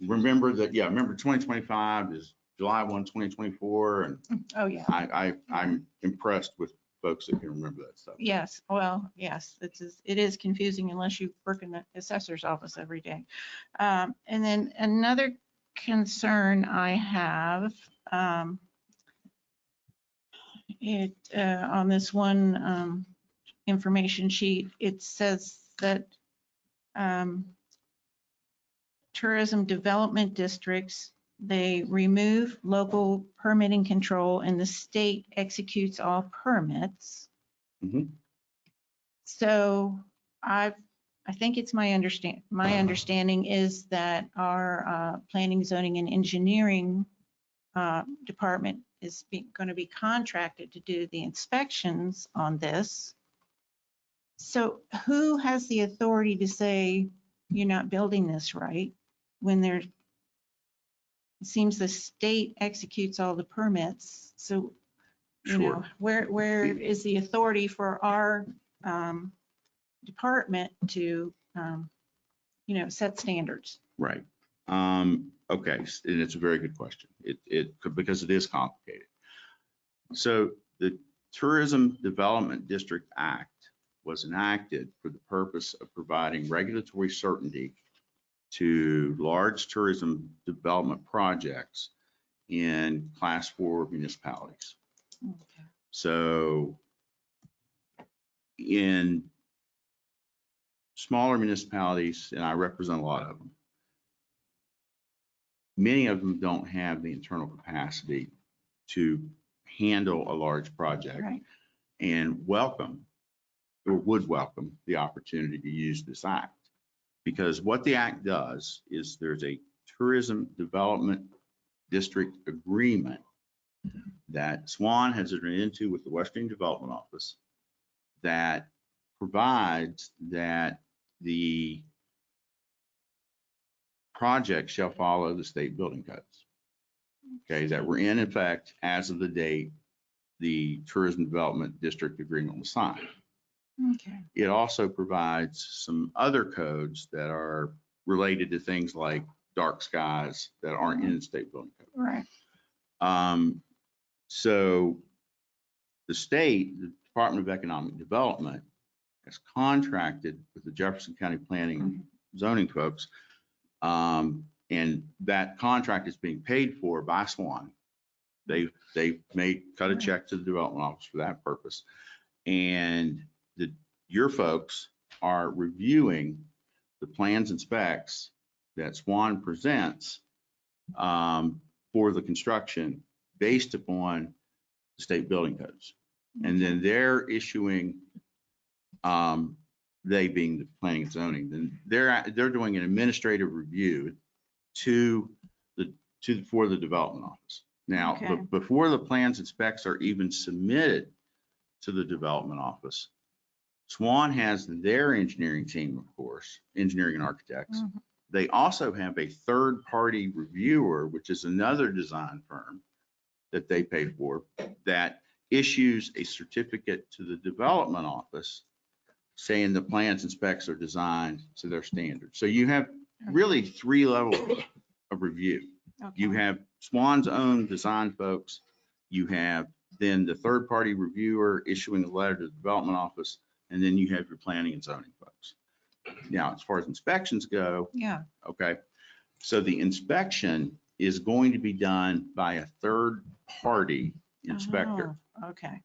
remember 2025 is July 1, 2024. And Oh, yeah. I'm impressed with folks that can remember that stuff. Yes. Well, yes, it is confusing unless you work in the assessor's office every day. And then another concern I have, on this one information sheet, it says that tourism development districts, they remove local permitting control and the state executes all permits. So I think it's my understanding is that our planning, zoning and engineering department is going to be contracted to do the inspections on this. So who has the authority to say you're not building this right when it seems the state executes all the permits? So, where is the authority for our department to, set standards? Right. Okay. And it's a very good question. Because it is complicated. So the Tourism Development District Act was enacted for the purpose of providing regulatory certainty to large tourism development projects in Class 4 municipalities. Okay. So in smaller municipalities, and I represent a lot of them, many of them don't have the internal capacity to handle a large project, Right. and would welcome the opportunity to use this act. Because what the act does is there's a tourism development district agreement that SWAN has entered into with the Western Development Office that provides that the project shall follow the state building codes. Okay, that were in effect as of the date the Tourism Development District Agreement was signed. Okay. It also provides some other codes that are related to things like dark skies that aren't in the state building code. Right. So the state, the Department of Economic Development, has contracted with the Jefferson County Planning and Zoning folks, and that contract is being paid for by SWAN. They cut a check to the development office for that purpose, and your folks are reviewing the plans and specs that SWAN presents for the construction based upon the state building codes. And then they're issuing, they being the planning and zoning, then they're doing an administrative review for the development office. Now, before the plans and specs are even submitted to the development office, SWAN has their engineering team, of course, engineering and architects. They also have a third-party reviewer, which is another design firm that they pay for, that issues a certificate to the development office saying the plans and specs are designed to their standards. So you have really 3 levels of review. You have SWAN's own design folks. You have then the third-party reviewer issuing a letter to the development office, and then you have your planning and zoning folks. Now, as far as inspections go, okay, so the inspection is going to be done by a third-party inspector. Okay.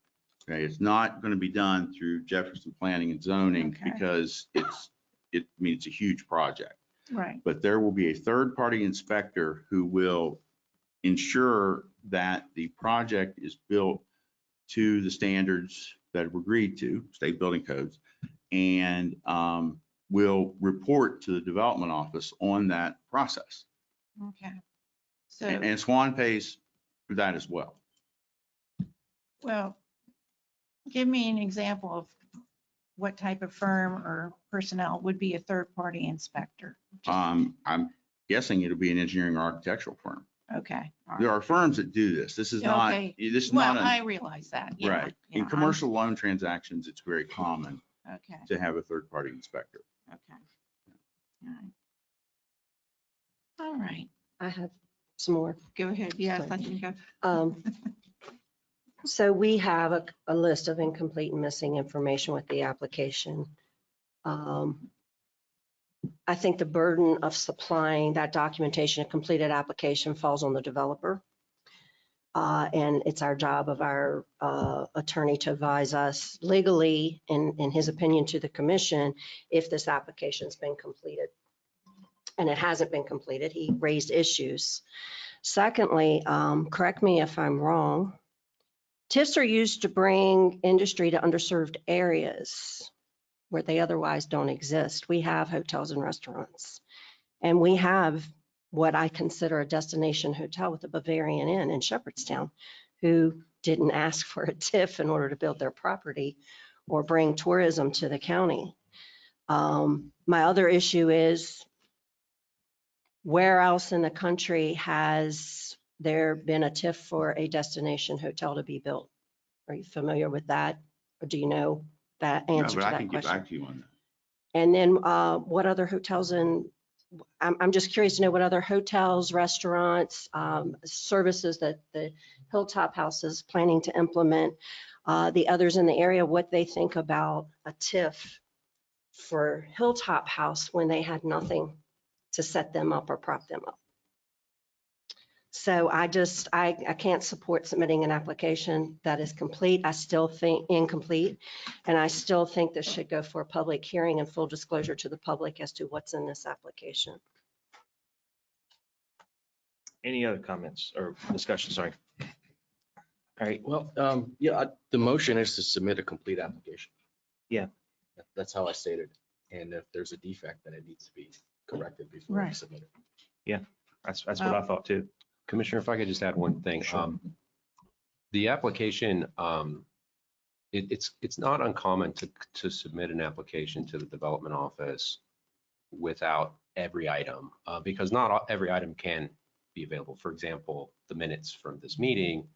Okay, it's not going to be done through Jefferson Planning and Zoning because it's a huge project. Right. But there will be a third-party inspector who will ensure that the project is built to the standards that were agreed to, state building codes, and will report to the development office on that process. Okay. So, And Swan pays for that as well. well, give me an example of what type of firm or personnel would be a third-party inspector. I'm guessing it'll be an engineering or architectural firm. Okay. all There right. are firms that do this. This is not, Okay. this is Well, not I a, realize that. Yeah, right. yeah, In I'm- commercial loan transactions, it's very common Okay. to have a third-party inspector. Okay. All right. All right. I have some more. Go ahead. Yes, I think So we have a list of incomplete and missing information with the application. I think the burden of supplying that documentation, a completed application, falls on the developer. And it's our job of our attorney to advise us legally, in his opinion, to the commission, if this application's been completed. And it hasn't been completed. He raised issues. Secondly, correct me if I'm wrong, TIFs are used to bring industry to underserved areas where they otherwise don't exist. We have hotels and restaurants, and we have what I consider a destination hotel with the Bavarian Inn in Shepherdstown, who didn't ask for a TIF in order to build their property or bring tourism to the county. My other issue is, where else in the country has there been a TIF for a destination hotel to be built? Are you familiar with that? Or do you know that No, answer but to I that can get question? back to you on that. And then what other hotels I'm just curious to know what other hotels, restaurants, services that the Hilltop House is planning to implement, the others in the area, what they think about a TIF for Hilltop House when they had nothing to set them up or prop them up. So I can't support submitting an application that is complete. I still think incomplete. And I still think this should go for a public hearing and full disclosure to the public as to what's in this application. Any other comments or discussion? Sorry. All right. Well, yeah, the motion is to submit a complete application. Yeah. That's how I stated. And if there's a defect, then it needs to be corrected before Right. we submit it. Yeah, that's what I thought too. Commissioner, if I could just add one thing. The application, it's not uncommon to submit an application to the development office without every item, because not every item can be available. For example, the minutes from this meeting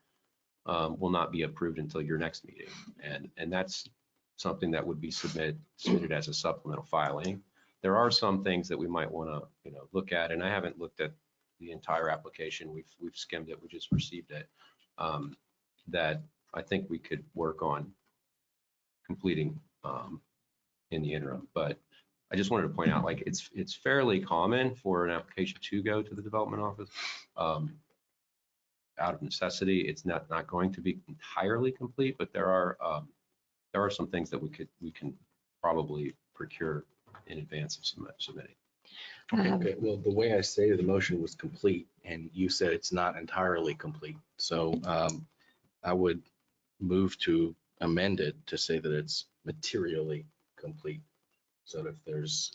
will not be approved until your next meeting. And that's something that would be submitted as a supplemental filing. There are some things that we might want to, look at, and I haven't looked at the entire application. We've skimmed it. We just received it. That I think we could work on completing in the interim. But I just wanted to point out, like, it's fairly common for an application to go to the development office out of necessity. It's not going to be entirely complete, but there are some things that we can probably procure in advance of submitting. Okay, well, the way I stated the motion was complete, and you said it's not entirely complete. So I would move to amend it to say that it's materially complete. So that if there's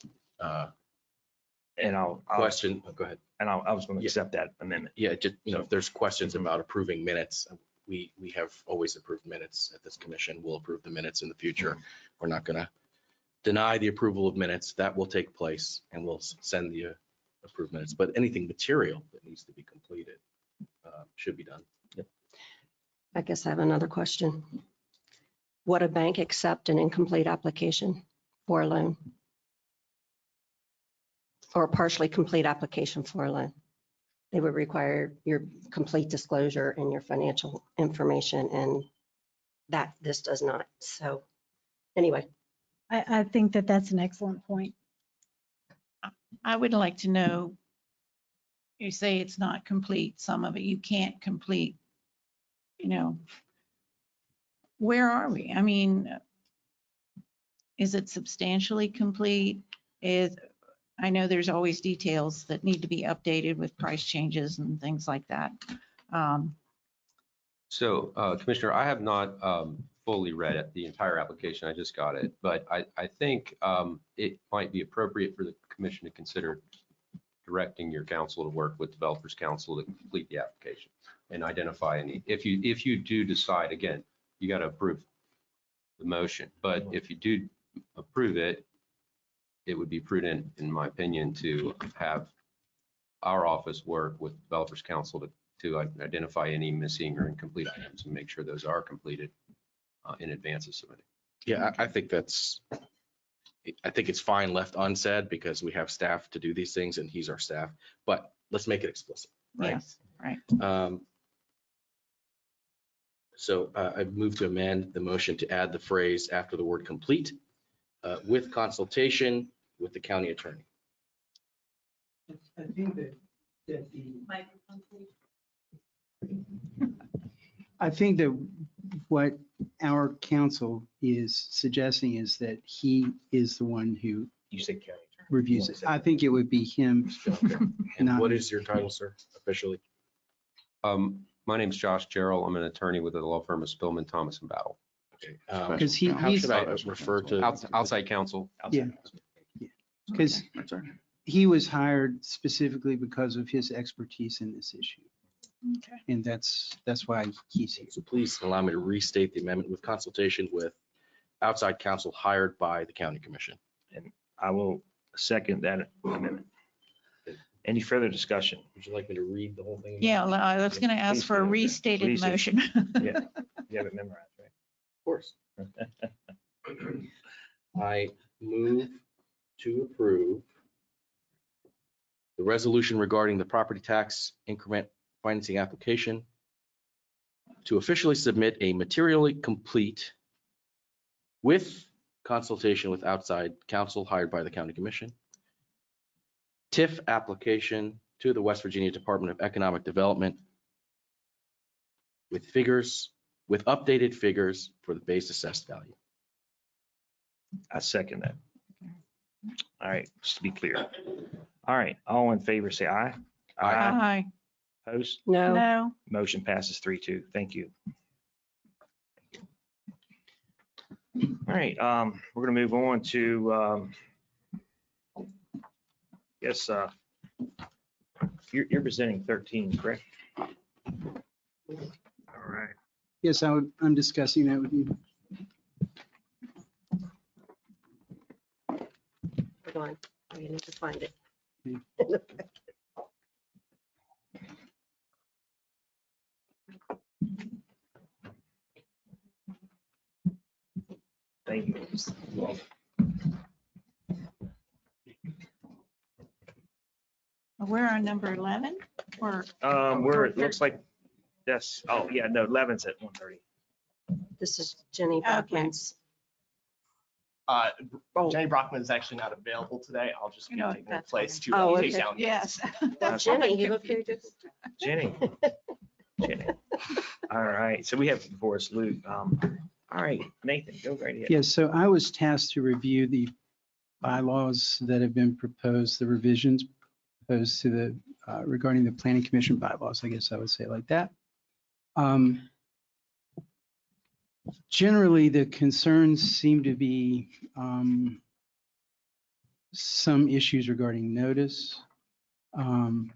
And I'll question, go ahead. And I was going to accept that amendment. Yeah, just, if there's questions about approving minutes, we have always approved minutes at this commission. We'll approve the minutes in the future. We're not going to deny the approval of minutes. That will take place, and we'll send the approved minutes. But anything material that needs to be completed should be done. Yep. I guess I have another question. Would a bank accept an incomplete application for a loan? Or a partially complete application for a loan? They would require your complete disclosure and your financial information, and that this does not. So anyway. I think that that's an excellent point. I would like to know, you say it's not complete, some of it you can't complete, where are we? I mean, is it substantially complete? I know there's always details that need to be updated with price changes and things like that. So Commissioner, I have not fully read it, the entire application. I just got it. But I think it might be appropriate for the commission to consider directing your council to work with Developers Council to complete the application and identify any. If you do decide, again, you got to approve the motion. But if you do approve it, it would be prudent, in my opinion, to have our office work with Developers Council to identify any missing or incomplete items and make sure those are completed in advance of submitting. Yeah, I think it's fine left unsaid because we have staff to do these things and he's our staff, but let's make it explicit, right? Yes, right. So I move to amend the motion to add the phrase after the word complete with consultation with the county attorney. I think that I think that what our council is suggesting is that he is the one who You said county attorney. reviews it. I think it would be him. And not what me. is your title, sir, officially? My name's Josh Gerald. I'm an attorney with the law firm of Spillman, Thomas and Battle. Okay. Because How he's, should I refer to? Outside counsel. yeah, because he was hired specifically because of his expertise in this issue. Okay. And that's why he's here. So please allow me to restate the amendment with consultation with outside counsel hired by the county commission. And I will second that amendment. Any further discussion? Would you like me to read the whole thing? Yeah, I was going to ask Please for a do. restated Please do. motion. Yeah, you have it memorized, right? Of course. I move to approve the resolution regarding the property tax increment financing application to officially submit a materially complete with consultation with outside counsel hired by the county commission TIF application to the West Virginia Department of Economic Development with updated figures for the base assessed value. I second that. All right, just to be clear. All right, all in favor, say aye. Aye. Opposed? No. No. Motion passes 3-2. Thank you. All right, we're gonna move on to, yes, you're presenting 13, correct? All right. Yes, I'm discussing that with you. Hold on, I need to find it. Thank you. We're on number 11 or? Where it looks like that's, oh, yeah, no, 11's at 1:30. This is Jenny Brockman's. Jenny Brockman is actually not available today. I'll just be No, taking her that's place to Oh, take okay. down. Yes. That's Jenny, you look very good. Jenny. Jenny. All right, so we have before us Luke. All right, Nathan, go right ahead. Yes, so I was tasked to review the bylaws that have been proposed, the revisions proposed to the, regarding the planning commission bylaws, I guess I would say it like that. Generally, the concerns seem to be some issues regarding notice. And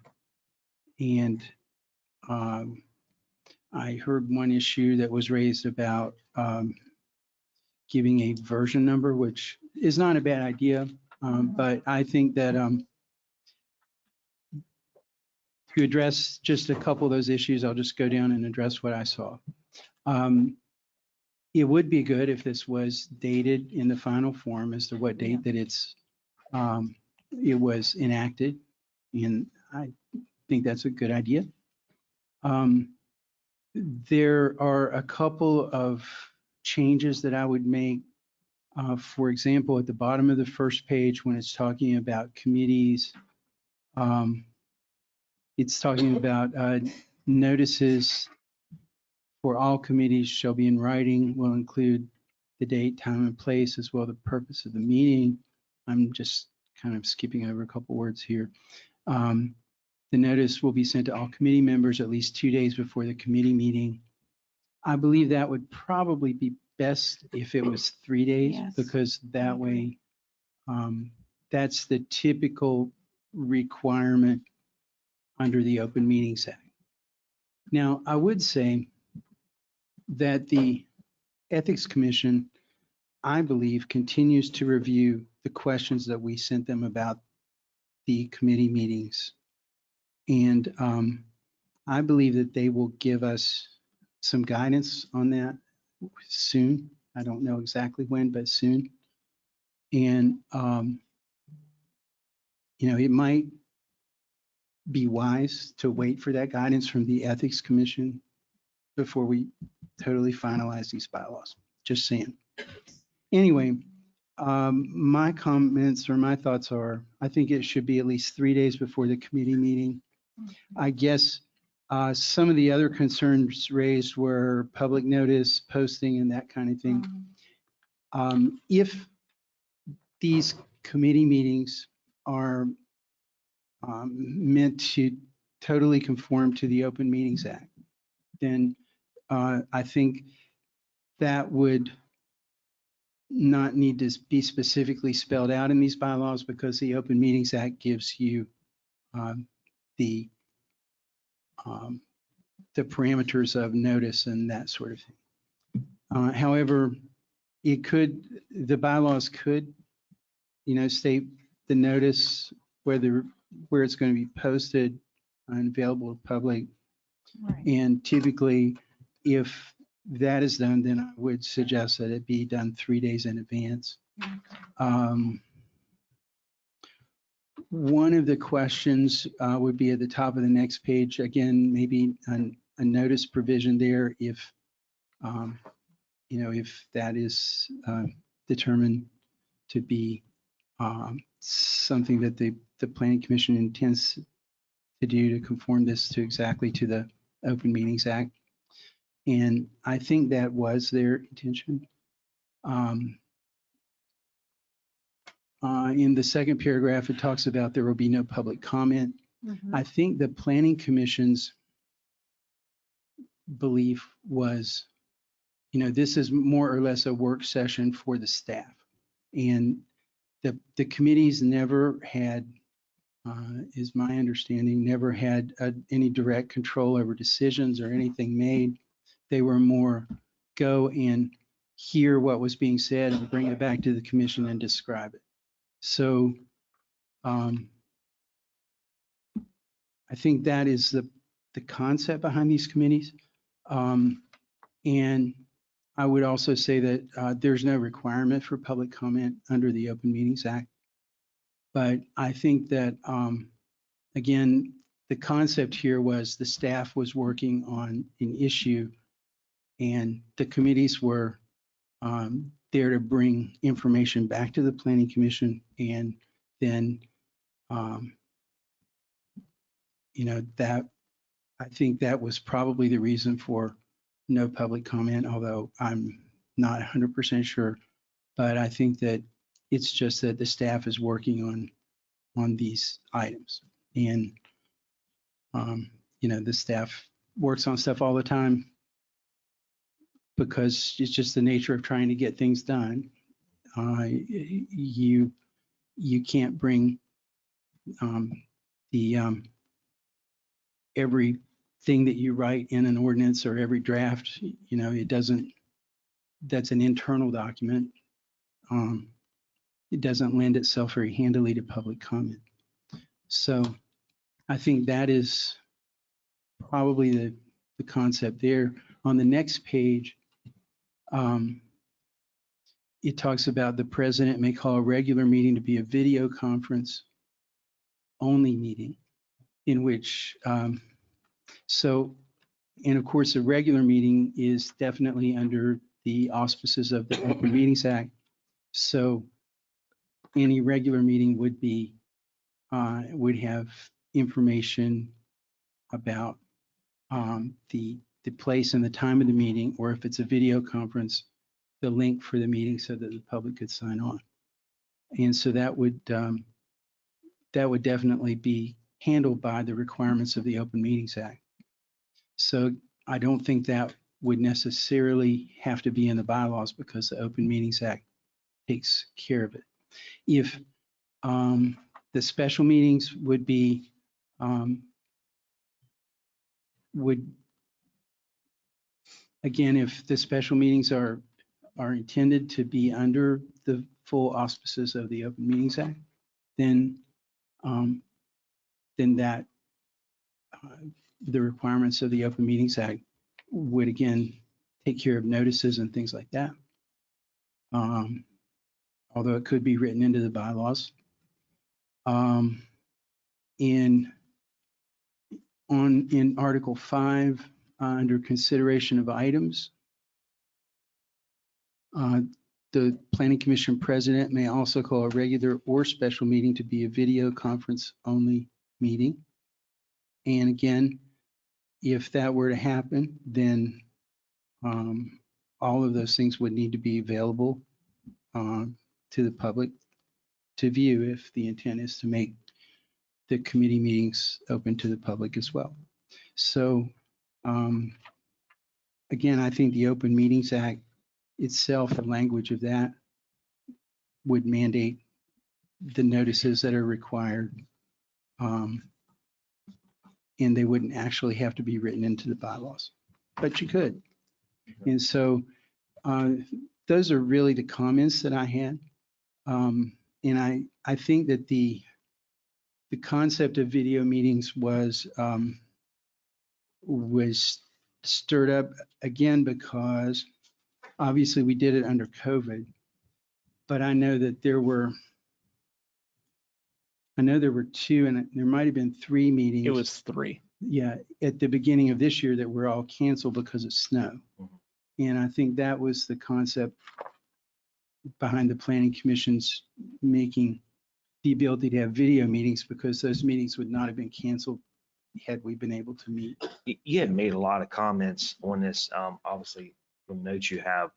I heard one issue that was raised about giving a version number, which is not a bad idea. But I think that to address just a couple of those issues, I'll just go down and address what I saw. It would be good if this was dated in the final form as to what date that it was enacted. And I think that's a good idea. There are a couple of changes that I would make. For example, at the bottom of the first page, when it's talking about committees, it's talking about notices for all committees shall be in writing, will include the date, time, and place, as well as the purpose of the meeting. I'm just kind of skipping over a couple words here. The notice will be sent to all committee members at least 2 days before the committee meeting. I believe that would probably be best if it was 3 days, Yes. because that way, that's the typical requirement under the Open Meetings Act. Now, I would say that the Ethics Commission, I believe, continues to review the questions that we sent them about the committee meetings. And I believe that they will give us some guidance on that soon. I don't know exactly when, but soon. And, it might be wise to wait for that guidance from the Ethics Commission before we totally finalize these bylaws. Just saying. Anyway, my comments or my thoughts are, I think it should be at least 3 days before the committee meeting. I guess some of the other concerns raised were public notice, posting, and that kind of thing. If these committee meetings are meant to totally conform to the Open Meetings Act, then I think that would not need to be specifically spelled out in these bylaws, because the Open Meetings Act gives you the parameters of notice and that sort of thing. However, the bylaws could, state the notice, where it's going to be posted and available to public. Right. And typically, if that is done, then I would suggest that it be done 3 days in advance. One of the questions would be at the top of the next page. Again, maybe a notice provision there if, if that is determined to be something that the Planning Commission intends to do to conform this to exactly to the Open Meetings Act. And I think that was their intention. In the second paragraph, it talks about there will be no public comment. I think the Planning Commission's belief was, this is more or less a work session for the staff. And the committees never had, is my understanding, never had any direct control over decisions or anything made. They were more go and hear what was being said and bring it back to the commission and describe it. So I think that is the concept behind these committees. And I would also say that there's no requirement for public comment under the Open Meetings Act. But I think that, again, the concept here was the staff was working on an issue and the committees were there to bring information back to the Planning Commission. And then, that I think that was probably the reason for no public comment, although I'm not 100% sure. But I think that it's just that the staff is working on these items. And, the staff works on stuff all the time because it's just the nature of trying to get things done. You can't bring everything that you write in an ordinance or every draft, it doesn't, that's an internal document. It doesn't lend itself very handily to public comment. So I think that is probably the concept there. On the next page, it talks about the president may call a regular meeting to be a video conference only meeting in which, and of course, a regular meeting is definitely under the auspices of the Open Meetings Act. So any regular meeting would be, would have information about the place and the time of the meeting, or if it's a video conference, the link for the meeting so that the public could sign on. And so that would that would definitely be handled by the requirements of the Open Meetings Act. So I don't think that would necessarily have to be in the bylaws because the Open Meetings Act takes care of it. If the special meetings would be, again, if the special meetings are intended to be under the full auspices of the Open Meetings Act, then that the requirements of the Open Meetings Act would again take care of notices and things like that. Although it could be written into the bylaws. In Article 5, under consideration of items, the Planning Commission president may also call a regular or special meeting to be a video conference only meeting. And again, if that were to happen, then all of those things would need to be available to the public to view if the intent is to make the committee meetings open to the public as well. So again, I think the Open Meetings Act itself, the language of that would mandate the notices that are required. And they wouldn't actually have to be written into the bylaws, but you could. And so those are really the comments that I had. And I think that the concept of video meetings was stirred up again because obviously we did it under COVID, but I know there were two and there might have been 3 meetings. It was 3. Yeah, at the beginning of this year that were all canceled because of snow. And I think that was the concept behind the Planning Commission's making the ability to have video meetings, because those meetings would not have been canceled had we been able to meet. You had made a lot of comments on this, obviously from notes you have.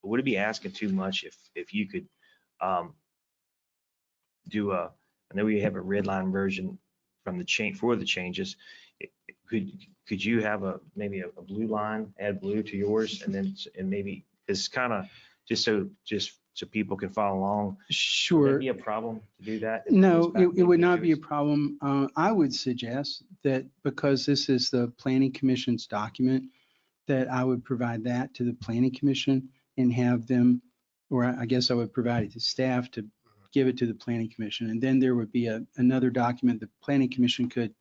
Would it be asking too much if you could do I know we have a red line version from the change for the changes. Could you have maybe a blue line, add blue to yours, and then maybe it's kind of just so people can follow along? Sure. Would that be a problem to do that? No, it would not be a problem. I would suggest that because this is the Planning Commission's document, that I would provide that to the Planning Commission and have them, or I guess I would provide it to staff to give it to the Planning Commission. And then there would be another document the Planning Commission could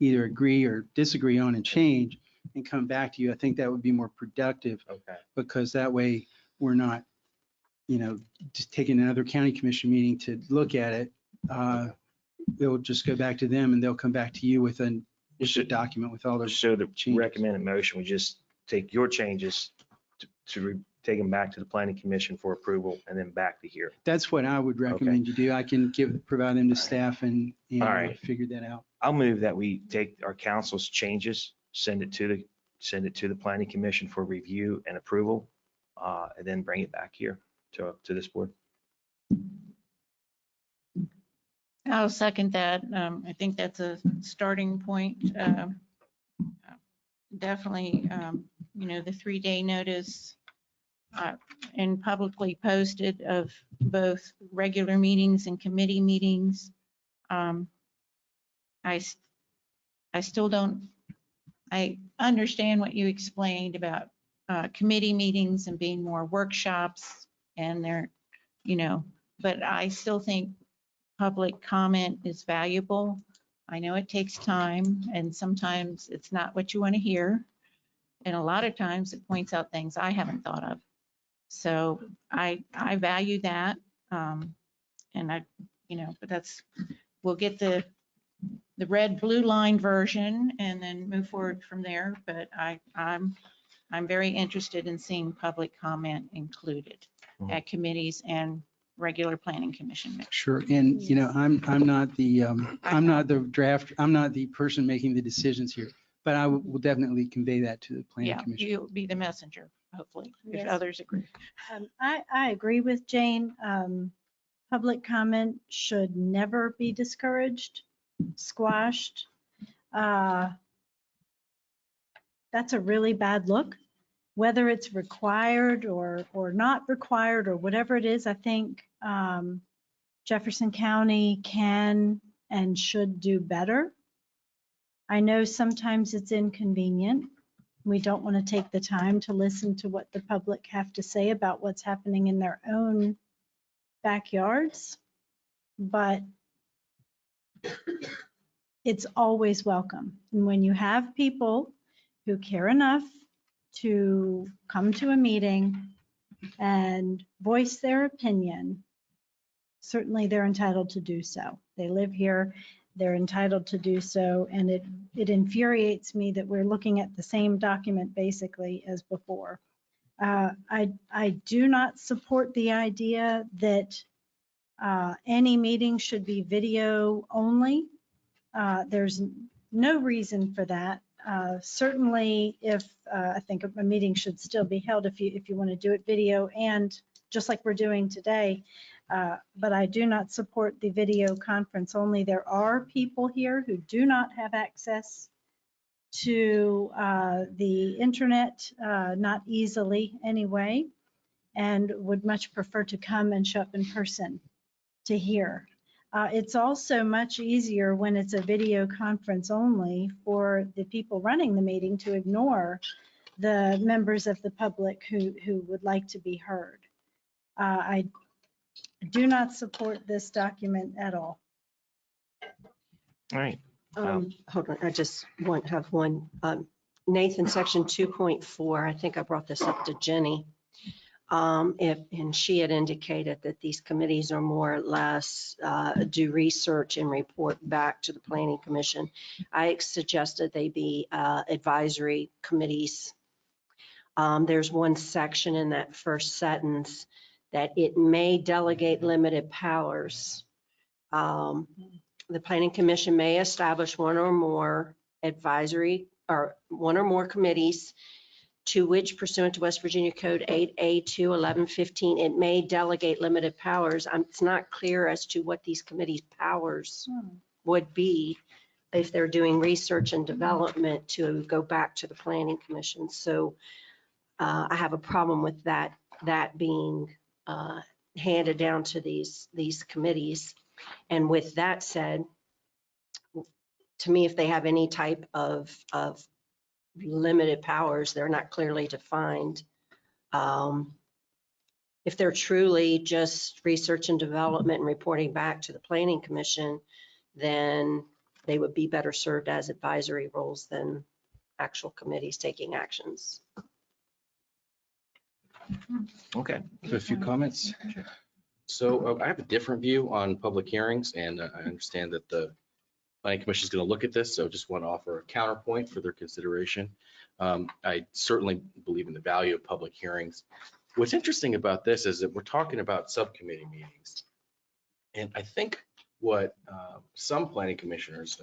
either agree or disagree on and change and come back to you. I think that would be more productive. Okay. Because that way we're not, just taking another county commission meeting to look at it. They'll just go back to them and they'll come back to you with a document with all those. So the recommended motion would just take your changes to take them back to the Planning Commission for approval and then back to here. That's what I would recommend you do. I can provide them to staff and All right. figure that out. I'll move that we take our council's changes, send it to the Planning Commission for review and approval, and then bring it back here to this board. I'll second that. I think that's a starting point. Definitely, the 3-day notice and publicly posted of both regular meetings and committee meetings. I still don't, I understand what you explained about committee meetings and being more workshops and they're, but I still think public comment is valuable. I know it takes time and sometimes it's not what you want to hear. And a lot of times it points out things I haven't thought of. So I value that. And but we'll get the red blue line version and then move forward from there. But I'm very interested in seeing public comment included at committees and regular planning commission. Sure. And, I'm not the person making the decisions here, but I will definitely convey that to the Planning Commission. You'll be the messenger, hopefully, if Yes. others agree. I agree with Jane. Public comment should never be discouraged, squashed. That's a really bad look. Whether it's required or not required or whatever it is, I think Jefferson County can and should do better. I know sometimes it's inconvenient. We don't want to take the time to listen to what the public have to say about what's happening in their own backyards, but it's always welcome. And when you have people who care enough to come to a meeting and voice their opinion, certainly they're entitled to do so. They live here, they're entitled to do so, and it infuriates me that we're looking at the same document basically as before. I do not support the idea that any meeting should be video only. There's no reason for that. Certainly, if I think a meeting should still be held if you want to do it video and just like we're doing today. But I do not support the video conference only. There are people here who do not have access to the internet, not easily anyway, and would much prefer to come and show up in person to hear. It's also much easier when it's a video conference only for the people running the meeting to ignore the members of the public who would like to be heard. I do not support this document at all. All right. Hold on, I just have one. Nathan, section 2.4, I think I brought this up to Jenny. And she had indicated that these committees are more or less do research and report back to the Planning Commission. I suggested they be advisory committees. There's one section in that first sentence that it may delegate limited powers. The Planning Commission may establish one or more advisory or one or more committees to which pursuant to West Virginia Code 8A2 1115, it may delegate limited powers. It's not clear as to what these committees' powers would be if they're doing research and development to go back to the Planning Commission. So I have a problem with that being handed down to these committees. And with that said, to me, if they have any type of limited powers, they're not clearly defined. If they're truly just research and development and reporting back to the Planning Commission, then they would be better served as advisory roles than actual committees taking actions. Okay. A few comments. So I have a different view on public hearings, and I understand that the Planning Commission is going to look at this, so just want to offer a counterpoint for their consideration. I certainly believe in the value of public hearings. What's interesting about this is that we're talking about subcommittee meetings. And I think what some planning commissioners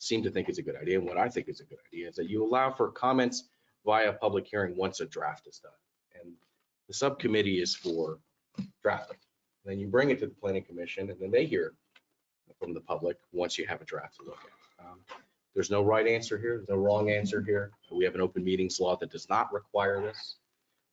seem to think is a good idea, and what I think is a good idea, is that you allow for comments via public hearing once a draft is done. And the subcommittee is for drafting. Then you bring it to the Planning Commission, and then they hear from the public once you have a draft to look at. There's no right answer here. There's no wrong answer here. We have an open meetings law that does not require this.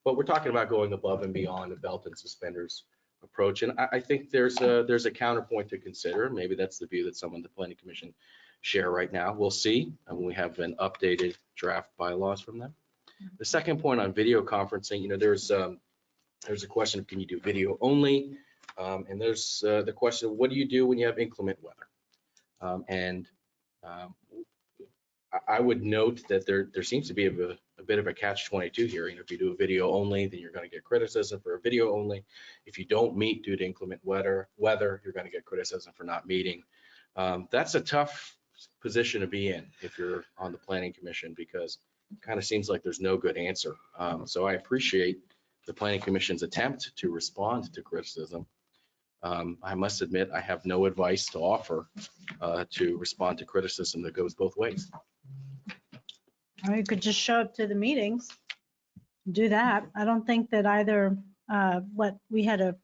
But we're talking about going above and beyond the belt and suspenders approach. And I think there's a counterpoint to consider. Maybe that's the view that some of the Planning Commission share right now. We'll see when we have an updated draft bylaws from them. The second point on video conferencing, there's a question of can you do video only? And there's the question of what do you do when you have inclement weather? I would note that there seems to be a bit of a catch-22 here. If you do a video only, then you're going to get criticism for a video only. If you don't meet due to inclement weather, you're going to get criticism for not meeting. That's a tough position to be in if you're on the Planning Commission, because it kind of seems like there's no good answer. So I appreciate the Planning Commission's attempt to respond to criticism. I must admit, I have no advice to offer to respond to criticism that goes both ways. Or you could just show up to the meetings, do that. I don't think that either, what we had a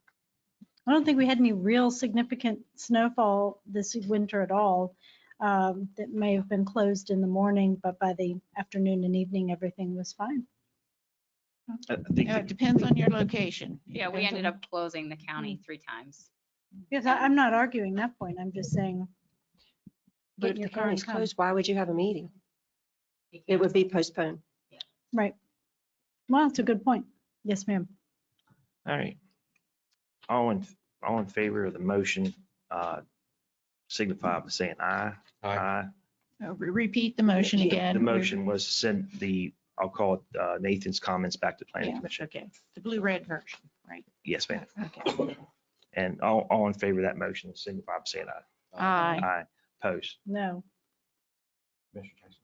I don't think we had any real significant snowfall this winter at all. That may have been closed in the morning, but by the afternoon and evening, everything was fine. It depends on your location. Yeah, we ended up closing the county 3 times. Yes, I'm not arguing that point. I'm just saying. But get if in the your car and county's come. closed, why would you have a meeting? It would be postponed. Right. Well, it's a good point. Yes, ma'am. All right. All in favor of the motion, signify by saying aye. Aye. Repeat the motion again. The motion was to send I'll call it Nathan's comments back to planning Yeah, commission. okay, the blue-red version, right? Yes, ma'am. Okay. And all in favor of that motion, signify by saying aye. Aye. Aye. Opposed? No. Mr. Jackson?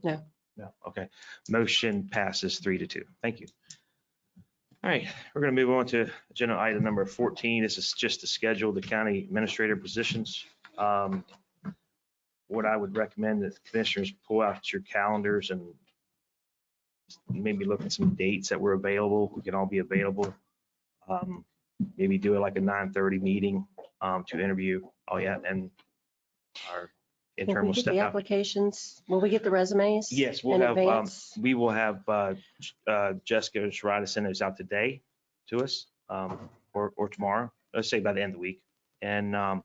No. No, okay. Motion passes 3-2. Thank you. All right, we're going to move on to agenda item number 14. This is just to schedule the county administrator positions. What I would recommend that commissioners pull out your calendars and maybe look at some dates that were available. We can all be available. Maybe do it like a 9:30 meeting to interview. Oh yeah, and our Will interim we will get step the out. applications? Will we get the resumes? Yes, we'll in have, advance? we will have Jessica Sharada send those out today to us, or tomorrow, let's say by the end of the week. And And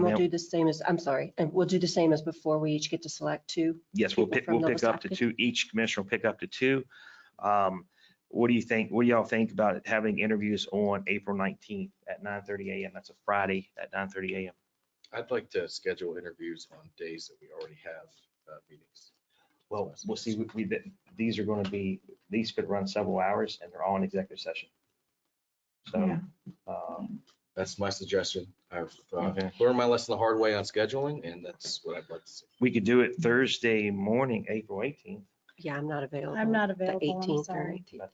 we'll then, do the same as, I'm sorry, and we'll do the same as before. We each get to select 2. yes, we'll people pick, from we'll the pick up to list 2. Each commissioner will pick up to 2. What do you think? What do y'all think about having interviews on April 19th at 9:30 a.m.? That's a Friday at 9:30 a.m. I'd like to schedule interviews on days that we already have meetings. Well, we'll see. These are going to be, these could run several hours and they're all in executive session. So, That's my suggestion. I've Okay. learned my lesson the hard way on scheduling, and that's what I'd like to see. we could do it Thursday morning, April 18th. Yeah, I'm not available. I'm not the available. I'm 18th or sorry. 19th.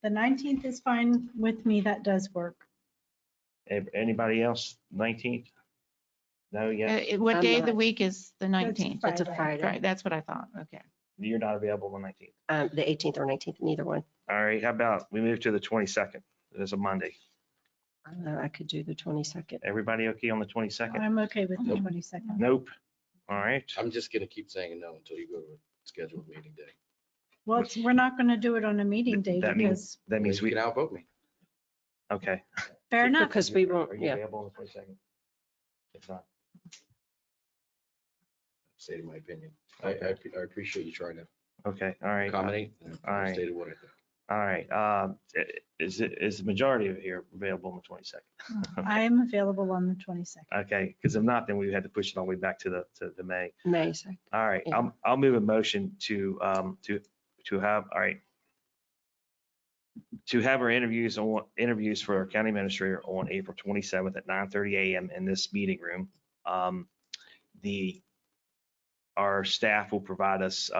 The 19th is fine with me. That does work. Anybody else? 19th? No, yeah, What I'm day of the not. week is the 19th? That's a Friday. Right, that's what I thought. Okay. you're not available on the 19th. The 18th or 19th, neither one. All right, how about we move to the 22nd? It's a Monday. I could do the 22nd. Everybody okay on the 22nd? I'm okay with the 22nd. Nope. All right. I'm just gonna keep saying no until you go to a scheduled meeting day. Well, we're not going to do it on a meeting day That means, because, You can outvote me. okay. fair enough. Because we Are won't, you yeah. available on the 22nd? If not, Stated my opinion. Okay. I appreciate you trying to okay, all right. accommodate. and All right. Stated what I think. All right. Is the majority of here available on the 22nd? I am available on the 22nd. Okay, because if not, then we had to push it all the way back to the May. May 2nd. All right, Yeah. I'll move a motion to have, all right. To have our interviews for our county administrator on April 27th at 9:30 a.m. in this meeting room. Our staff will provide us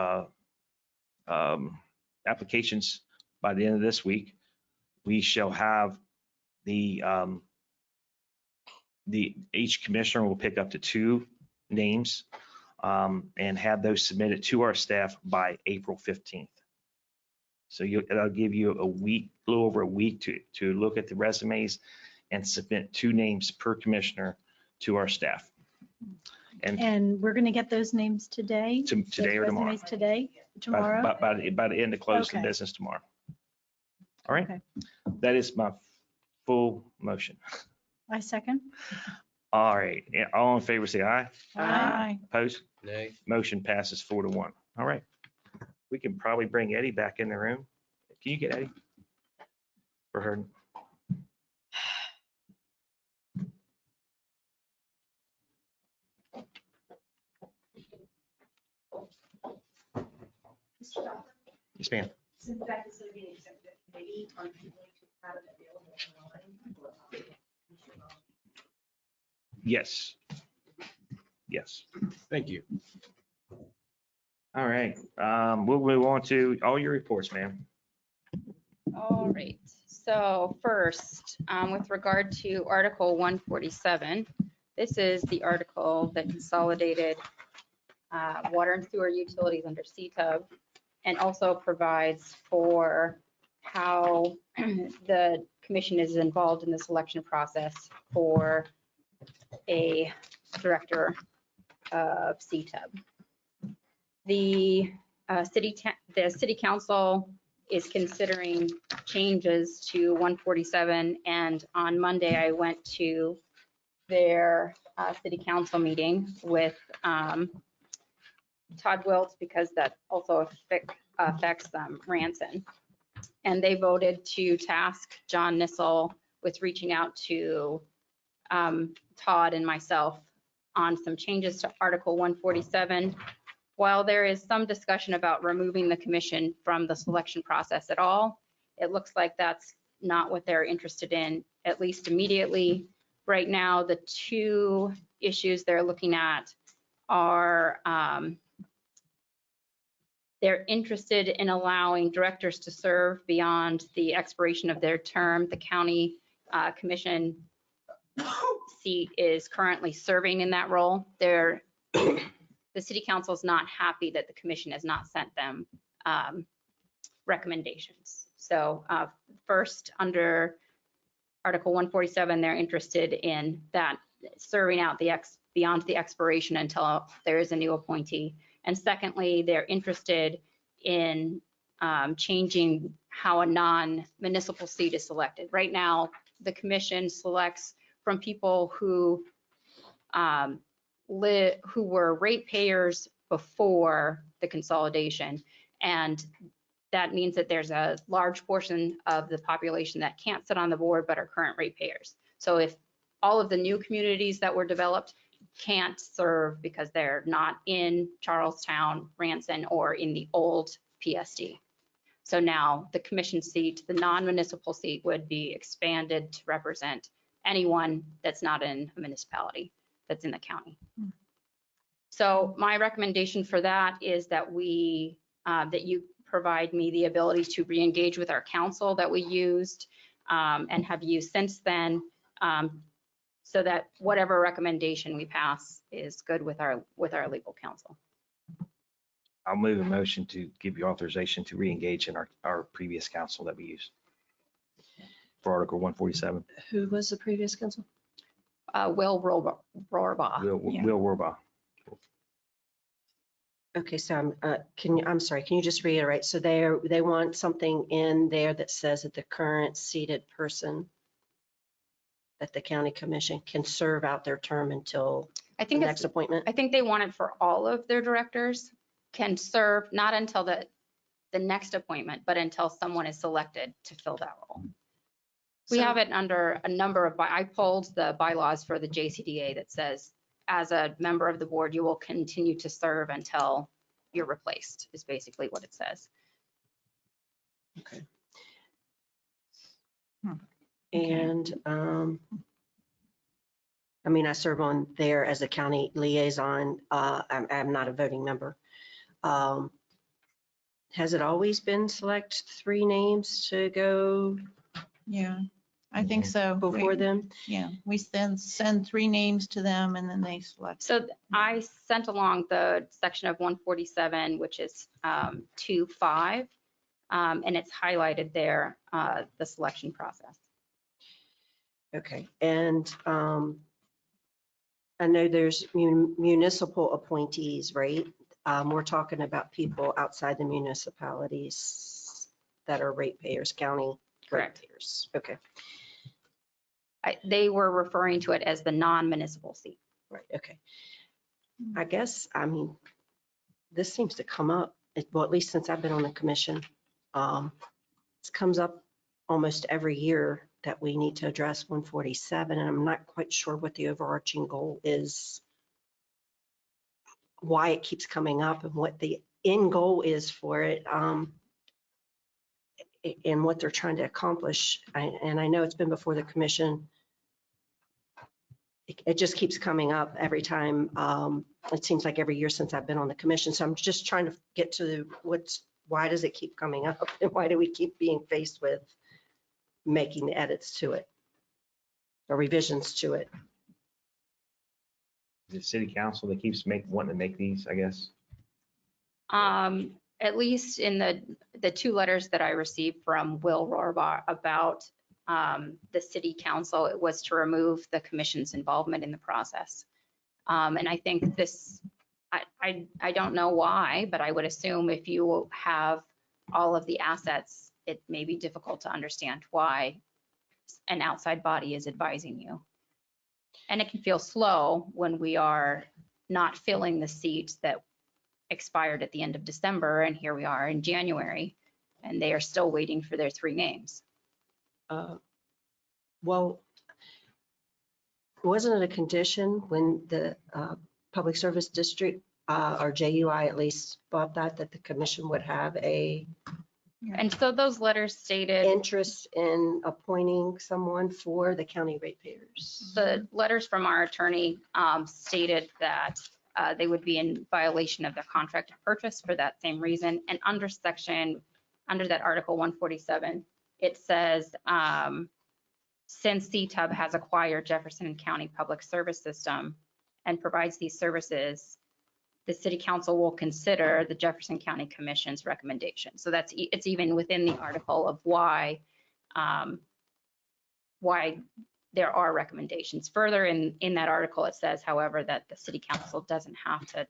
applications by the end of this week. We shall have each commissioner will pick up to 2 names and have those submitted to our staff by April 15th. So it'll give you a week, a little over a week to look at the resumes and submit 2 names per commissioner to our staff. And we're going to get those names today? Today or Those tomorrow. resumes Today, tomorrow? By the end of close the Okay. business tomorrow. All right, Okay. that is my full motion. I second. All right, all in favor, say aye. Aye. Opposed? Nay. Motion passes 4-1. All right. We can probably bring Eddie back in the room. Can you get Eddie? For her. Yes, ma'am. Since that is going to be an executive committee, are you going to have it available online? Yes. Yes. Thank you. All right. We'll move on to all your reports, ma'am. All right, so first, with regard to Article 147, this is the article that consolidated water and sewer utilities under CTUB and also provides for how the commission is involved in the selection process for a director of CTUB. The city council is considering changes to 147, and on Monday I went to their city council meeting with Todd Wiltz, because that also affects Ranson. And they voted to task John Nissel with reaching out to Todd and myself on some changes to Article 147. While there is some discussion about removing the commission from the selection process at all, it looks like that's not what they're interested in, at least immediately. Right now, the two issues they're looking at are they're interested in allowing directors to serve beyond the expiration of their term. The county commission seat is currently serving in that role. The city council is not happy that the commission has not sent them recommendations. So first, under Article 147, they're interested in that serving out beyond the expiration until there is a new appointee. And secondly, they're interested in changing how a non-municipal seat is selected. Right now, the commission selects from people who were ratepayers before the consolidation, and that means that there's a large portion of the population that can't sit on the board but are current ratepayers. So if all of the new communities that were developed can't serve because they're not in Charlestown, Ranson, or in the old PSD. So now the commission seat, the non-municipal seat, would be expanded to represent anyone that's not in a municipality that's in the county. So my recommendation for that is that that you provide me the ability to re-engage with our council that we used and have used since then, so that whatever recommendation we pass is good with our legal counsel. I'll move a motion to give you authorization to re-engage in our previous council that we used for Article 147. Who was the previous council? Will Rohrbaugh. Will Rohrbaugh. Okay, so I'm sorry, can you just reiterate? So they want something in there that says that the current seated person that the county commission can serve out their term until the next appointment? I think they want it for all of their directors, can serve not until the next appointment, but until someone is selected to fill that role. We have it under a number of, I pulled the bylaws for the JCDA that says, as a member of the board, you will continue to serve until you're replaced, is basically what it says. Okay. And I mean, I serve on there as a county liaison. I'm not a voting member. Has it always been select 3 names to go? Yeah, I think so. Before them? Yeah, we send 3 names to them and then they select. So I sent along the section of 147, which is 2.5, and it's highlighted there, the selection process. Okay, and I know there's municipal appointees, right? We're talking about people outside the municipalities that are ratepayers, county ratepayers. Okay. They were referring to it as the non-municipal seat. Right, okay. I guess, I mean, this seems to come up, well, at least since I've been on the commission. This comes up almost every year that we need to address 147, and I'm not quite sure what the overarching goal is, why it keeps coming up and what the end goal is for it, and what they're trying to accomplish. And I know it's been before the commission. It just keeps coming up every time. It seems like every year since I've been on the commission. So I'm just trying to get to why does it keep coming up? And why do we keep being faced with making the edits to it or revisions to it? The city council that keeps wanting to make these, I guess. At least in the 2 letters that I received from Will Rohrbaugh about the city council, it was to remove the commission's involvement in the process. And I think this, I don't know why, but I would assume if you have all of the assets, it may be difficult to understand why an outside body is advising you. And it can feel slow when we are not filling the seat that expired at the end of December, and here we are in January, and they are still waiting for their 3 names. Well, wasn't it a condition when the Public Service District, or JUI at least, bought that the commission would have a And so those letters stated interest in appointing someone for the county ratepayers? the letters from our attorney stated that they would be in violation of their contract of purchase for that same reason. And under that Article 147, it says, since CTUB has acquired Jefferson County Public Service System and provides these services, the city council will consider the Jefferson County Commission's recommendation. So it's even within the article of why there are recommendations. Further in that article, it says, however, that the city council doesn't have to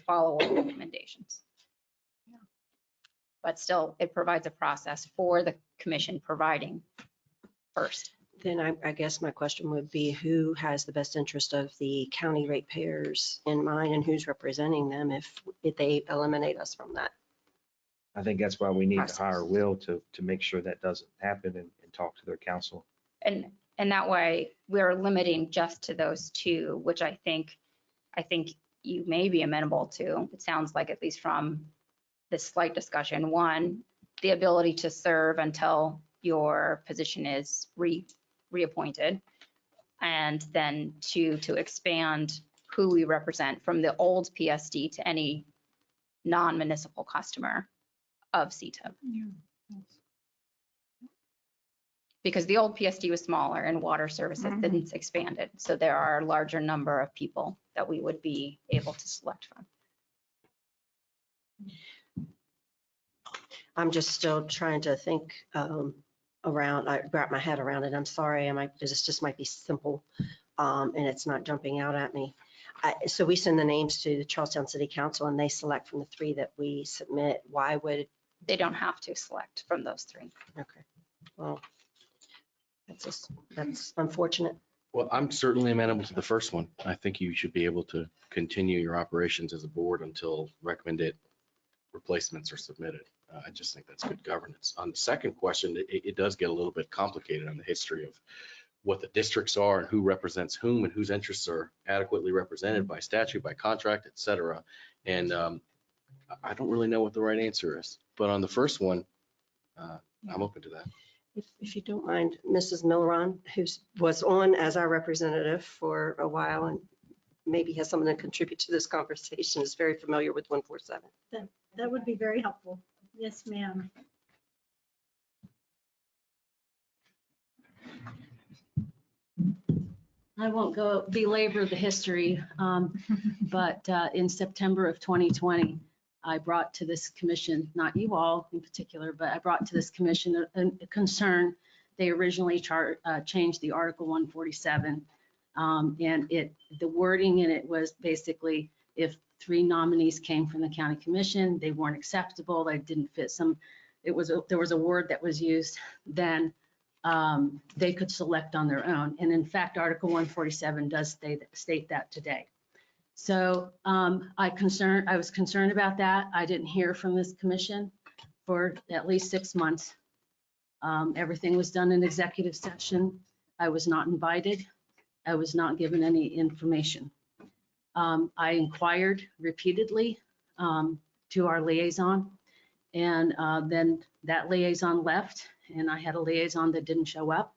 follow all recommendations. But still, it provides a process for the commission providing first. Then I guess my question would be, who has the best interest of the county ratepayers in mind, and who's representing them if they eliminate us from that? I think that's why we need to hire Will to make sure that doesn't happen and talk to their council. And that way we're limiting just to those 2, which I think you may be amenable to. It sounds like, at least from this slight discussion, 1, the ability to serve until your position is reappointed, and then 2, to expand who we represent from the old PSD to any non-municipal customer of CTUB. Because the old PSD was smaller and water services didn't expand it. So there are a larger number of people that we would be able to select from. I'm just still trying to think around, I wrap my head around it. I'm sorry, this just might be simple, and it's not jumping out at me. So we send the names to the Charlestown City Council and they select from the 3 that we submit. Why would? They don't have to select from those 3. Okay, well, that's unfortunate. Well, I'm certainly amenable to the first one. I think you should be able to continue your operations as a board until recommended replacements are submitted. I just think that's good governance. On the second question, it does get a little bit complicated on the history of what the districts are and who represents whom and whose interests are adequately represented by statute, by contract, et cetera. And I don't really know what the right answer is. But on the first one, I'm open to that. If you don't mind, Mrs. Milleron, who was on as our representative for a while and maybe has something to contribute to this conversation, is very familiar with 147. That would be very helpful. Yes, ma'am. I won't belabor the history, but in September of 2020, I brought to this commission, not you all in particular, but I brought to this commission a concern. They originally changed the Article 147, and the wording in it was basically, if 3 nominees came from the county commission, they weren't acceptable, they didn't fit there was a word that was used, then they could select on their own. And in fact, Article 147 does state that today. So I was concerned about that. I didn't hear from this commission for at least 6 months. Everything was done in executive session. I was not invited. I was not given any information. I inquired repeatedly to our liaison, and then that liaison left, and I had a liaison that didn't show up.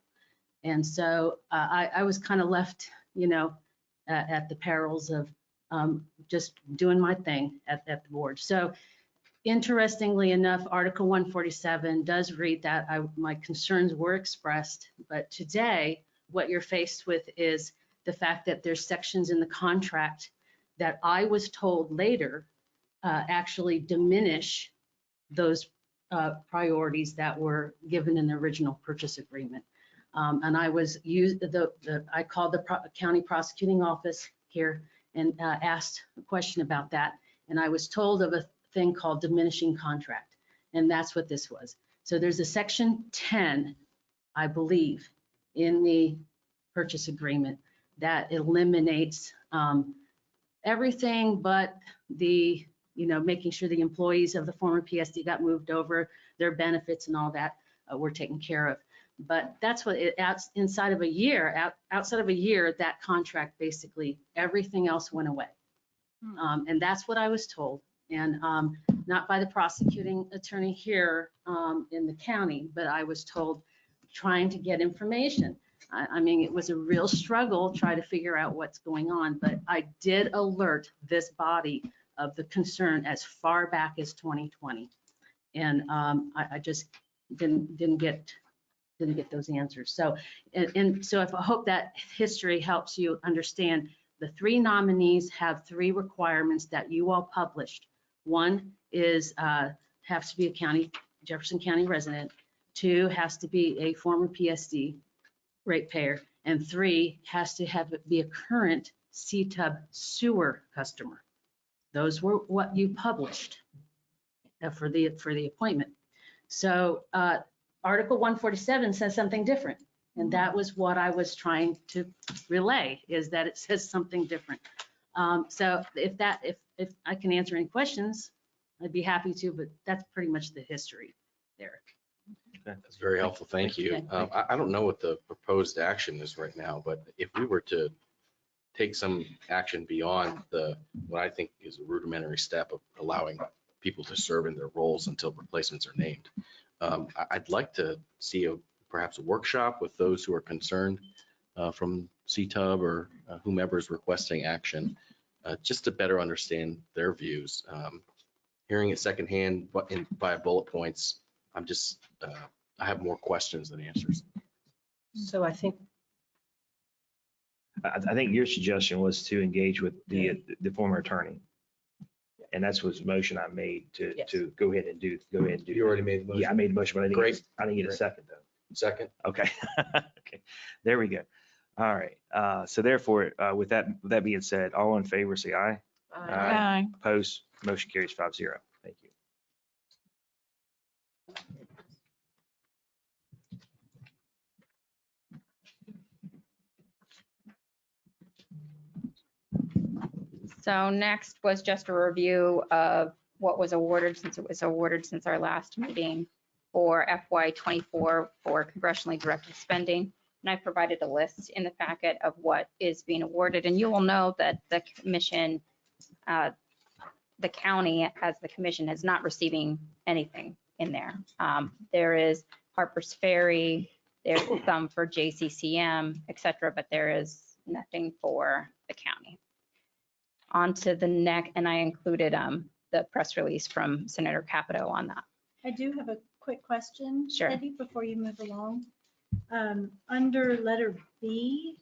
And so I was kind of left, at the perils of just doing my thing at the board. So interestingly enough, Article 147 does read that my concerns were expressed, but today what you're faced with is the fact that there's sections in the contract that I was told later actually diminish those priorities that were given in the original purchase agreement. And I was I called the county prosecuting office here and asked a question about that. And I was told of a thing called diminishing contract. And that's what this was. So there's a section 10, I believe, in the purchase agreement that eliminates everything but the, making sure the employees of the former PSD got moved over, their benefits and all that were taken care of. But that's what outside of a year, that contract, basically everything else went away. And that's what I was told. And not by the prosecuting attorney here in the county, but I was told trying to get information. I mean, it was a real struggle trying to figure out what's going on, but I did alert this body of the concern as far back as 2020. And I just didn't get those answers. So, so I hope that history helps you understand the 3 nominees have 3 requirements that you all published. One is has to be a Jefferson County resident. 2 has to be a former PSD ratepayer, and 3 has to be a current CTUB sewer customer. Those were what you published for the appointment. So Article 147 says something different, and that was what I was trying to relay, is that it says something different. So if I can answer any questions, I'd be happy to, but that's pretty much the history there. That's very helpful. Thank you. I don't know what the proposed action is right now, but if we were to take some action beyond what I think is a rudimentary step of allowing people to serve in their roles until replacements are named, I'd like to see perhaps a workshop with those who are concerned from CTUB or whomever is requesting action, just to better understand their views. Hearing it secondhand via bullet points, I have more questions than answers. So I think your suggestion was to engage with the former attorney. And that's was the motion I made to go ahead and do. You already made the motion? Yeah, I made the motion, but I didn't get a second though. Second? Okay. Okay. There we go. All right. So therefore, with that being said, all in favor, say aye. Aye. Opposed, motion carries 5-0. Thank you. So next was just a review of what was awarded since our last meeting for FY24 for congressionally directed spending. And I provided a list in the packet of what is being awarded. And you will know that the commission, the county as the commission is not receiving anything in there. There is Harper's Ferry, there's some for JCCM, et cetera, but there is nothing for the county. On to the next, and I included the press release from Senator Capito on that. I do have a quick question, Sure. Eddie, before you move along. Under letter B,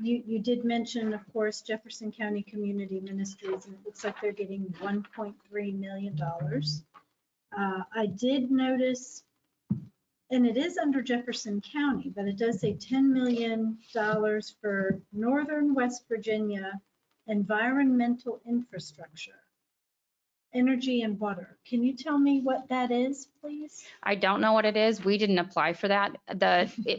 you did mention, of course, Jefferson County Community Ministries, and it looks like they're getting $1.3 million. I did notice, and it is under Jefferson County, but it does say $10 million for Northern West Virginia environmental infrastructure, energy and water. Can you tell me what that is, please? I don't know what it is. We didn't apply for that.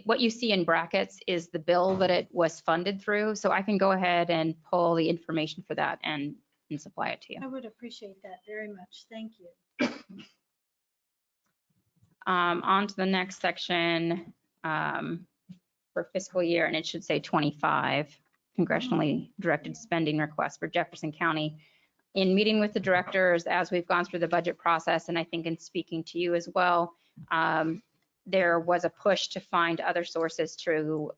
What you see in brackets is the bill that it was funded through. So I can go ahead and pull the information for that and supply it to you. I would appreciate that very much. Thank you. On to the next section for fiscal year, and it should say 25, congressionally directed spending request for Jefferson County. In meeting with the directors as we've gone through the budget process, and I think in speaking to you as well, there was a push to find other sources to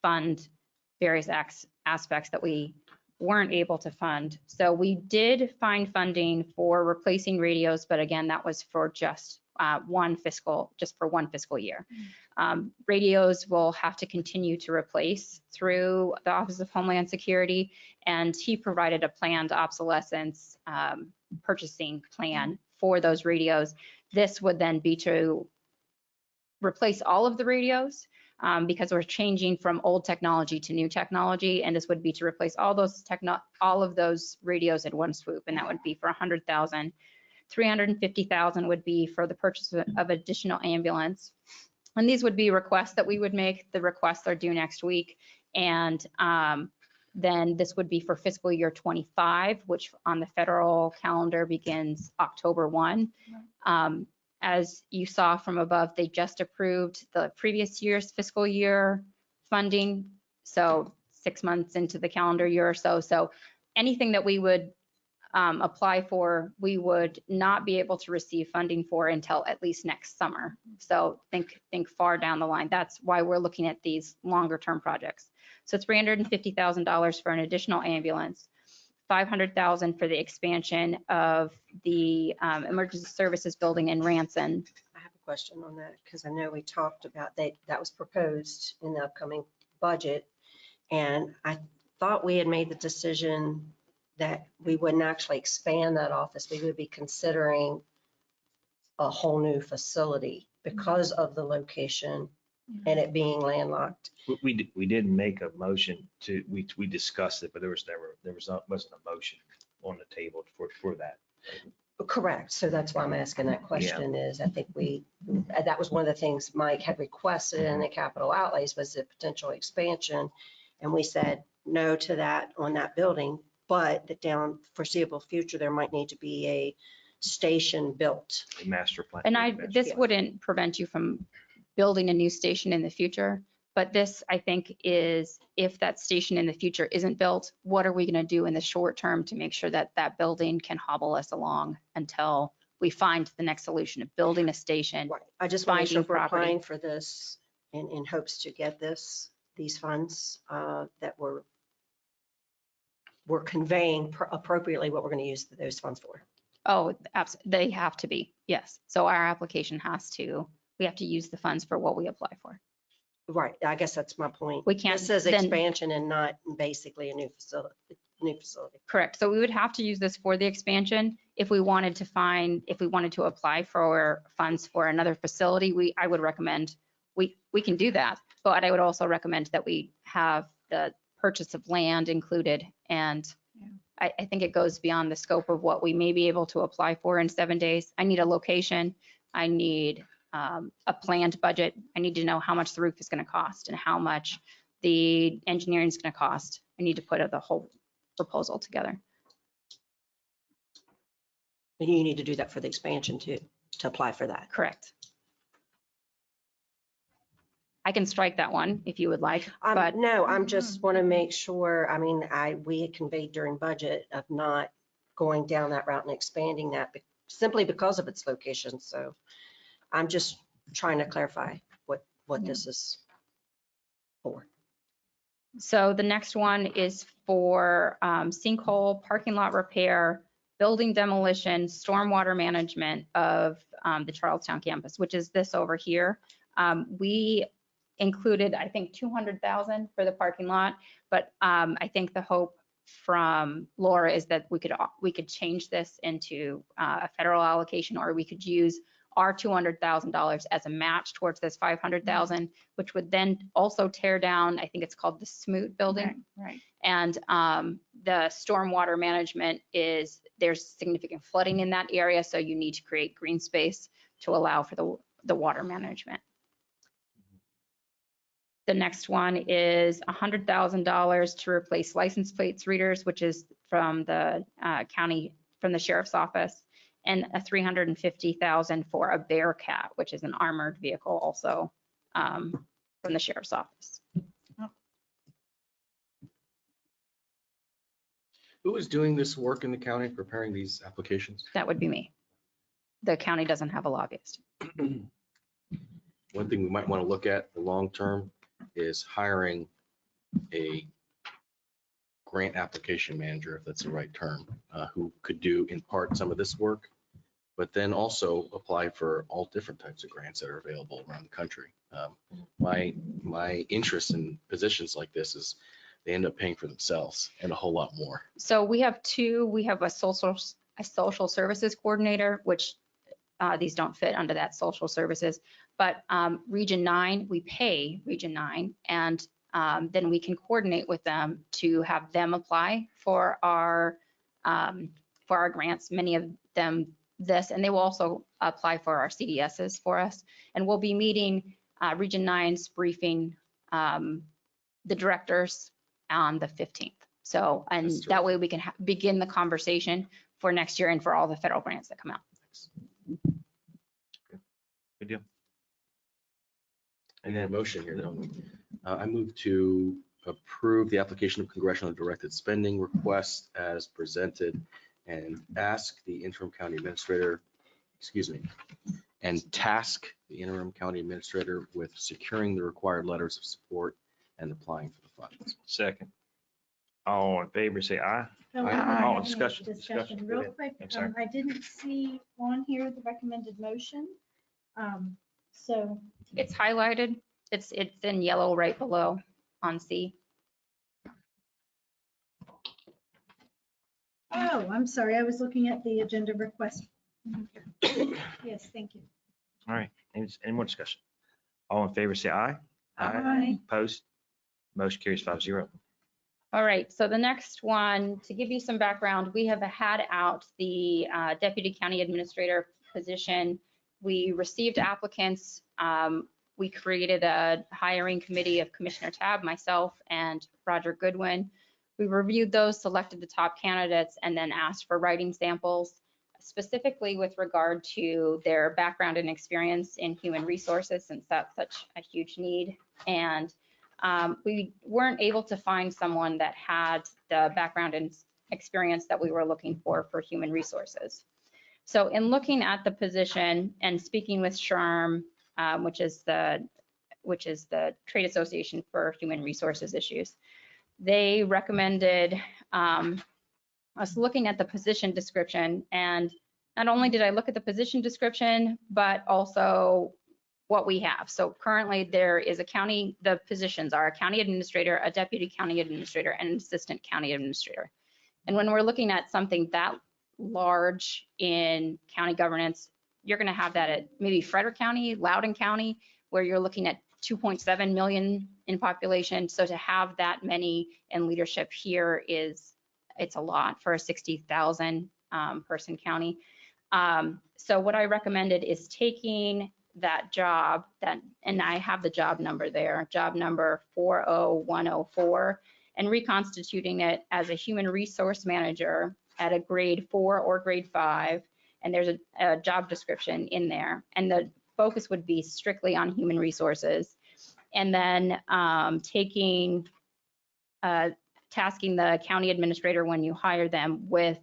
fund various aspects that we weren't able to fund. So we did find funding for replacing radios, but again, that was for just one fiscal year. Radios will have to continue to replace through the Office of Homeland Security, and he provided a planned obsolescence purchasing plan for those radios. This would then be to replace all of the radios because we're changing from old technology to new technology, and this would be to replace all of those radios in one swoop, and that would be for 100,000. 350,000 would be for the purchase of additional ambulance. And these would be requests that we would make. The requests are due next week. And then this would be for fiscal year 25, which on the federal calendar begins October 1. As you saw from above, they just approved the previous year's fiscal year funding. So 6 months into the calendar year or so. So anything that we would apply for, we would not be able to receive funding for until at least next summer. So think far down the line. That's why we're looking at these longer term projects. So it's $350,000 for an additional ambulance, $500,000 for the expansion of the emergency services building in Ranson. I have a question on that because I know we talked about that was proposed in the upcoming budget. And I thought we had made the decision that we wouldn't actually expand that office. We would be considering a whole new facility because of the location and it being landlocked. We didn't make a motion to, we discussed it, but wasn't a motion on the table for that. Correct. So that's why I'm asking that question is I think that was one of the things Mike had requested in the capital outlays was the potential expansion. And we said no to that on that building, but that down foreseeable future, there might need to be a station built. A master plan. And this wouldn't prevent you from building a new station in the future. But this, I think, is if that station in the future isn't built, what are we going to do in the short term to make sure that that building can hobble us along until we find the next solution of building a station? Right. I just want to make sure finding we're property. applying for this in hopes to get these funds that we're conveying appropriately what we're going to use those funds for. Oh, absolutely. They have to be, yes. So our application we have to use the funds for what we apply for. Right. I guess that's my point. We can't This says then- expansion and not basically a new facility. Correct. So we would have to use this for the expansion. If we wanted to apply for funds for another facility, I would recommend we can do that. But I would also recommend that we have the purchase of land included. And I think it goes beyond the scope of what we may be able to apply for in 7 days. I need a location. I need a planned budget. I need to know how much the roof is going to cost and how much the engineering is going to cost. I need to put the whole proposal together. And you need to do that for the expansion too, to apply for that. Correct. I can strike that one if you would like, but no, I'm just want to make sure, I mean, we had conveyed during budget of not going down that route and expanding that simply because of its location. So I'm just trying to clarify what this is for. So the next one is for sinkhole, parking lot repair, building demolition, stormwater management of the Charlestown campus, which is this over here. We included, I think, 200,000 for the parking lot, but I think the hope from Laura is that we could change this into a federal allocation, or we could use our $200,000 as a match towards this 500,000, which would then also tear down, I think it's called the Smoot building. Right. And the stormwater management there's significant flooding in that area, so you need to create green space to allow for the water management. The next one is $100,000 to replace license plates readers, which is from the county, from the sheriff's office, and a $350,000 for a Bearcat, which is an armored vehicle also from the sheriff's office. Who is doing this work in the county, preparing these applications? That would be me. The county doesn't have a lobbyist. One thing we might want to look at the long term is hiring a grant application manager, if that's the right term, who could do in part some of this work, but then also apply for all different types of grants that are available around the country. My interest in positions like this is they end up paying for themselves and a whole lot more. So we have two. We have a sole a social services coordinator, which these don't fit under that social services. But Region 9, we pay Region 9, and then we can coordinate with them to have them apply for our grants. Many of them this, and they will also apply for our CDSs for us. And we'll be meeting Region 9's briefing the directors on the 15th. So, and that way we can begin the conversation for next year and for all the federal grants that come out. Good deal. And then a motion here, though. I move to approve the application of congressionally directed spending request as presented and ask the interim county administrator, and task the interim county administrator with securing the required letters of support and applying for the funds. Second. All in favor, say aye. No, we Aye. don't have Oh, any discussion. Real Go ahead. quick, I'm sorry. I didn't see on here the recommended motion. So, It's highlighted. It's in yellow right below on C. oh, I'm sorry, I was looking at the agenda request. Yes, thank you. All right, any more discussion? All in favor, say aye. Aye. Opposed? Motion carries 5-0. All right, so the next one, to give you some background, we have had out the deputy county administrator position. We received applicants. We created a hiring committee of Commissioner Tabb, myself, and Roger Goodwin. We reviewed those, selected the top candidates, and then asked for writing samples, specifically with regard to their background and experience in human resources, since that's such a huge need. And we weren't able to find someone that had the background and experience that we were looking for human resources. So in looking at the position and speaking with SHRM, which is the Trade Association for Human Resources Issues, they recommended us looking at the position description. And not only did I look at the position description, but also what we have. So currently there is the positions are a county administrator, a deputy county administrator, and an assistant county administrator. And when we're looking at something that large in county governance, you're going to have that at maybe Frederick County, Loudoun County, where you're looking at 2.7 million in population. So to have that many in leadership here it's a lot for a 60,000 person county. So what I recommended is taking that job, and I have the job number there, job number 40104, and reconstituting it as a human resource manager at a grade 4 or grade 5. And there's a job description in there. And the focus would be strictly on human resources. And then tasking the county administrator when you hire them with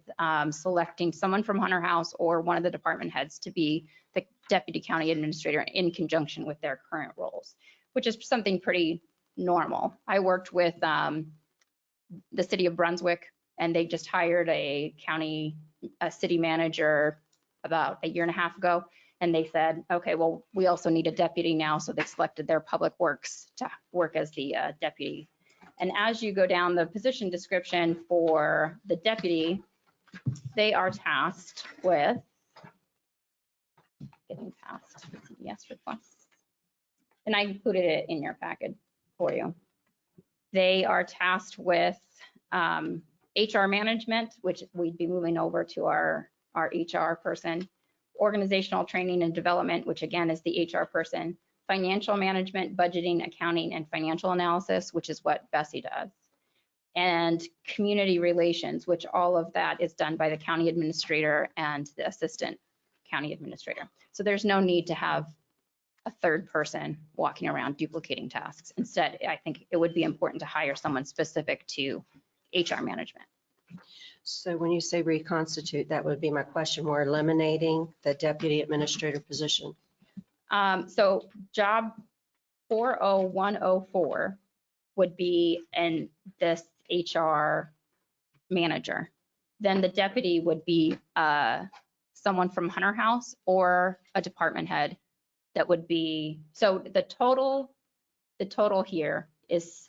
selecting someone from Hunter House or one of the department heads to be the deputy county administrator in conjunction with their current roles, which is something pretty normal. I worked with the city of Brunswick, and they just hired a city manager about a year and a half ago. And they said, okay, well, we also need a deputy now. So they selected their public works to work as the deputy. And as you go down the position description for the deputy, they are tasked with getting past the CDS requests. And I included it in your packet for you. They are tasked with HR management, which we'd be moving over to our HR person, organizational training and development, which again is the HR person, financial management, budgeting, accounting, and financial analysis, which is what Bessie does, and community relations, which all of that is done by the county administrator and the assistant county administrator. So there's no need to have a third person walking around duplicating tasks. Instead, I think it would be important to hire someone specific to HR management. So when you say reconstitute, that would be my question. We're eliminating the deputy administrator position. So job 40104 would be this HR manager. Then the deputy would be someone from Hunter House or a department head that would be, so the total here is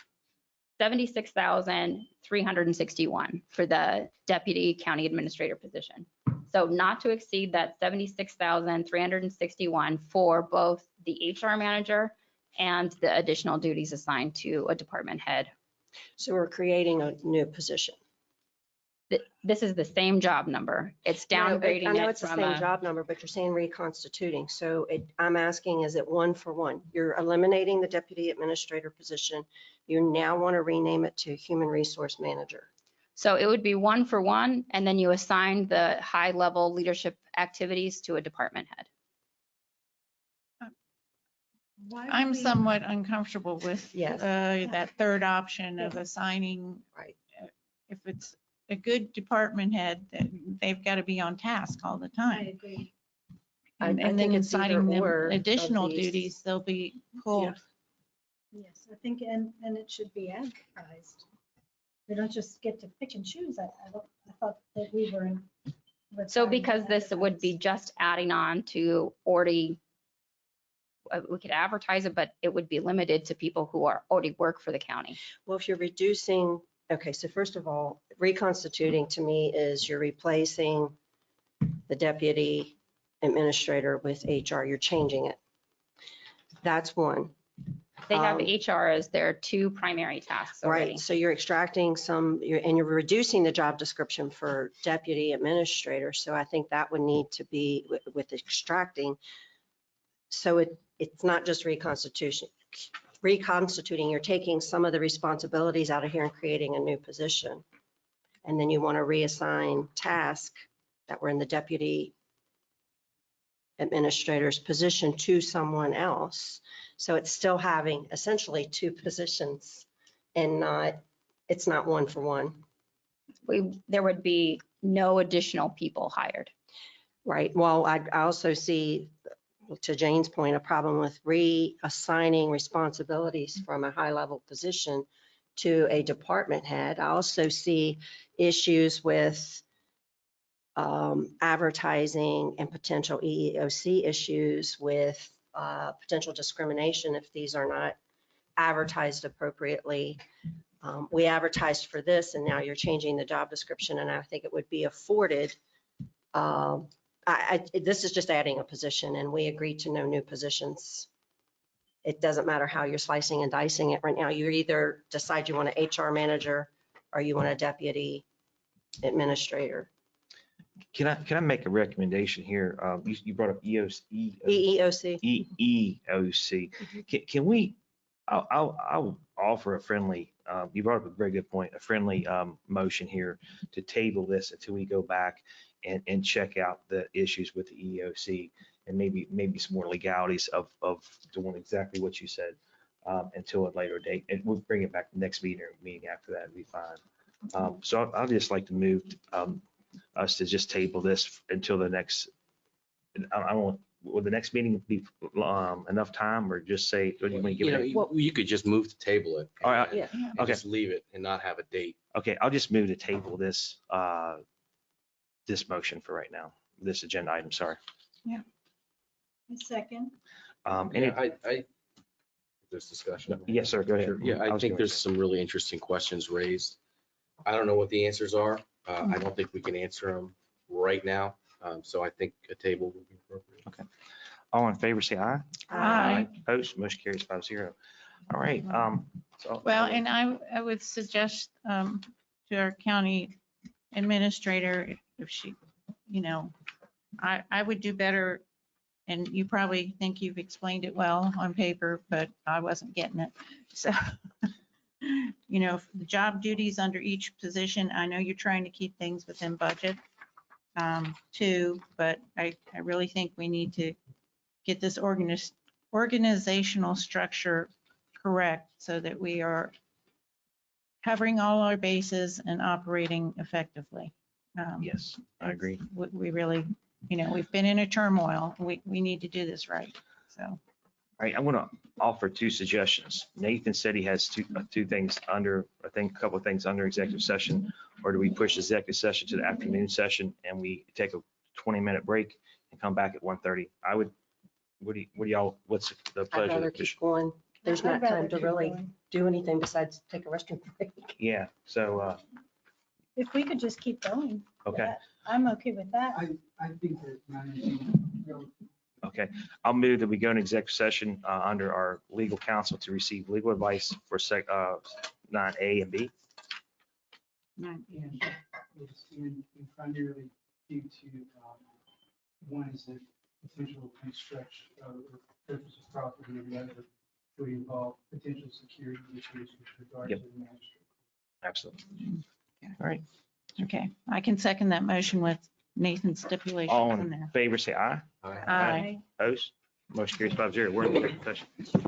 76,361 for the deputy county administrator position. So not to exceed that 76,361 for both the HR manager and the additional duties assigned to a department head. So we're creating a new position. This is the same job number. It's I downgrading know it it's the from same a, job number, but you're saying reconstituting. So I'm asking, is it one for one? You're eliminating the deputy administrator position. You now want to rename it to human resource manager. so it would be 1 for 1, and then you assign the high level leadership activities to a department head. I'm somewhat uncomfortable with Yes. that third option of assigning. Right. If it's a good department head, they've got to be on task all the time. agree. And I and think then it's either assigning them or of additional these. duties, they'll be pulled. Yes, I think, and it should be advertised. We don't just get to pick and choose. I thought that we were in. So because this would be just adding on to already, we could advertise it, but it would be limited to people who are already work for the county. Well, if you're reducing, okay, so first of all, reconstituting to me is you're replacing the deputy administrator with HR. You're changing it. That's one. They have HR as their 2 primary tasks already. Right, so you're extracting some, and you're reducing the job description for deputy administrator. So I think that would need to be with extracting. So it's not just reconstituting, you're taking some of the responsibilities out of here and creating a new position. And then you want to reassign tasks that were in the deputy administrator's position to someone else. So it's still having essentially 2 positions and it's not 1 for 1. There would be no additional people hired. Right. Well, I also see, to Jane's point, a problem with reassigning responsibilities from a high level position to a department head. I also see issues with advertising and potential EEOC issues with potential discrimination if these are not advertised appropriately. We advertised for this and now you're changing the job description, and I think it would be afforded. This is just adding a position, and we agreed to no new positions. It doesn't matter how you're slicing and dicing it right now. You either decide you want an HR manager or you want a deputy administrator. Can I make a recommendation here? You brought up EEOC. EEOC. Can we, I'll offer a friendly, you brought up a very good point, a friendly motion here to table this until we go back and check out the issues with the EEOC and maybe some more legalities of doing exactly what you said until a later date. And we'll bring it back next meeting after that, it'll be fine. So I'd just like to move us to just table this until the next, I don't, will the next meeting be enough time, or just say, what do you want to give it? You could just move to table it. All right, and okay. Just leave it and not have a date. Okay, I'll just move to table this, this motion for right now, this agenda item, sorry. Yeah. A second. There's discussion. Yes, sir, go ahead. Yeah, I think there's some really interesting questions raised. I don't know what the answers are. I don't think we can answer them right now. So I think a table would be appropriate. Okay. All in favor, say aye. Aye. Opposed, motion carries 5-0. All right. Well, and I would suggest to our county administrator, if she, I would do better, and you probably think you've explained it well on paper, but I wasn't getting it. So, the job duties under each position, I know you're trying to keep things within budget too, but I really think we need to get this organizational structure correct so that we are covering all our bases and operating effectively. Yes, I agree. We really, we've been in a turmoil. We need to do this right. So. All right, I want to offer 2 suggestions. Nathan said he has two things under, I think a couple of things under executive session, or do we push the executive session to the afternoon session and we take a 20-minute break and come back at 1:30? I would, what do y'all, what's the pleasure? I'd rather keep going. There's not time to really do anything besides take a restroom break. Yeah, so. If we could just keep going. Okay, I'm okay with that. I think that. Okay, I'll move that we go into executive session under our legal counsel to receive legal advice for 9A and B. And it's primarily due to, one is the potential construction or purchase of property, and the other would involve potential security issues with regard to Yep. the magistrate. Absolutely. All right. Okay, I can second that motion with Nathan's stipulations All in in there. favor, say aye. Aye. Opposed? Motion carries 5-0. We're in executive session.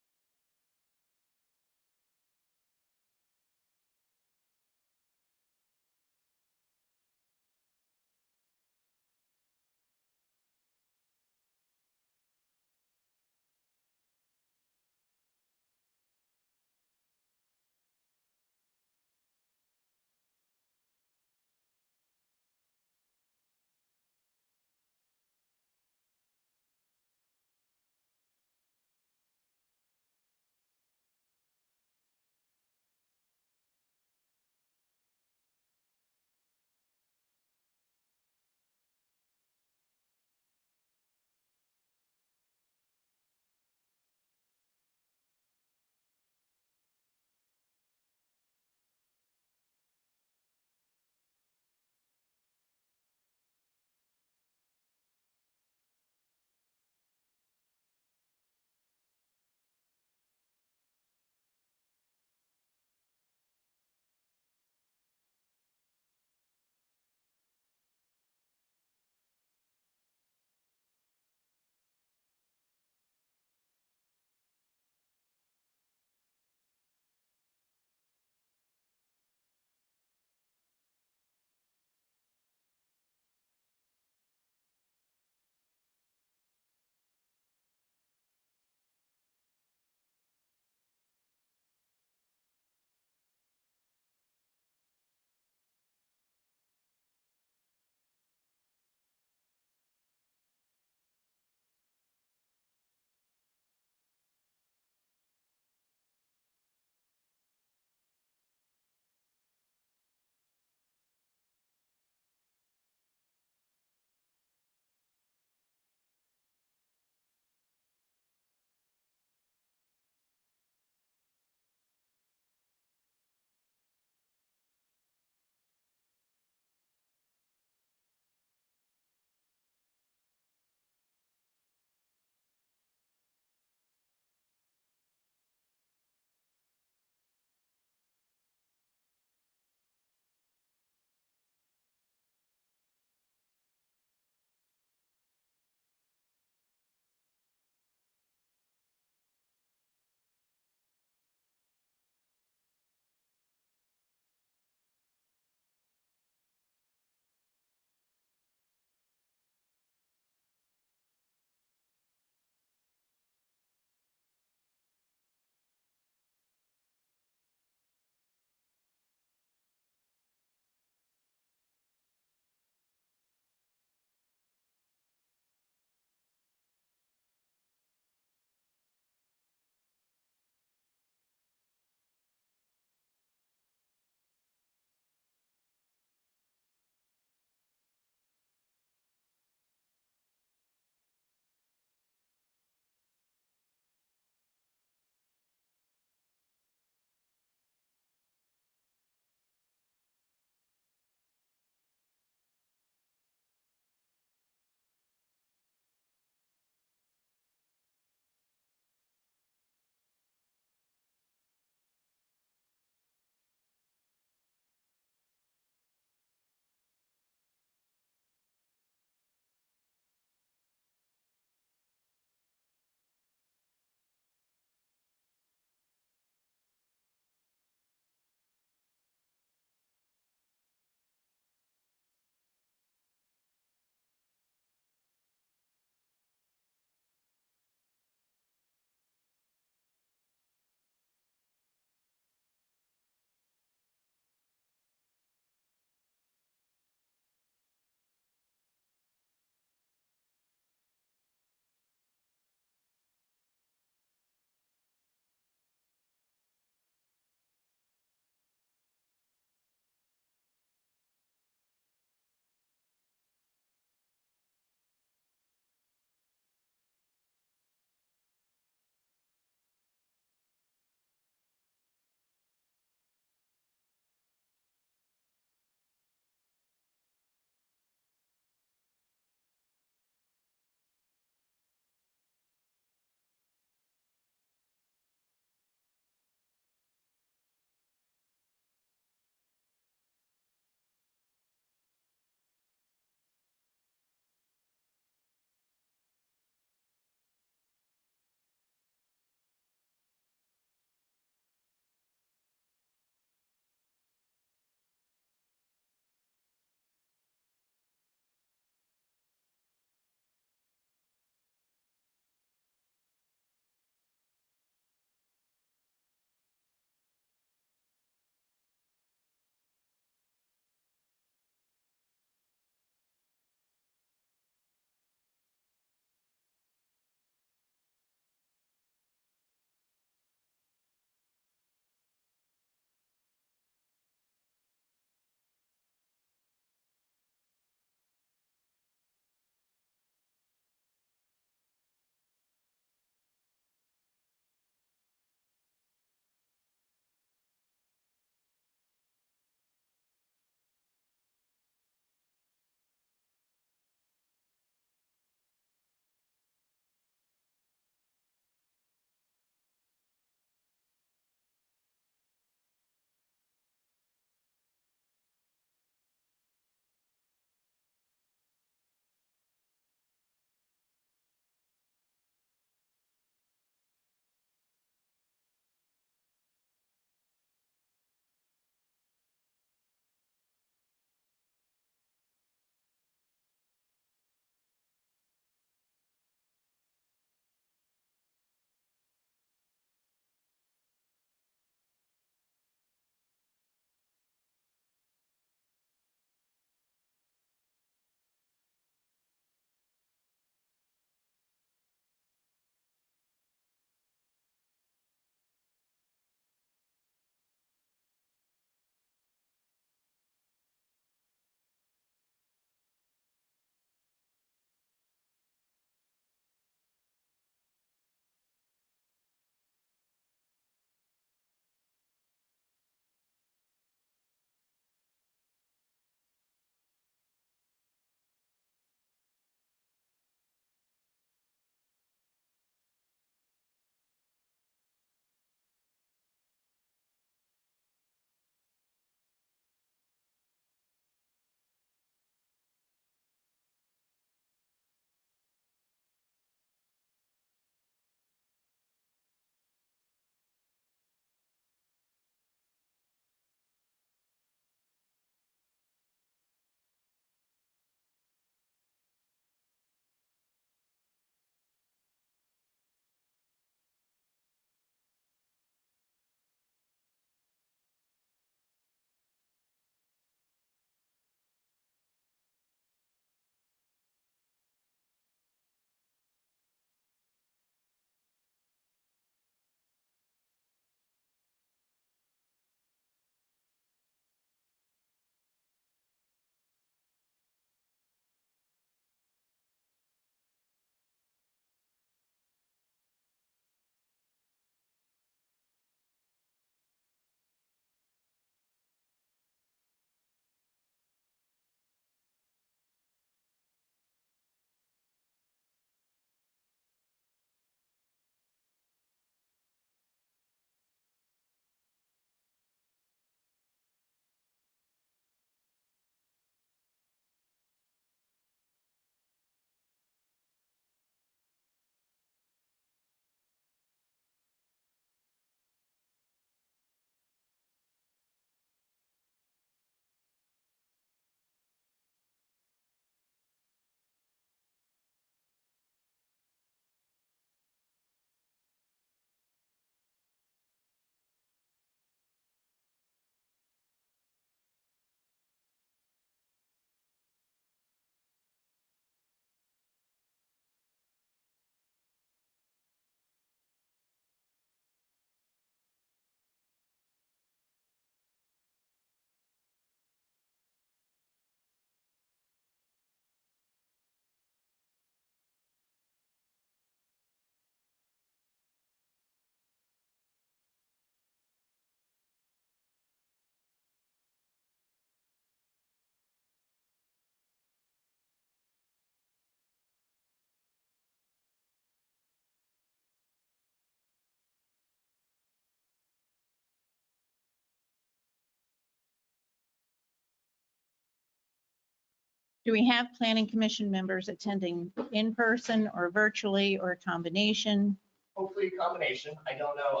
Do we have planning commission members attending in person or virtually or a combination? Hopefully a combination. I don't know,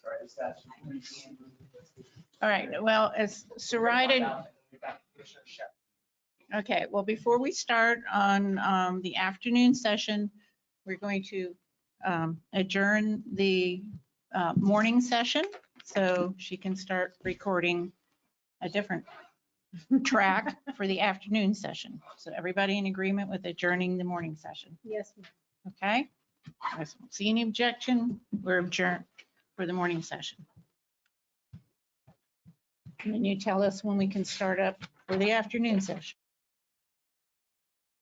sorry, is that? All right, well, as Sarida, okay, well, before we start on the afternoon session, we're going to adjourn the morning session so she can start recording a different track for the afternoon session. So everybody in agreement with adjourning the morning session? Yes. Okay? I don't see any objection. We're adjourned for the morning session. And then you tell us when we can start up for the afternoon session.